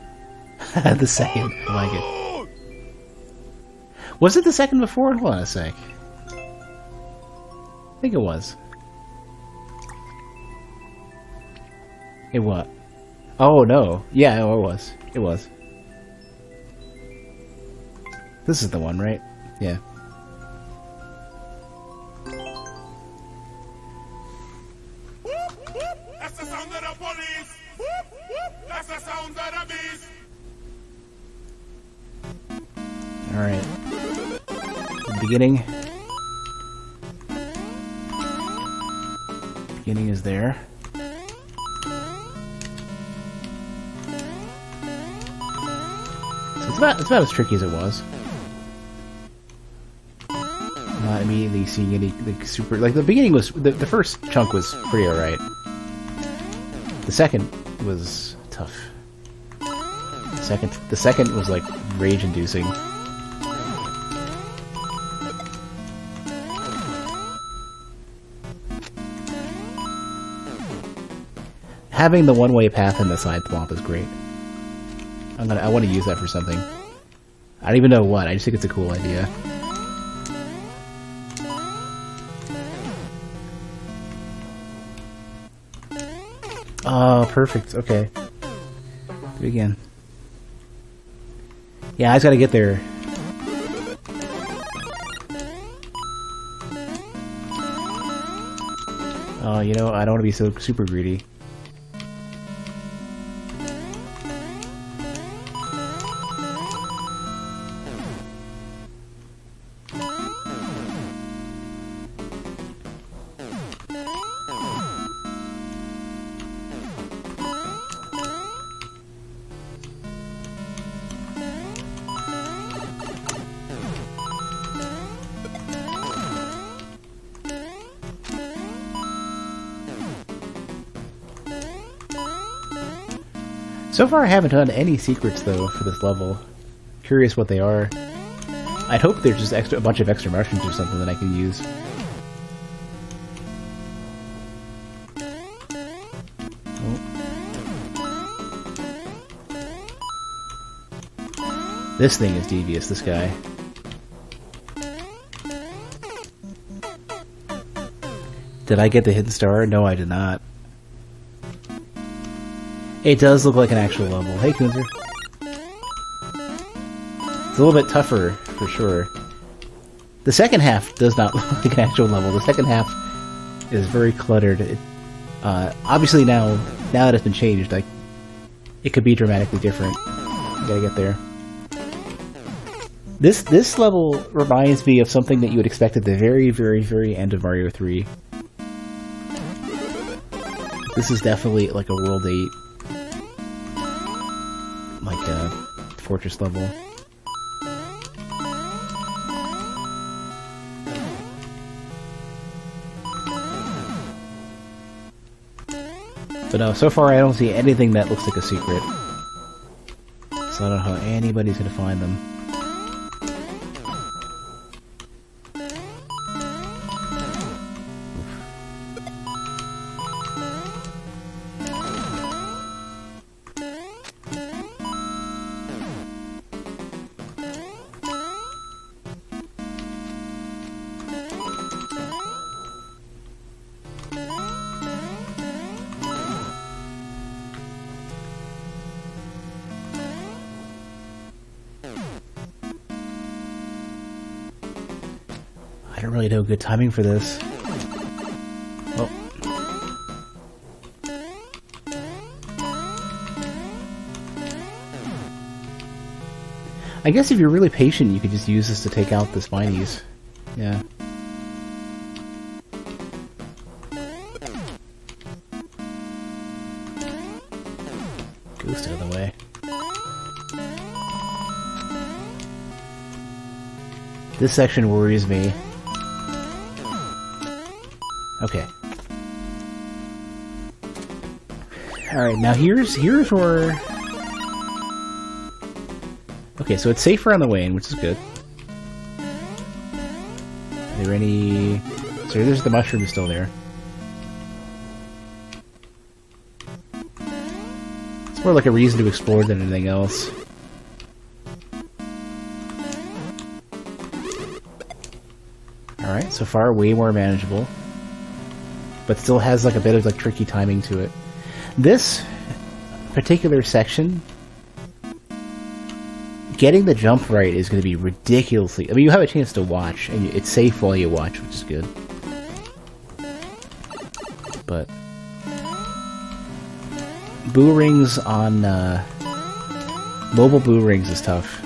The second. I like it. Was it the second before? Hold on a sec. I think it was. It what? Oh no. Yeah, it was. It was. This is the one, right? Yeah. That's the sound of the police. That's the sound of the beast. Alright. The beginning. Beginning is there. So it's about as tricky as it was. Not immediately seeing any super... Like, the beginning was... The first chunk was pretty alright. The second was tough. The second was, like, rage-inducing. Having the one-way path in the side swamp is great. I want to use that for something. I don't even know what, I just think it's a cool idea. Oh, perfect. Okay. Do it again. Yeah, I just gotta get there. Oh, you know, I don't want to be so super greedy. So far I haven't done any secrets, though, for this level. Curious what they are. I'd hope there's just a bunch of extra mushrooms or something that I can use. Oh. This thing is devious, this guy. Did I get the hidden star? No, I did not. It does look like an actual level. Hey, Kunzer. It's a little bit tougher, for sure. The second half does not look like an actual level. The second half is very cluttered. Obviously now that it's been changed, it could be dramatically different. You gotta get there. This level reminds me of something that you would expect at the very, very, very end of Mario 3. This is definitely like a World 8, like a fortress level. But no, so far I don't see anything that looks like a secret. So I don't know how anybody's gonna find them. I don't really know good timing for this. Oh. I guess if you're really patient, you could just use this to take out the spinies. Yeah. Ghost out of the way. This section worries me. Okay. Alright, now here's where... Okay, so it's safer on the way in, which is good. Are there any... So there's the mushroom still there. It's more like a reason to explore than anything else. Alright, so far way more manageable. But still has like a bit of like tricky timing to it. This particular section, getting the jump right is going to be ridiculously... I mean, you have a chance to watch, and it's safe while you watch, which is good. But boo rings on mobile boo rings is tough.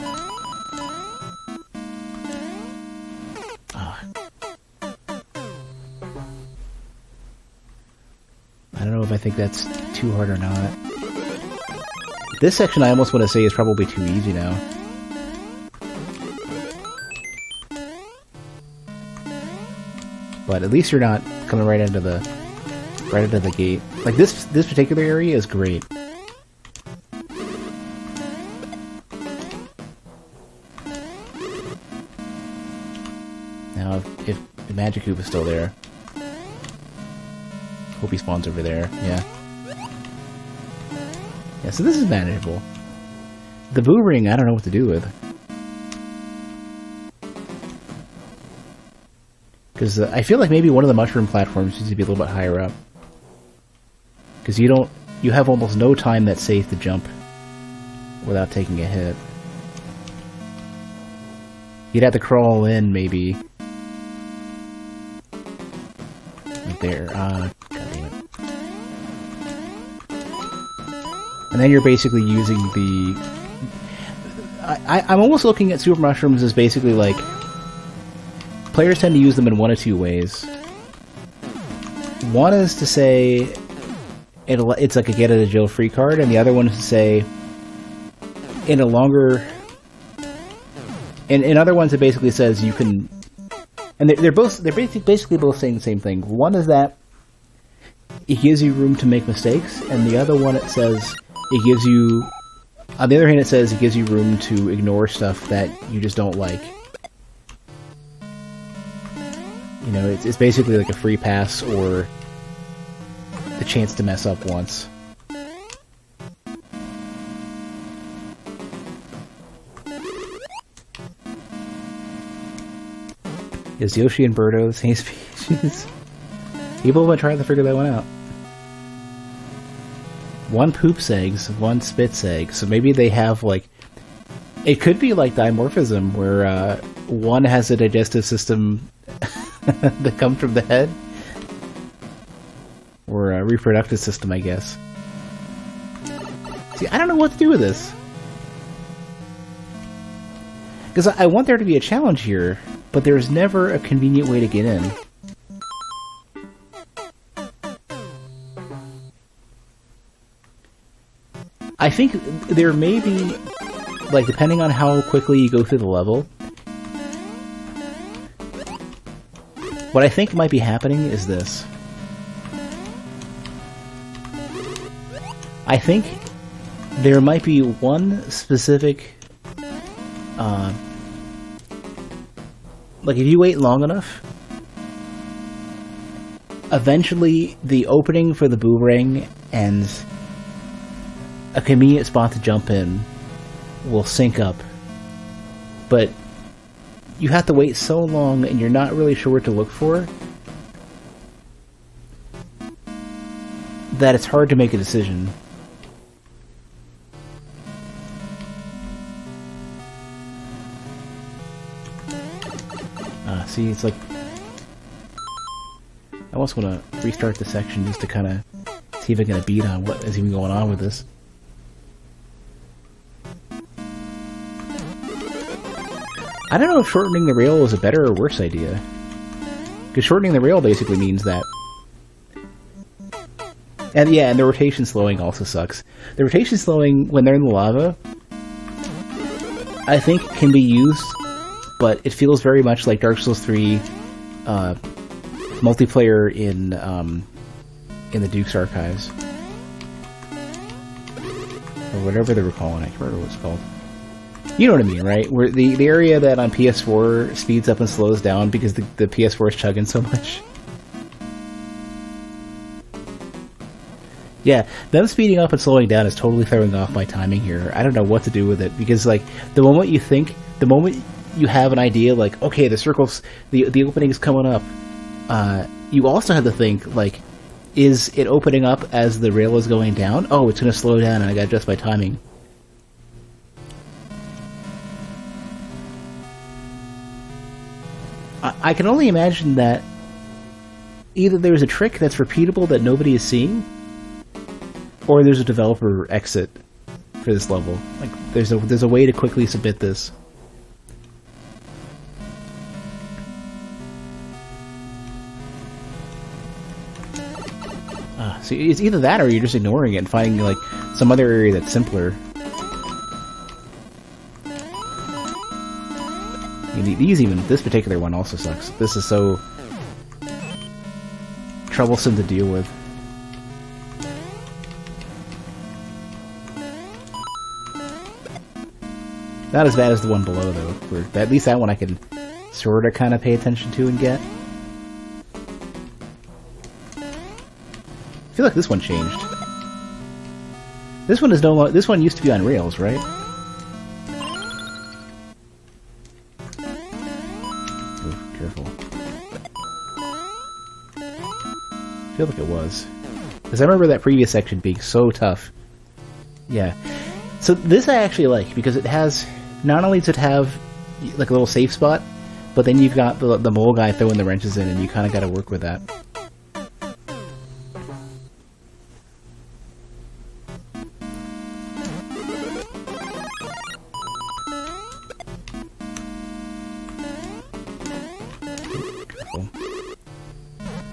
I don't know if I think that's too hard or not. This section I almost want to say is probably too easy now. But at least you're not coming right into the gate. Like this particular area is great. Now if the magic hoop is still there. Hope he spawns over there, yeah. Yeah, so this is manageable. The boo ring, I don't know what to do with. Because I feel like maybe one of the mushroom platforms needs to be a little bit higher up. Because you have almost no time that's safe to jump without taking a hit. You'd have to crawl in, maybe. Right there, God damn it. And then you're basically using the... I'm almost looking at super mushrooms as basically like... Players tend to use them in one of two ways. One is to say... It's like a get out of jail free card, and the other one is to say... In a longer... In other ones it basically says you can... And they're basically both saying the same thing. One is that it gives you room to make mistakes, and the other one it says it gives you On the other hand, it says it gives you room to ignore stuff that you just don't like. You know, it's basically like a free pass or the chance to mess up once. Is Yoshi and Birdo the same species? People have been trying to figure that one out. One poops eggs, one spits eggs. So maybe they have, like... It could be like dimorphism, where one has a digestive system that comes from the head. Or a reproductive system, I guess. See, I don't know what to do with this. Because I want there to be a challenge here, but there's never a convenient way to get in. I think there may be, like, depending on how quickly you go through the level, what I think might be happening is this. I think there might be one specific, like, if you wait long enough, eventually the opening for the boomerang and a convenient spot to jump in will sync up. But you have to wait so long and you're not really sure what to look for that it's hard to make a decision. See, it's like... I almost want to restart the section just to kind of see if I can get a beat on what is even going on with this. I don't know if shortening the rail is a better or worse idea. Because shortening the rail basically means that... And yeah, and the rotation slowing also sucks. The rotation slowing, when they're in the lava, I think can be used, but it feels very much like Dark Souls 3 multiplayer in the Duke's Archives. Or whatever they were calling it. I can't remember what it's called. You know what I mean, right? Where the area that on PS4 speeds up and slows down because the PS4 is chugging so much. Yeah, them speeding up and slowing down is totally throwing off my timing here. I don't know what to do with it, because, like, the moment you have an idea, like, okay, the circle's, the opening is coming up, you also have to think, like, is it opening up as the rail is going down? Oh, it's going to slow down and I got to adjust my timing. I can only imagine that either there's a trick that's repeatable that nobody is seeing, or there's a developer exit for this level. Like, there's a way to quickly submit this. See, it's either that or you're just ignoring it and finding, like, some other area that's simpler. This particular one also sucks. This is so troublesome to deal with. Not as bad as the one below, though. Where at least that one I can sort of kind of pay attention to and get. I feel like this one changed. This one is no longer. This one used to be on rails, right? Ooh, careful. I feel like it was, because I remember that previous section being so tough. Yeah. So this I actually like, because it has, not only does it have like a little safe spot, but then you've got the mole guy throwing the wrenches in, and you kind of got to work with that.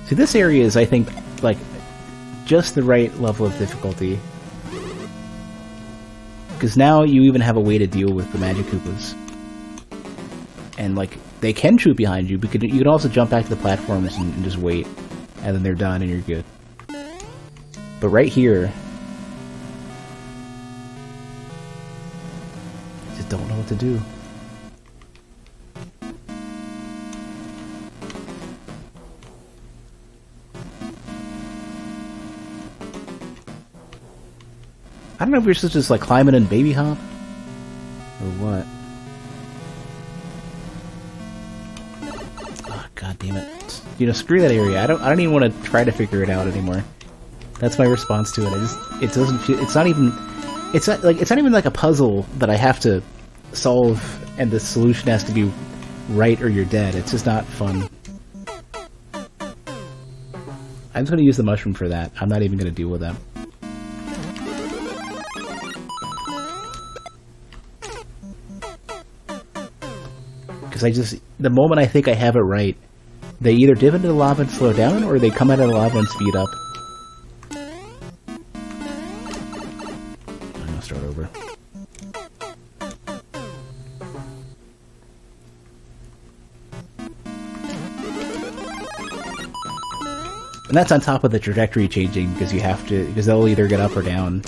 See, this area is, I think, like, just the right level of difficulty. Because now you even have a way to deal with the Magic Koopas. And, like, they can shoot behind you, but you can also jump back to the platforms and just wait. And then they're done and you're good. But right here... what to do. I don't know if you're supposed to just like climb it and baby hop or what. Oh, god damn it! You know, screw that area. I don't even want to try to figure it out anymore. That's my response to it. It doesn't feel. It's not even like a puzzle that I have to solve and the solution has to be right or you're dead. It's just not fun. I'm just going to use the mushroom for that. I'm not even going to deal with that. Because the moment I think I have it right, they either dip into the lava and slow down, or they come out of the lava and speed up. I'm gonna start over. And that's on top of the trajectory changing, because they'll either get up or down.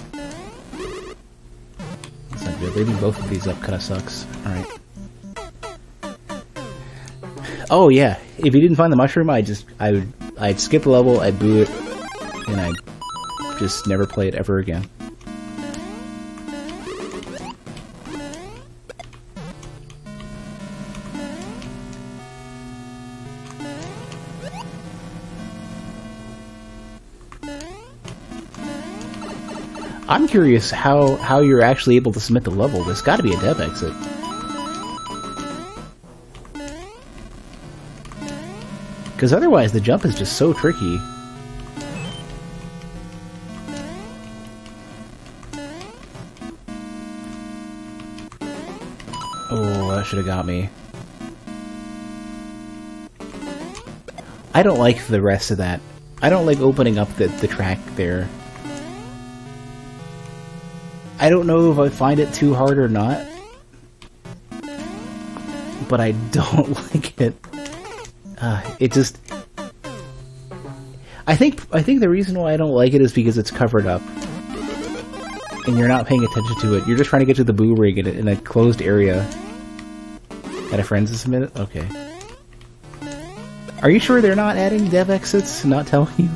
That's not good. Leaving both of these up kind of sucks. Alright. Oh yeah, if you didn't find the mushroom, I'd skip the level, I'd boo it, and I'd just never play it ever again. I'm curious how you're actually able to submit the level. There's got to be a dev exit. Because otherwise, the jump is just so tricky. Oh, that should have got me. I don't like the rest of that. I don't like opening up the track there. I don't know if I find it too hard or not. But I don't like it. It just... I think the reason why I don't like it is because it's covered up. And you're not paying attention to it. You're just trying to get to the boo rig in a closed area. At a friend's this minute? Okay. Are you sure they're not adding dev exits and not telling you?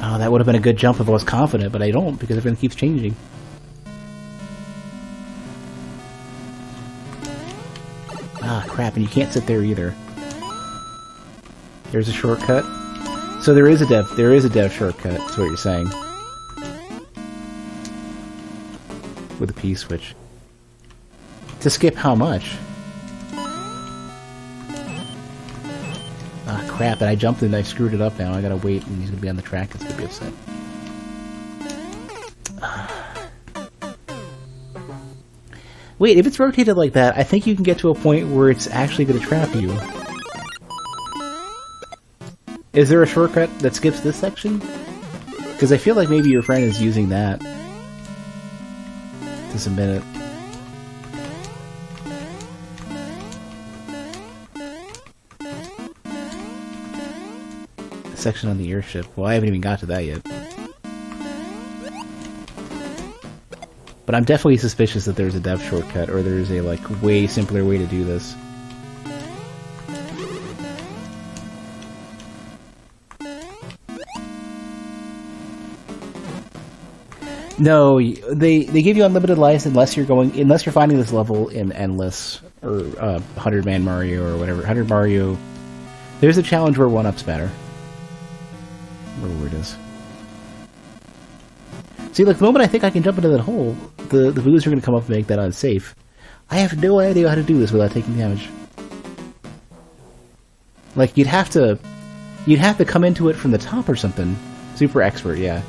Oh, that would have been a good jump if I was confident, but I don't because everything keeps changing. Ah, crap, and you can't sit there either. There's a shortcut. So there is a dev shortcut, is what you're saying. With a P-switch. To skip how much? Ah, crap, and I jumped and I screwed it up now. I gotta wait, and he's gonna be on the track. It's gonna be upset. Wait, if it's rotated like that, I think you can get to a point where it's actually gonna trap you. Is there a shortcut that skips this section? Because I feel like maybe your friend is using that to submit it. Section on the airship. Well, I haven't even got to that yet. But I'm definitely suspicious that there's a dev shortcut, or there's a, like, way simpler way to do this. No, they give you unlimited lives unless you're finding this level in Endless, or 100-Man Mario, or whatever. 100 Mario. There's a challenge where 1-ups matter. Where it is. See, like, the moment I think I can jump into that hole, the boos are going to come up and make that unsafe. I have no idea how to do this without taking damage. Like, you'd have to come into it from the top or something. Super expert, yeah.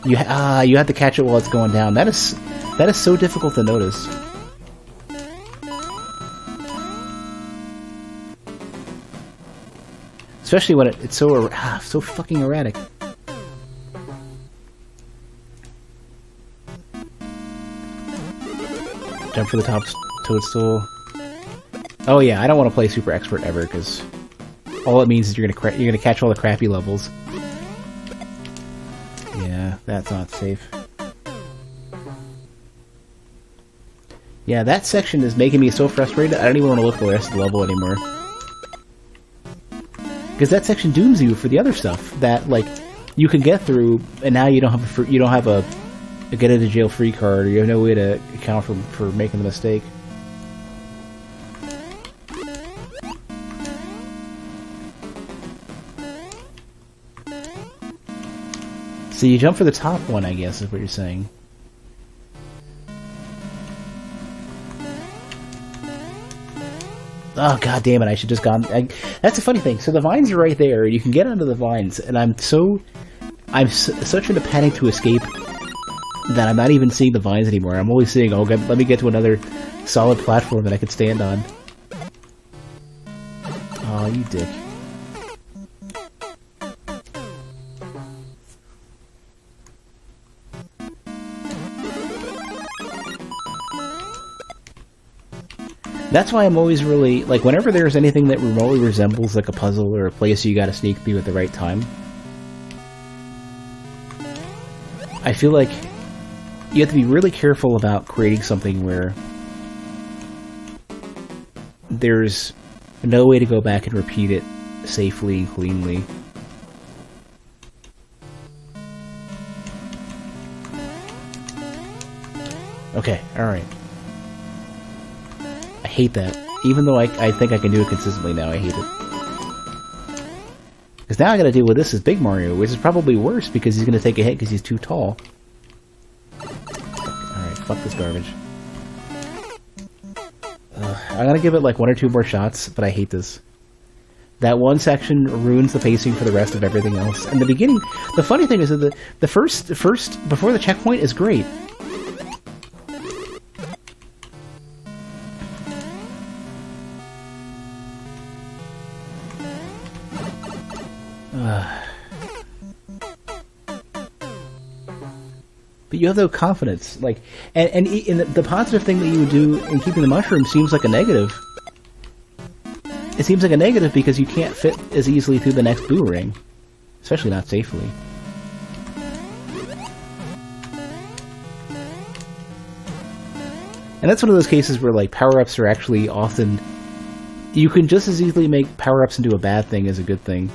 You have to catch it while it's going down. That is so difficult to notice. Especially when it's so fucking erratic. Jump for the top toadstool. Oh yeah, I don't want to play super expert ever because all it means is you're gonna catch all the crappy levels. Yeah, that's not safe. Yeah, that section is making me so frustrated. I don't even want to look at the rest of the level anymore. Because that section dooms you for the other stuff that like you can get through, and now you don't have a get out of jail free card, or you have no way to account for making the mistake. So you jump for the top one, I guess, is what you're saying. Oh, god damn it, I should just gone... that's the funny thing. So the vines are right there, and you can get onto the vines, and I'm such in a panic to escape that I'm not even seeing the vines anymore. I'm only seeing, oh, let me get to another solid platform that I could stand on. Oh, you dick. That's why I'm always really, like, whenever there's anything that remotely resembles, like, a puzzle or a place you gotta sneak through at the right time, I feel like you have to be really careful about creating something where there's no way to go back and repeat it safely and cleanly. Okay, alright. I hate that. Even though I think I can do it consistently now, I hate it. Because now I gotta deal with this as Big Mario, which is probably worse because he's gonna take a hit because he's too tall. Alright, fuck this garbage. I'm gonna give it like 1 or 2 more shots, but I hate this. That one section ruins the pacing for the rest of everything else. And the beginning, the funny thing is that the first before the checkpoint is great. But you have no confidence, like, and the positive thing that you would do in keeping the mushroom seems like a negative. It seems like a negative because you can't fit as easily through the next boo ring, especially not safely. And that's one of those cases where, like, power-ups are actually often... You can just as easily make power-ups into a bad thing as a good thing.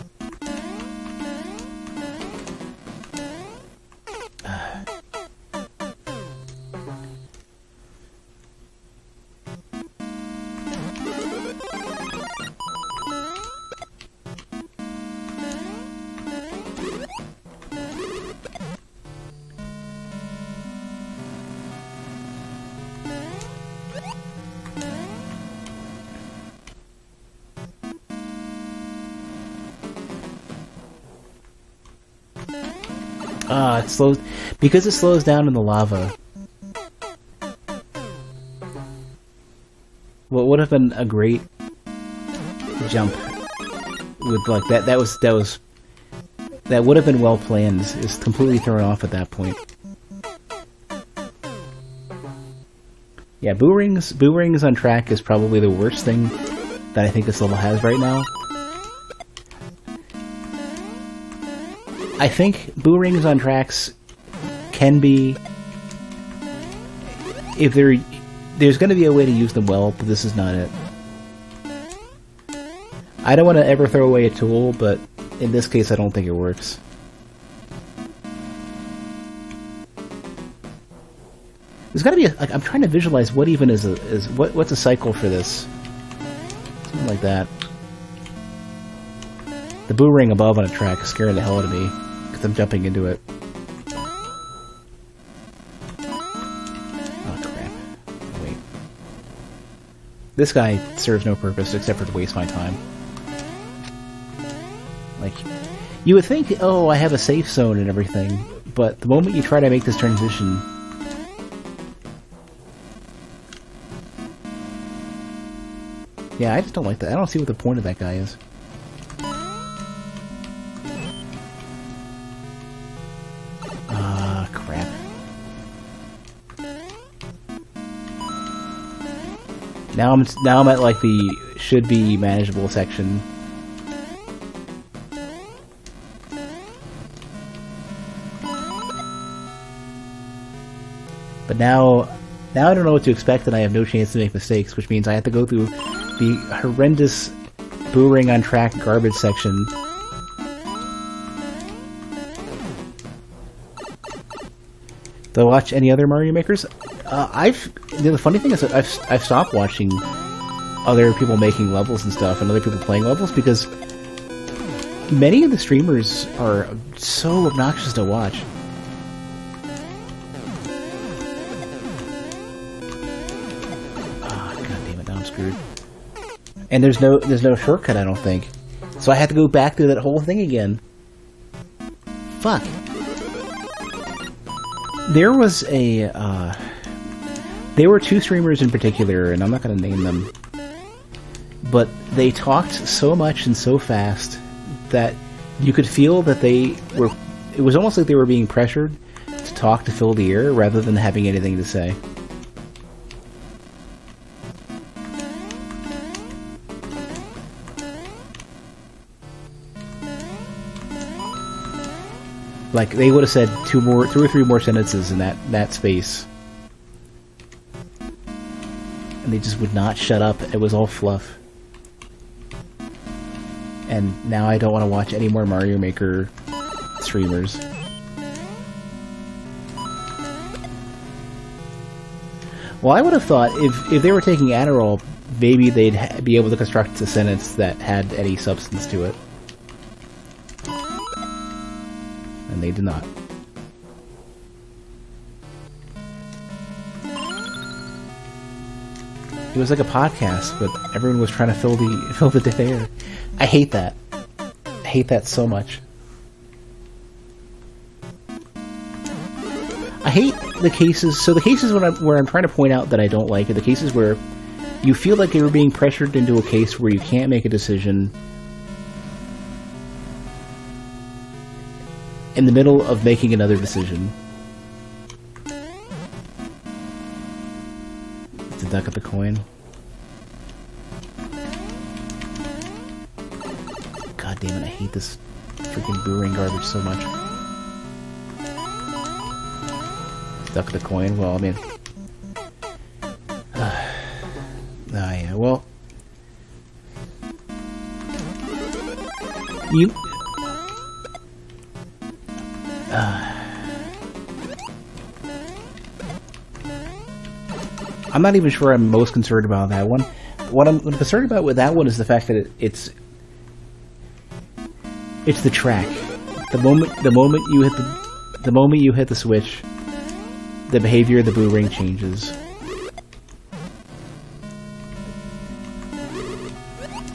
It slows... Because it slows down in the lava. What would have been a great jump with, like, that would have been well planned, is completely thrown off at that point. Yeah, boo rings on track is probably the worst thing that I think this level has right now. I think boo rings on tracks can be... If there's going to be a way to use them well, but this is not it. I don't want to ever throw away a tool, but in this case I don't think it works. There's got to be a... Like, I'm trying to visualize what even what's a cycle for this. Something like that. The boo ring above on a track is scaring the hell out of me. I'm jumping into it. Oh crap. Wait. This guy serves no purpose except for to waste my time. Like, you would think, oh, I have a safe zone and everything, but the moment you try to make this transition... Yeah, I just don't like that. I don't see what the point of that guy is. Now I'm at like the should be manageable section. But now I don't know what to expect, and I have no chance to make mistakes, which means I have to go through the horrendous boomerang on track garbage section. Do I watch any other Mario Makers? The funny thing is that I've stopped watching other people making levels and stuff, and other people playing levels, because many of the streamers are so obnoxious to watch. Ah, god damn it! Now I'm screwed. And there's no shortcut, I don't think. So I have to go back through that whole thing again. Fuck. There was there were two streamers in particular, and I'm not going to name them, but they talked so much and so fast that you could feel that it was almost like they were being pressured to talk to fill the air rather than having anything to say. Like, they would have said two or three more sentences in that space. And they just would not shut up. It was all fluff. And now I don't want to watch any more Mario Maker streamers. Well, I would have thought if they were taking Adderall, maybe they'd be able to construct a sentence that had any substance to it. And they did not. It was like a podcast, but everyone was trying to fill the dead air. I hate that. I hate that so much. I hate the cases. So the cases where I'm trying to point out that I don't like are the cases where you feel like you're being pressured into a case where you can't make a decision in the middle of making another decision. To duck up the coin. God damn it, I hate this freaking boomerang garbage so much. Duck the coin? Well, I mean... yeah, well... You... I'm not even sure I'm most concerned about that one. What I'm concerned about with that one is the fact that it's the track. The moment you hit the switch, the behavior of the boomerang changes.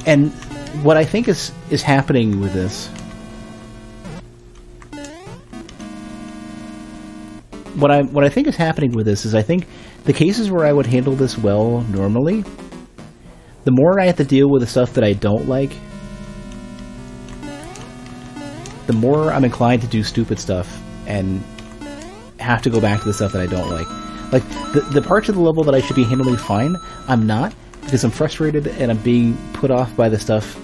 And what I think is happening with this, what I think is happening with this is I think the cases where I would handle this well normally, the more I have to deal with the stuff that I don't like, the more I'm inclined to do stupid stuff and have to go back to the stuff that I don't like. Like, the parts of the level that I should be handling fine, I'm not, because I'm frustrated and I'm being put off by the stuff.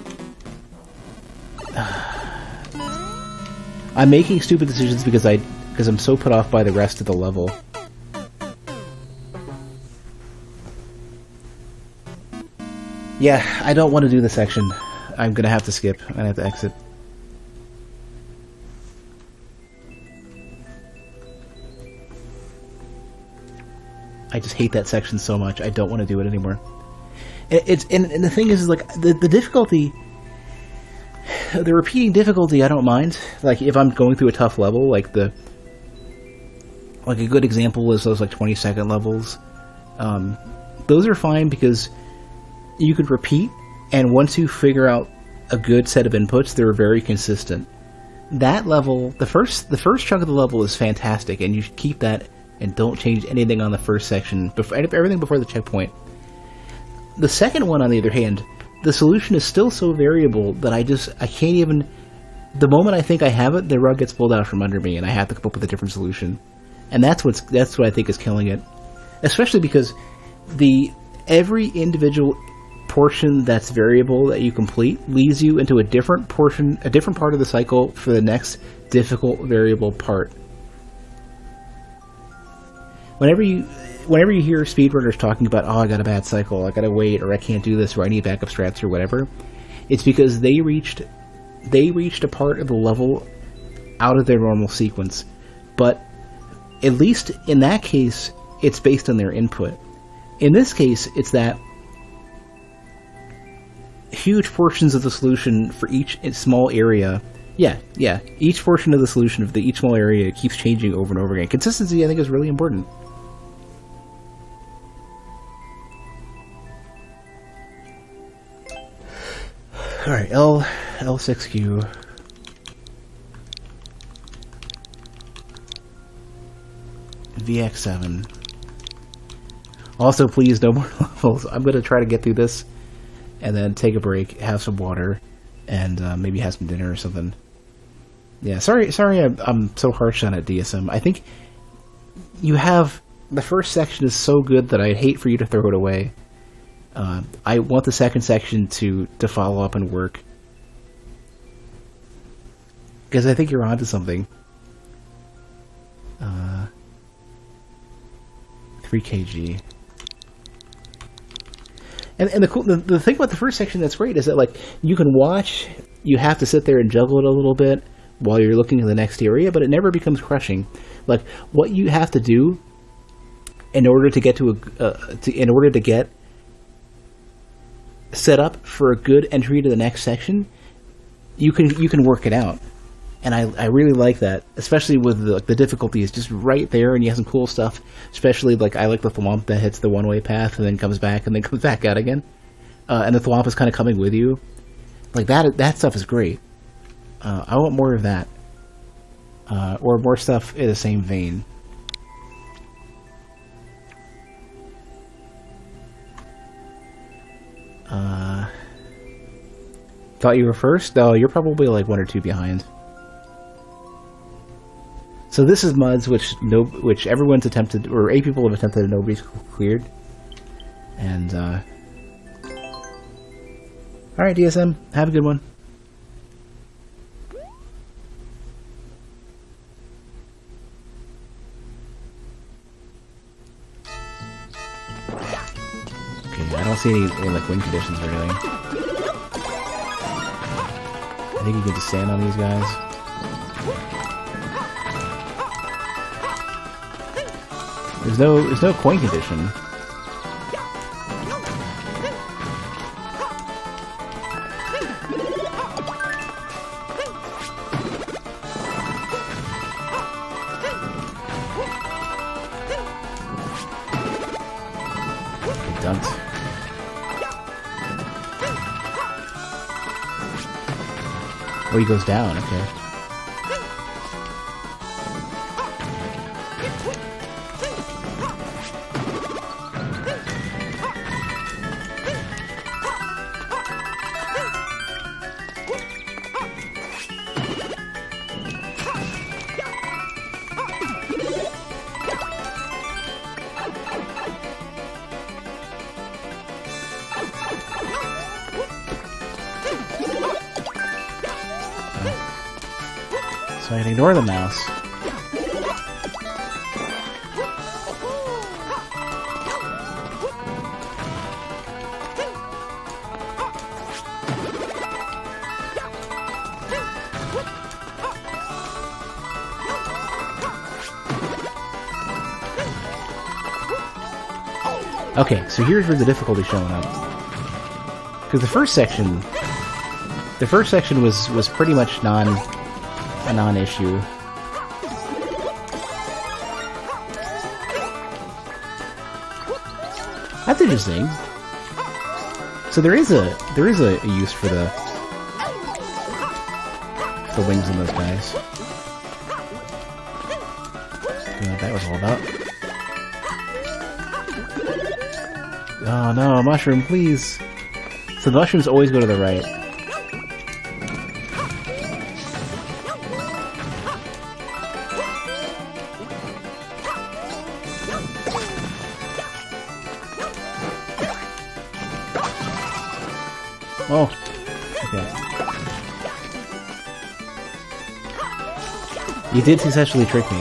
I'm making stupid decisions because I'm so put off by the rest of the level. Yeah, I don't want to do this section. I'm gonna have to skip. I'm gonna have to exit. I just hate that section so much. I don't want to do it anymore. And the thing is like the difficulty, the repeating difficulty. I don't mind. Like if I'm going through a tough level, like a good example is those like 20-second levels. Those are fine because you could repeat, and once you figure out a good set of inputs, they're very consistent. That level, the first chunk of the level is fantastic, and you should keep that and don't change anything on the first section, everything before the checkpoint. The second one, on the other hand, the solution is still so variable that I can't even... The moment I think I have it, the rug gets pulled out from under me, and I have to come up with a different solution. And that's what I think is killing it. Especially because every individual portion that's variable that you complete leads you into a different portion, a different part of the cycle for the next difficult variable part. Whenever you hear speedrunners talking about, oh, I got a bad cycle, I gotta wait, or I can't do this, or I need backup strats, or whatever, it's because they reached a part of the level out of their normal sequence. But at least in that case, it's based on their input. In this case, it's that huge portions of the solution for each small area. Yeah. Each portion of the solution of each small area keeps changing over and over again. Consistency, I think, is really important. Alright, L6Q. VX7. Also, please, no more levels. I'm going to try to get through this and then take a break, have some water, and maybe have some dinner or something. Yeah, sorry I'm so harsh on it, DSM. I think you have... The first section is so good that I'd hate for you to throw it away. I want the second section to follow up and work. Because I think you're onto something. 3 kg. And the thing about the first section that's great is that, like, you can watch, you have to sit there and juggle it a little bit while you're looking at the next area, but it never becomes crushing. Like, what you have to do in order to get in order to get set up for a good entry to the next section, you can work it out. And I really like that, especially with the difficulty is just right there, and you have some cool stuff. Especially, like, I like the thwomp that hits the one-way path and then comes back and then comes back out again. And the thwomp is kind of coming with you. Like, that stuff is great. I want more of that. Or more stuff in the same vein. Thought you were first? No, you're probably like 1 or 2 behind. So this is MUDs which everyone's attempted, or 8 people have attempted and nobody's cleared. And alright, DSM, have a good one. Okay, I don't see any like win conditions or anything. I think you can just stand on these guys. There's no coin condition. Okay, dunked. Oh, he goes down, okay. So I can ignore the mouse. Okay, so here's where the difficulty's showing up. Because the first section was pretty much a non-issue. That's interesting. So there is a use for the wings in those guys. You know what that was all about. Oh no, a mushroom, please! So the mushrooms always go to the right. Oh, okay. You did successfully trick me.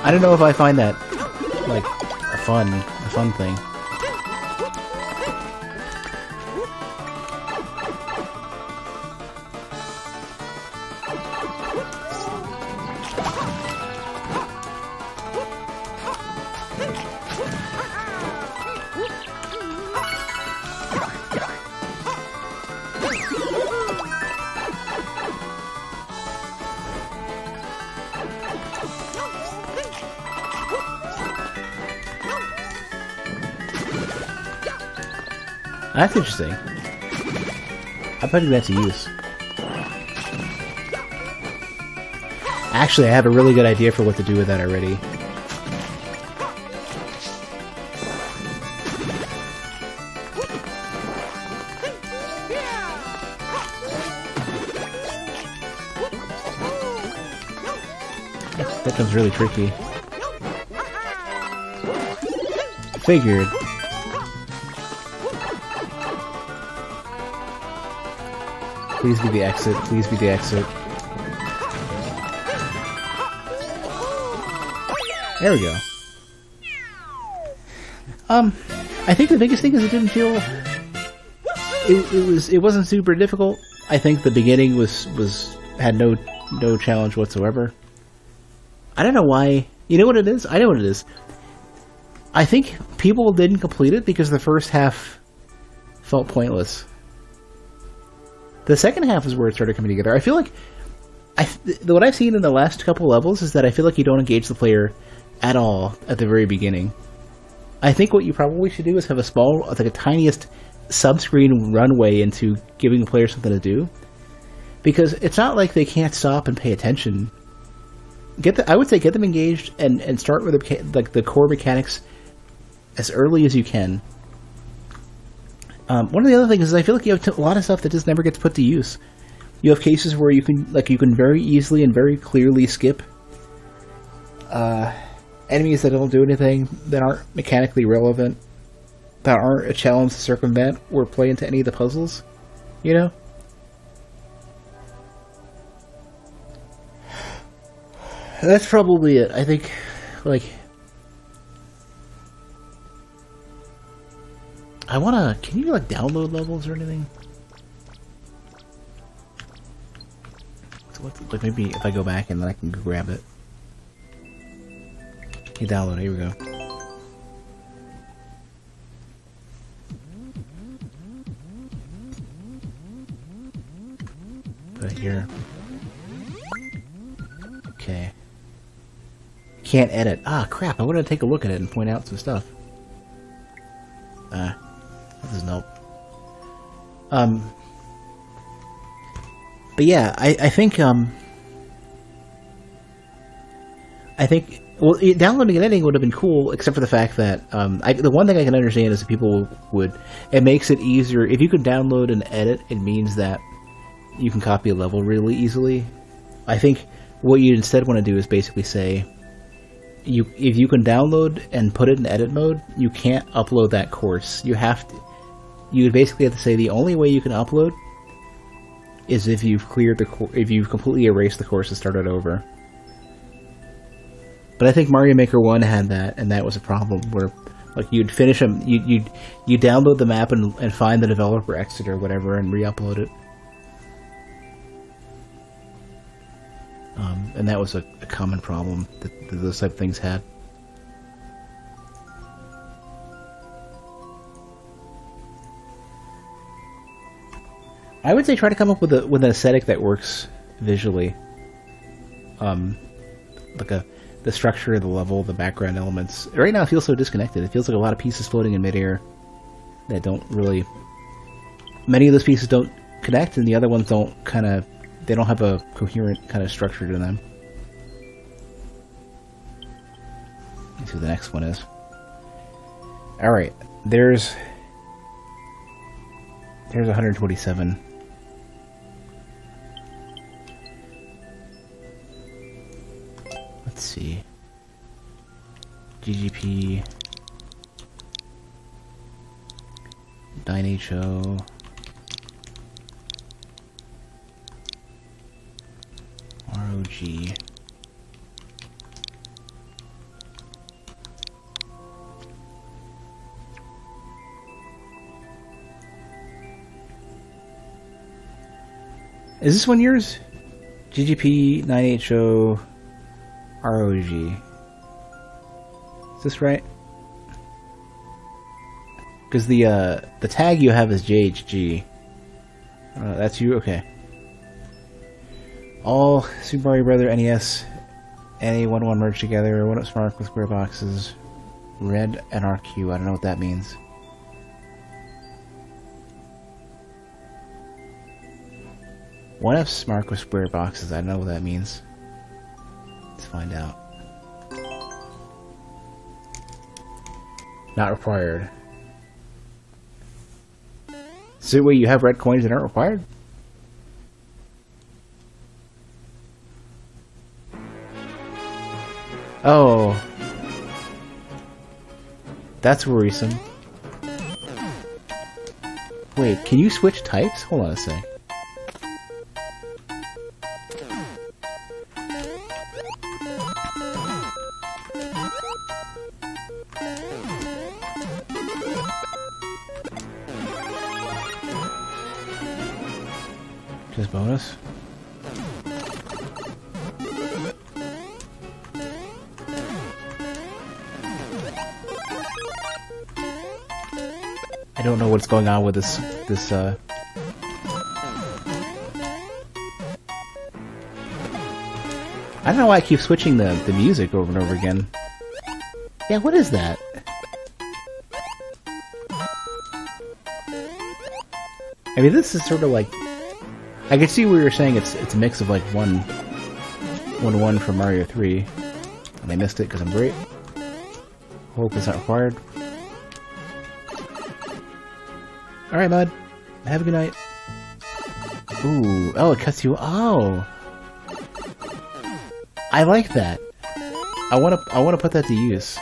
I don't know if I find that, like, a fun thing. That's interesting. I'm putting that to use. Actually, I have a really good idea for what to do with that already. That becomes really tricky. Figured. Please be the exit. Please be the exit. There we go. I think the biggest thing is it didn't feel... It wasn't super difficult. I think the beginning had no challenge whatsoever. I don't know why. You know what it is? I know what it is. I think people didn't complete it because the first half felt pointless. The second half is where it started coming together. I feel like what I've seen in the last couple levels is that I feel like you don't engage the player at all at the very beginning. I think what you probably should do is have a small, like a tiniest sub-screen runway into giving the player something to do. Because it's not like they can't stop and pay attention. I would say get them engaged and start with the core mechanics as early as you can. One of the other things is I feel like you have a lot of stuff that just never gets put to use. You have cases where you can very easily and very clearly skip enemies that don't do anything, that aren't mechanically relevant, that aren't a challenge to circumvent or play into any of the puzzles, you know? That's probably it. I think, like... Can you, like, download levels or anything? So like, maybe if I go back and then I can grab it. Okay, download, here we go. Put it here. Okay. Can't edit. Ah, crap, I wanted to take a look at it and point out some stuff. That doesn't help. But yeah, I think, well, downloading and editing would have been cool, except for the fact that, the one thing I can understand is that people it makes it easier. If you can download and edit, it means that you can copy a level really easily. I think what you instead want to do is basically say, if you can download and put it in edit mode, you can't upload that course. You basically have to say the only way you can upload is if you've if you've completely erased the course and started over. But I think Mario Maker 1 had that, and that was a problem where, like, you'd finish them, you download the map and find the developer exit or whatever and re-upload it. And that was a common problem that those type of things had. I would say try to come up with an aesthetic that works visually. Like the structure of the level, the background elements. Right now it feels so disconnected. It feels like a lot of pieces floating in midair that don't really... Many of those pieces don't connect, and the other ones don't they don't have a coherent kind of structure to them. Let's see what the next one is. Alright, there's 127. see. GGP 9HO ROG. Is this one yours? GGP 9HO ROG. Is this right? Because the tag you have is JHG. That's you? Okay. All Super Mario Brother NES NA11 merged together. 1UP Smart with square boxes. Red NRQ. I don't know what that means. One F Smart with square boxes. I don't know what that means. Let's find out. Not required. So wait, you have red coins that aren't required? Oh. That's worrisome. Wait, can you switch types? Hold on a sec. Just bonus. I don't know what's going on with this I don't know why I keep switching the music over and over again. Yeah, what is that? I mean, this is sort of like... I can see where you're saying it's a mix of like 1-1 from Mario 3. And I missed it because I'm great. Hope it's not required. Alright, bud. Have a good night. Ooh. Oh, it cuts you... Oh! I like that. I wanna put that to use.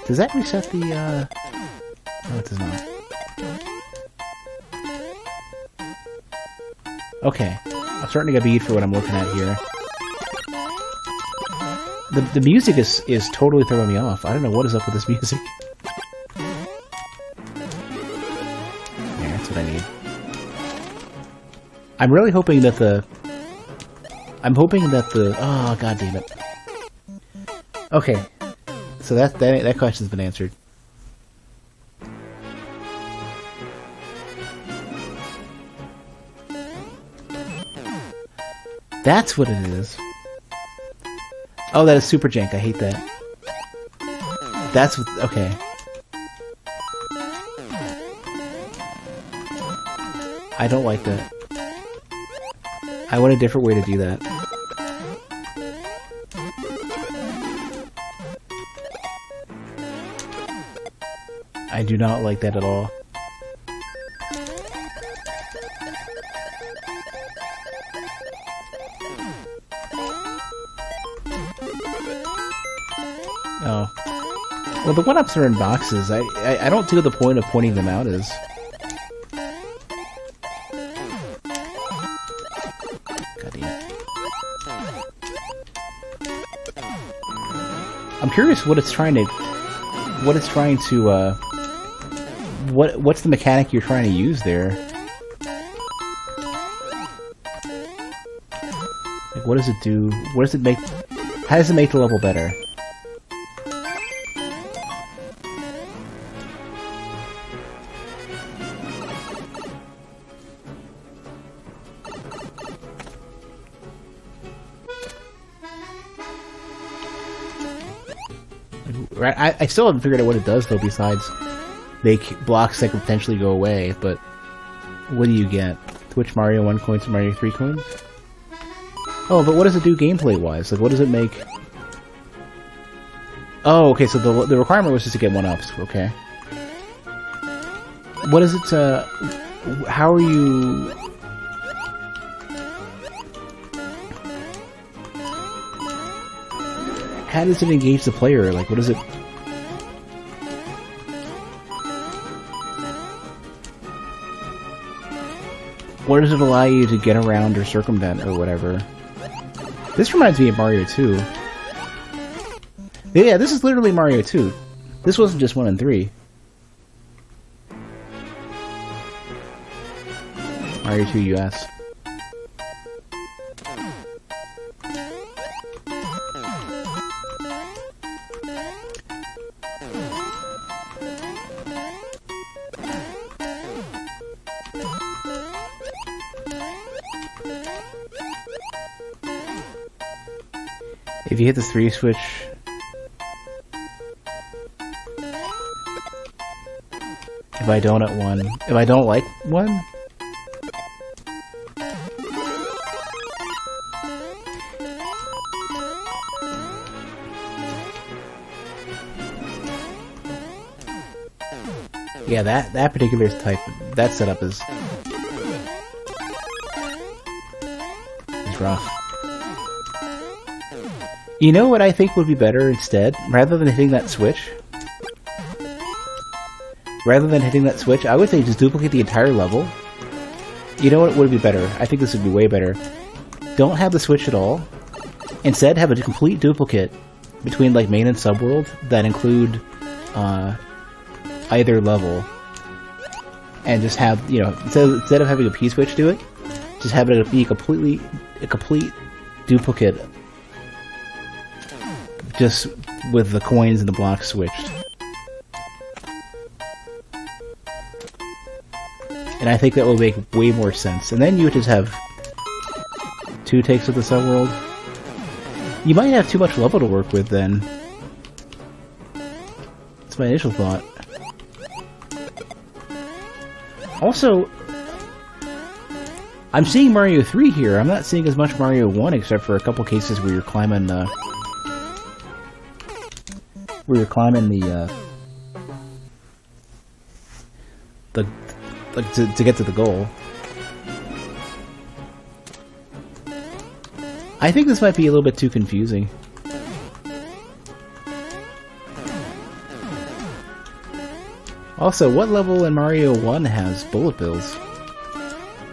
Does that reset the, No, it does not. Okay. I'm starting to get a bead for what I'm looking at here. The music is totally throwing me off. I don't know what is up with this music. Yeah, that's what I need. I'm really hoping that the... Oh, god damn it. Okay. So that question's been answered. That's what it is. Oh, that is super jank. I hate that. That's what... Okay. I don't like that. I want a different way to do that. I do not like that at all. Oh. Well, the 1-ups are in boxes. I don't see what the point of pointing them out is. God damn it. I'm curious what it's trying to... What's the mechanic you're trying to use there? Like, what does it do? What does it make... How does it make the level better? I still haven't figured out what it does, though, besides make blocks that could potentially go away, but what do you get? Twitch Mario 1 coins and Mario 3 coins? Oh, but what does it do gameplay-wise? Like, what does it make? Oh, okay, so the requirement was just to get 1-ups, okay. What is it, how are you... how does it engage the player? Like, what is it? What does it allow you to get around or circumvent or whatever? This reminds me of Mario 2. Yeah, this is literally Mario 2. This wasn't just 1 and 3. Mario 2 US. If you hit the 3 switch, if I don't at 1, if I don't like 1, yeah, that particular type, that setup is rough. You know what I think would be better instead? Rather than hitting that switch? I would say just duplicate the entire level. You know what would be better? I think this would be way better. Don't have the switch at all. Instead, have a complete duplicate between like main and subworld that include either level. And just have, you know, instead of having a P-switch do it, just have it be a complete duplicate, just with the coins and the blocks switched. And I think that will make way more sense. And then you would just have 2 takes of the subworld. You might have too much level to work with then. That's my initial thought. Also, I'm seeing Mario 3 here. I'm not seeing as much Mario 1 except for a couple cases where you're climbing the to get to the goal. I think this might be a little bit too confusing. Also, what level in Mario 1 has bullet bills?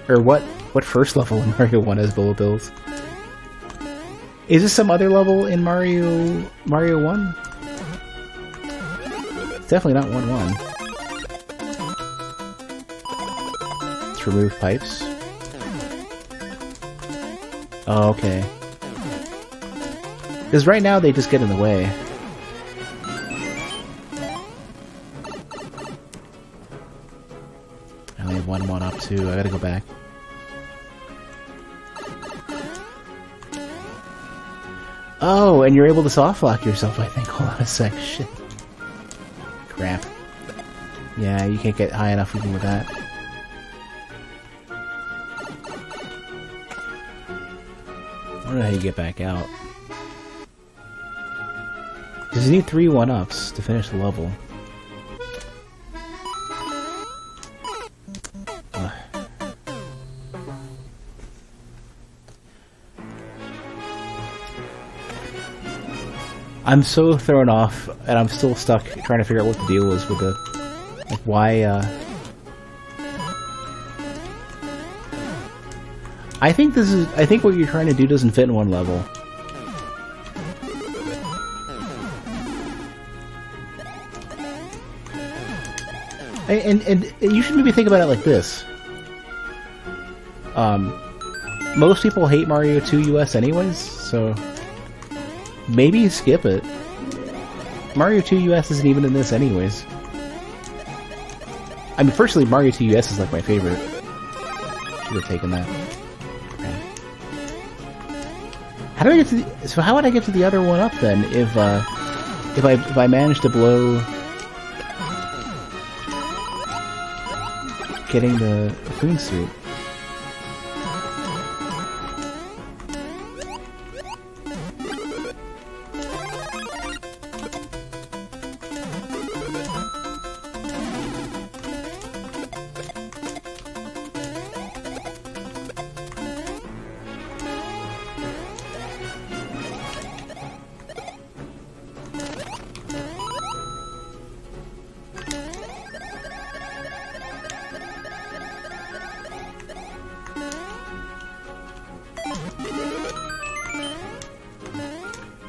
Or what first level in Mario 1 has bullet bills? Is this some other level in Mario 1? It's definitely not 1-1. Let's remove pipes. Oh, okay. Because right now they just get in the way. I only have 1 up too. I gotta go back. Oh, and you're able to soft lock yourself, I think. Hold on a sec. Shit. Crap. Yeah, you can't get high enough even with that. I don't know how you get back out. Because you need 3 1-ups to finish the level. Ugh. I'm so thrown off, and I'm still stuck trying to figure out what the deal is with the... like, why, I think what you're trying to do doesn't fit in 1 level. And you should maybe think about it like this. Most people hate Mario 2 US anyways, so maybe skip it. Mario 2 US isn't even in this anyways. I mean, personally, Mario 2 US is like my favorite. Should have taken that. Okay. How do I get to the, so how would I get to the other 1-up then if I manage to blow getting the Foon suit?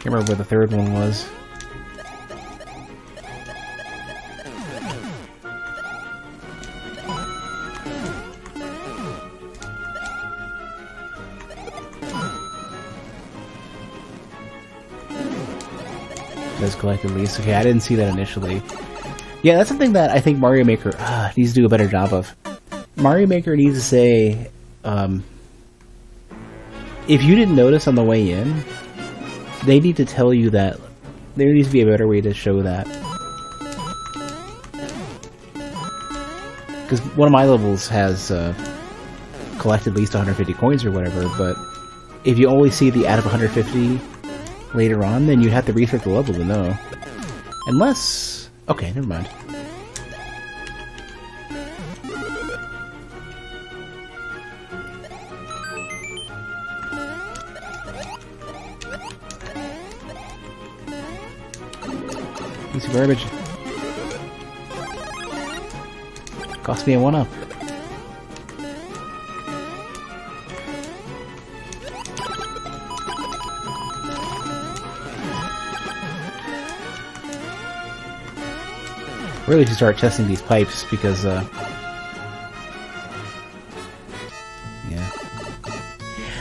Can't remember where the third one was. Does collect at least. Okay, I didn't see that initially. Yeah, that's something that I think Mario Maker needs to do a better job of. Mario Maker needs to say, if you didn't notice on the way in, they need to tell you that. There needs to be a better way to show that. Because one of my levels has collected at least 150 coins or whatever, but if you only see the out of 150 later on, then you'd have to restart the level to know. Unless... okay, never mind. Piece of garbage. Cost me a 1-up. Really should start testing these pipes because, yeah.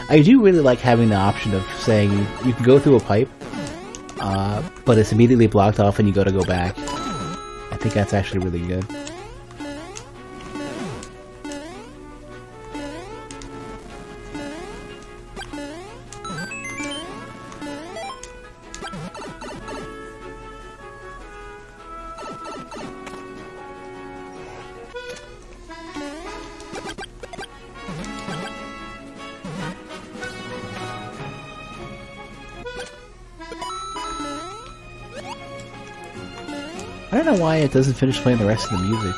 I do really like having the option of saying you can go through a pipe, but it's immediately blocked off and you go back. I think that's actually really good. I don't know why it doesn't finish playing the rest of the music.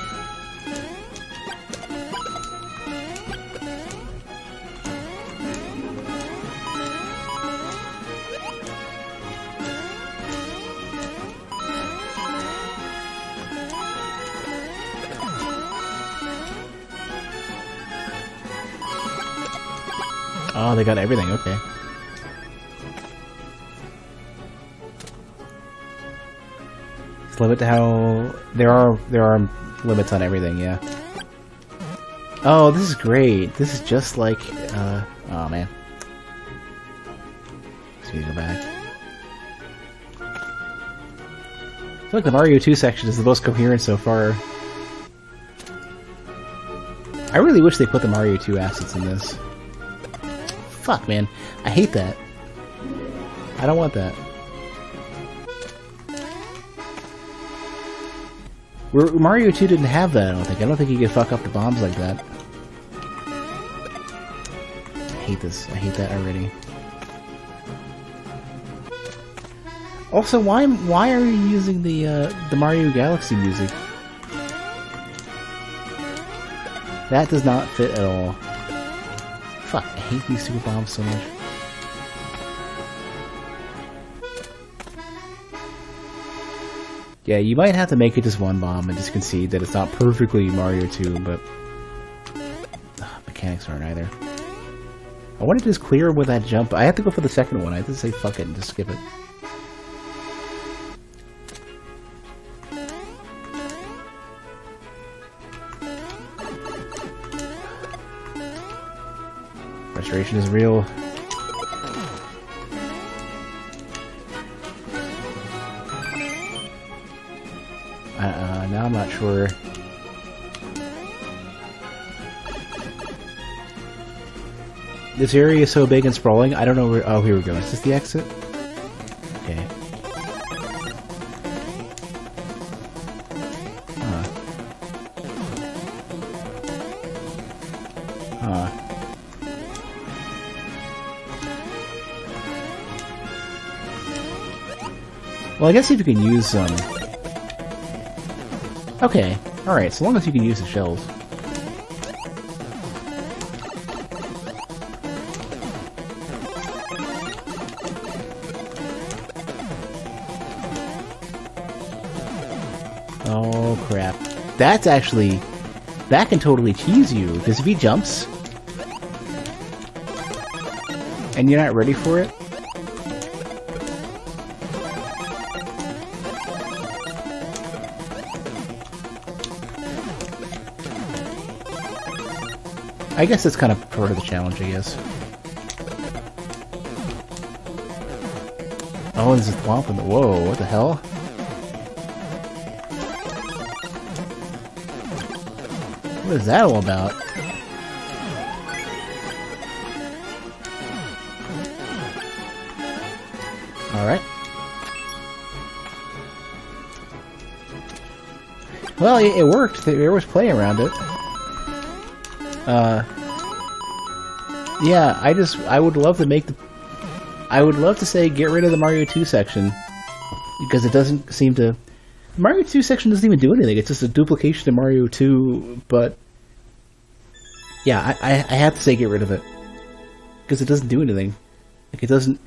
Oh, they got everything, okay. Limit to how there are limits on everything, yeah. Oh, this is great. This is just like oh man. Let's go back. I feel like the Mario 2 section is the most coherent so far. I really wish they put the Mario 2 assets in this. Fuck, man. I hate that. I don't want that. Mario 2 didn't have that, I don't think. I don't think you could fuck up the bombs like that. I hate this. I hate that already. Also, why are you using the Mario Galaxy music? That does not fit at all. Fuck, I hate these super bombs so much. Yeah, you might have to make it just one bomb and just concede that it's not perfectly Mario 2, but... mechanics aren't either. I wanted to just clear with that jump. I have to go for the second one. I have to say fuck it and just skip it. Frustration is real. Now I'm not sure. This area is so big and sprawling, I don't know where... oh, here we go. Is this the exit? Okay. Huh. Huh. Well, I guess if you can use okay, alright, so long as you can use the shells. Oh crap. That's actually... that can totally tease you, because if he jumps and you're not ready for it, I guess it's kind of part of the challenge, I guess. Oh, there's a thwomp in the... Whoa, what the hell? What is that all about? Alright. Well, it worked. There was play around it. Yeah, I would love to make the... I would love to say get rid of the Mario 2 section. Because it doesn't seem to... The Mario 2 section doesn't even do anything. It's just a duplication of Mario 2, but... Yeah, I have to say get rid of it. Because it doesn't do anything. Like, it doesn't...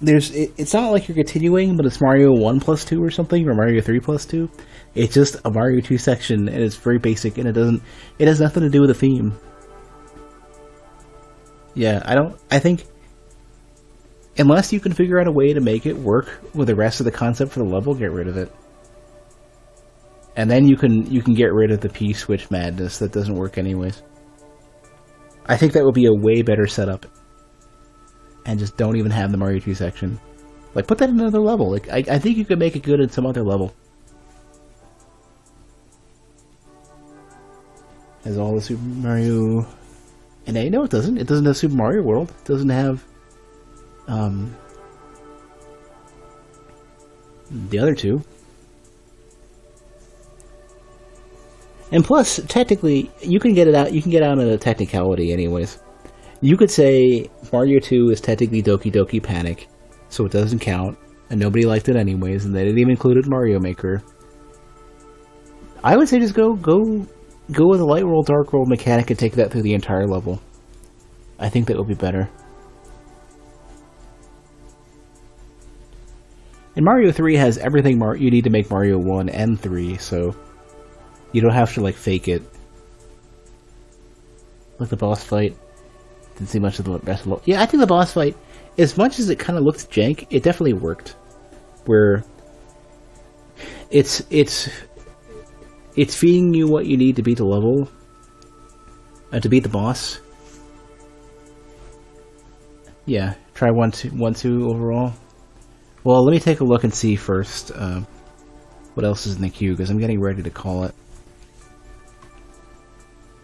It's not like you're continuing, but it's Mario 1 plus 2 or something, or Mario 3 plus 2. It's just a Mario 2 section, and it's very basic, and it has nothing to do with the theme. Yeah, I think, unless you can figure out a way to make it work with the rest of the concept for the level, get rid of it. And then you can get rid of the P-switch madness that doesn't work anyways. I think that would be a way better setup. And just don't even have the Mario 2 section. Like, put that in another level. Like, I think you could make it good in some other level. Has all the Super Mario... And no, it doesn't. It doesn't have Super Mario World. It doesn't have... the other two. And plus, technically, you can get it out. You can get out of a technicality anyways. You could say Mario 2 is technically Doki Doki Panic, so it doesn't count, and nobody liked it anyways, and they didn't even include it in Mario Maker. I would say just go with a Light Roll, Dark Roll mechanic and take that through the entire level. I think that would be better. And Mario 3 has everything you need to make Mario 1 and 3, so you don't have to, like, fake it. Like the boss fight. Didn't see much of the rest of the... Yeah, I think the boss fight, as much as it kind of looked jank, it definitely worked. Where it's feeding you what you need to beat the level, to beat the boss. Yeah, try 1-2 overall. Well, let me take a look and see first what else is in the queue, because I'm getting ready to call it.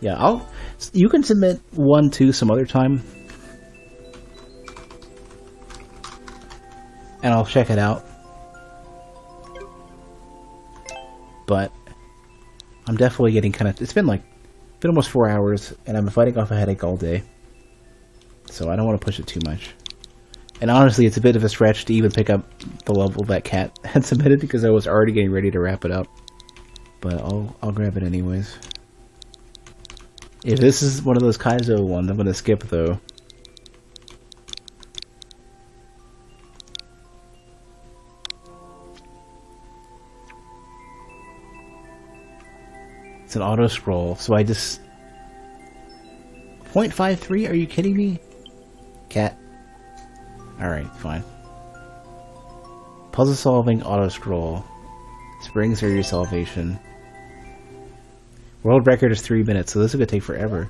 Yeah, you can submit 1-2 some other time, and I'll check it out. But I'm definitely getting kind of... It's been almost 4 hours, and I've been fighting off a headache all day. So I don't want to push it too much. And honestly, it's a bit of a stretch to even pick up the level that Kat had submitted, because I was already getting ready to wrap it up. But I'll grab it anyways. If this is one of those Kaizo ones, I'm going to skip, though. It's an auto-scroll, so I just... 0.53? Are you kidding me? Cat. Alright, fine. Puzzle solving, auto-scroll. Springs are your salvation. World record is 3 minutes, so this is going to take forever.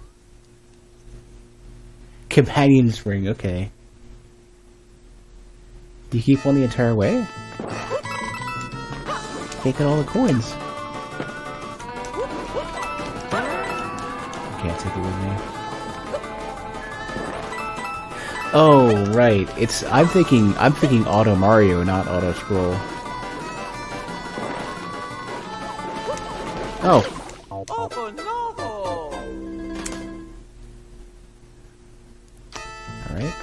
Companion spring, okay. Do you keep one the entire way? Taking all the coins. I can't take it with me. Oh, right. I'm thinking Auto Mario, not Auto Scroll. Oh. Oh no! Alright.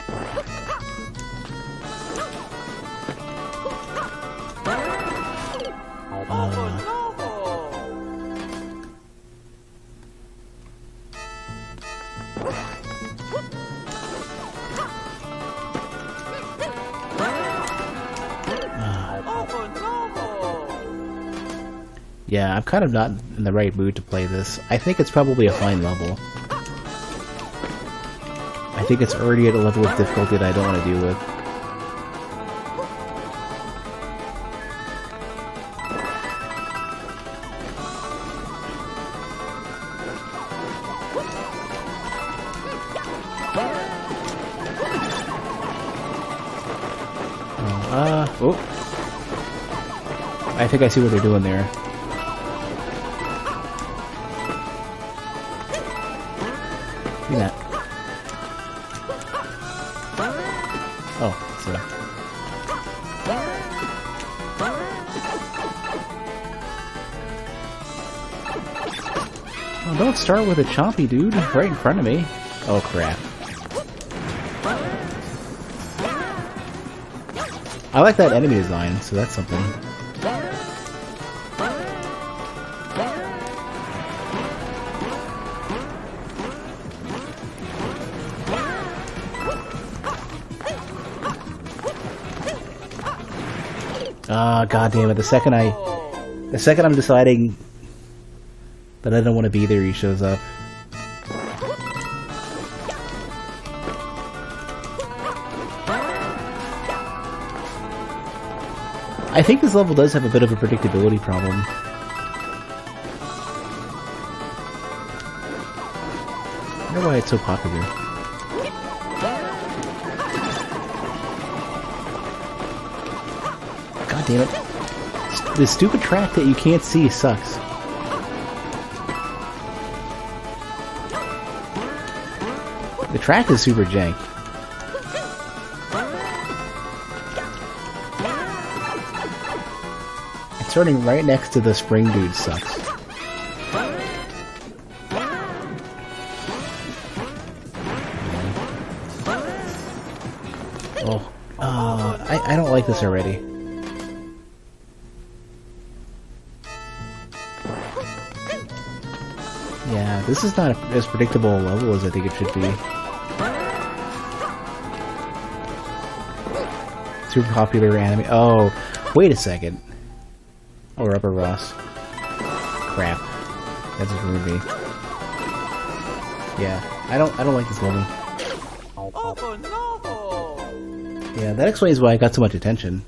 Yeah, I'm kind of not in the right mood to play this. I think it's probably a fine level. I think it's already at a level of difficulty that I don't want to deal with. Oh. I think I see what they're doing there. See that? Oh, so. Oh, don't start with a chompy, dude. Right in front of me. Oh, crap. I like that enemy design, so that's something. Ah, god damn it, the second I'm deciding that I don't want to be there, he shows up. I think this level does have a bit of a predictability problem. I wonder why it's so popular. God damn it. This stupid track that you can't see sucks. The track is super jank. And starting right next to the spring dude sucks. Oh, I don't like this already. Yeah, this is not as predictable a level as I think it should be. Super popular anime. Oh, wait a second. Oh, Rubber Ross. Crap. That just ruined me. Yeah, I don't like this level. Oh no! Yeah, that explains why I got so much attention.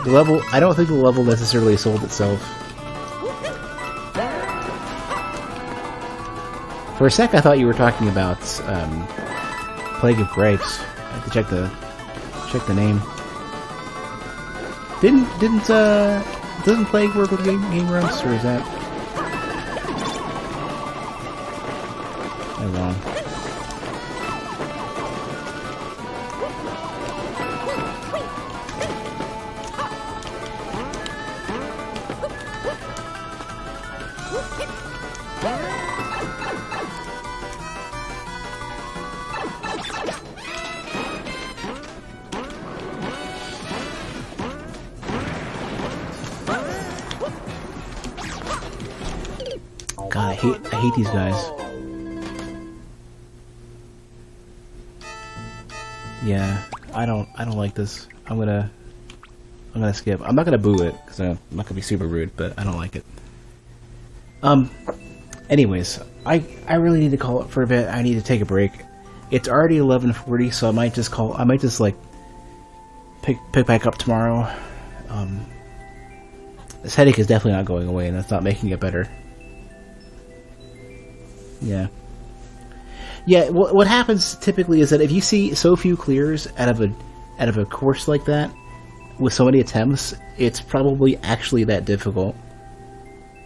The level, I don't think the level necessarily sold itself. For a sec, I thought you were talking about Plague of Grapes. I have to check the name. Doesn't Plague work with game rumps, or is that? I'm wrong. God, I hate these guys. Yeah, I don't like this. I'm gonna skip. I'm not gonna boo it because I'm not gonna be super rude, but I don't like it. Anyways, I really need to call it for a bit. I need to take a break. It's already 11:40, so I might just like pick back up tomorrow. This headache is definitely not going away, and that's not making it better. Yeah. What happens typically is that if you see so few clears out of a course like that with so many attempts, it's probably actually that difficult.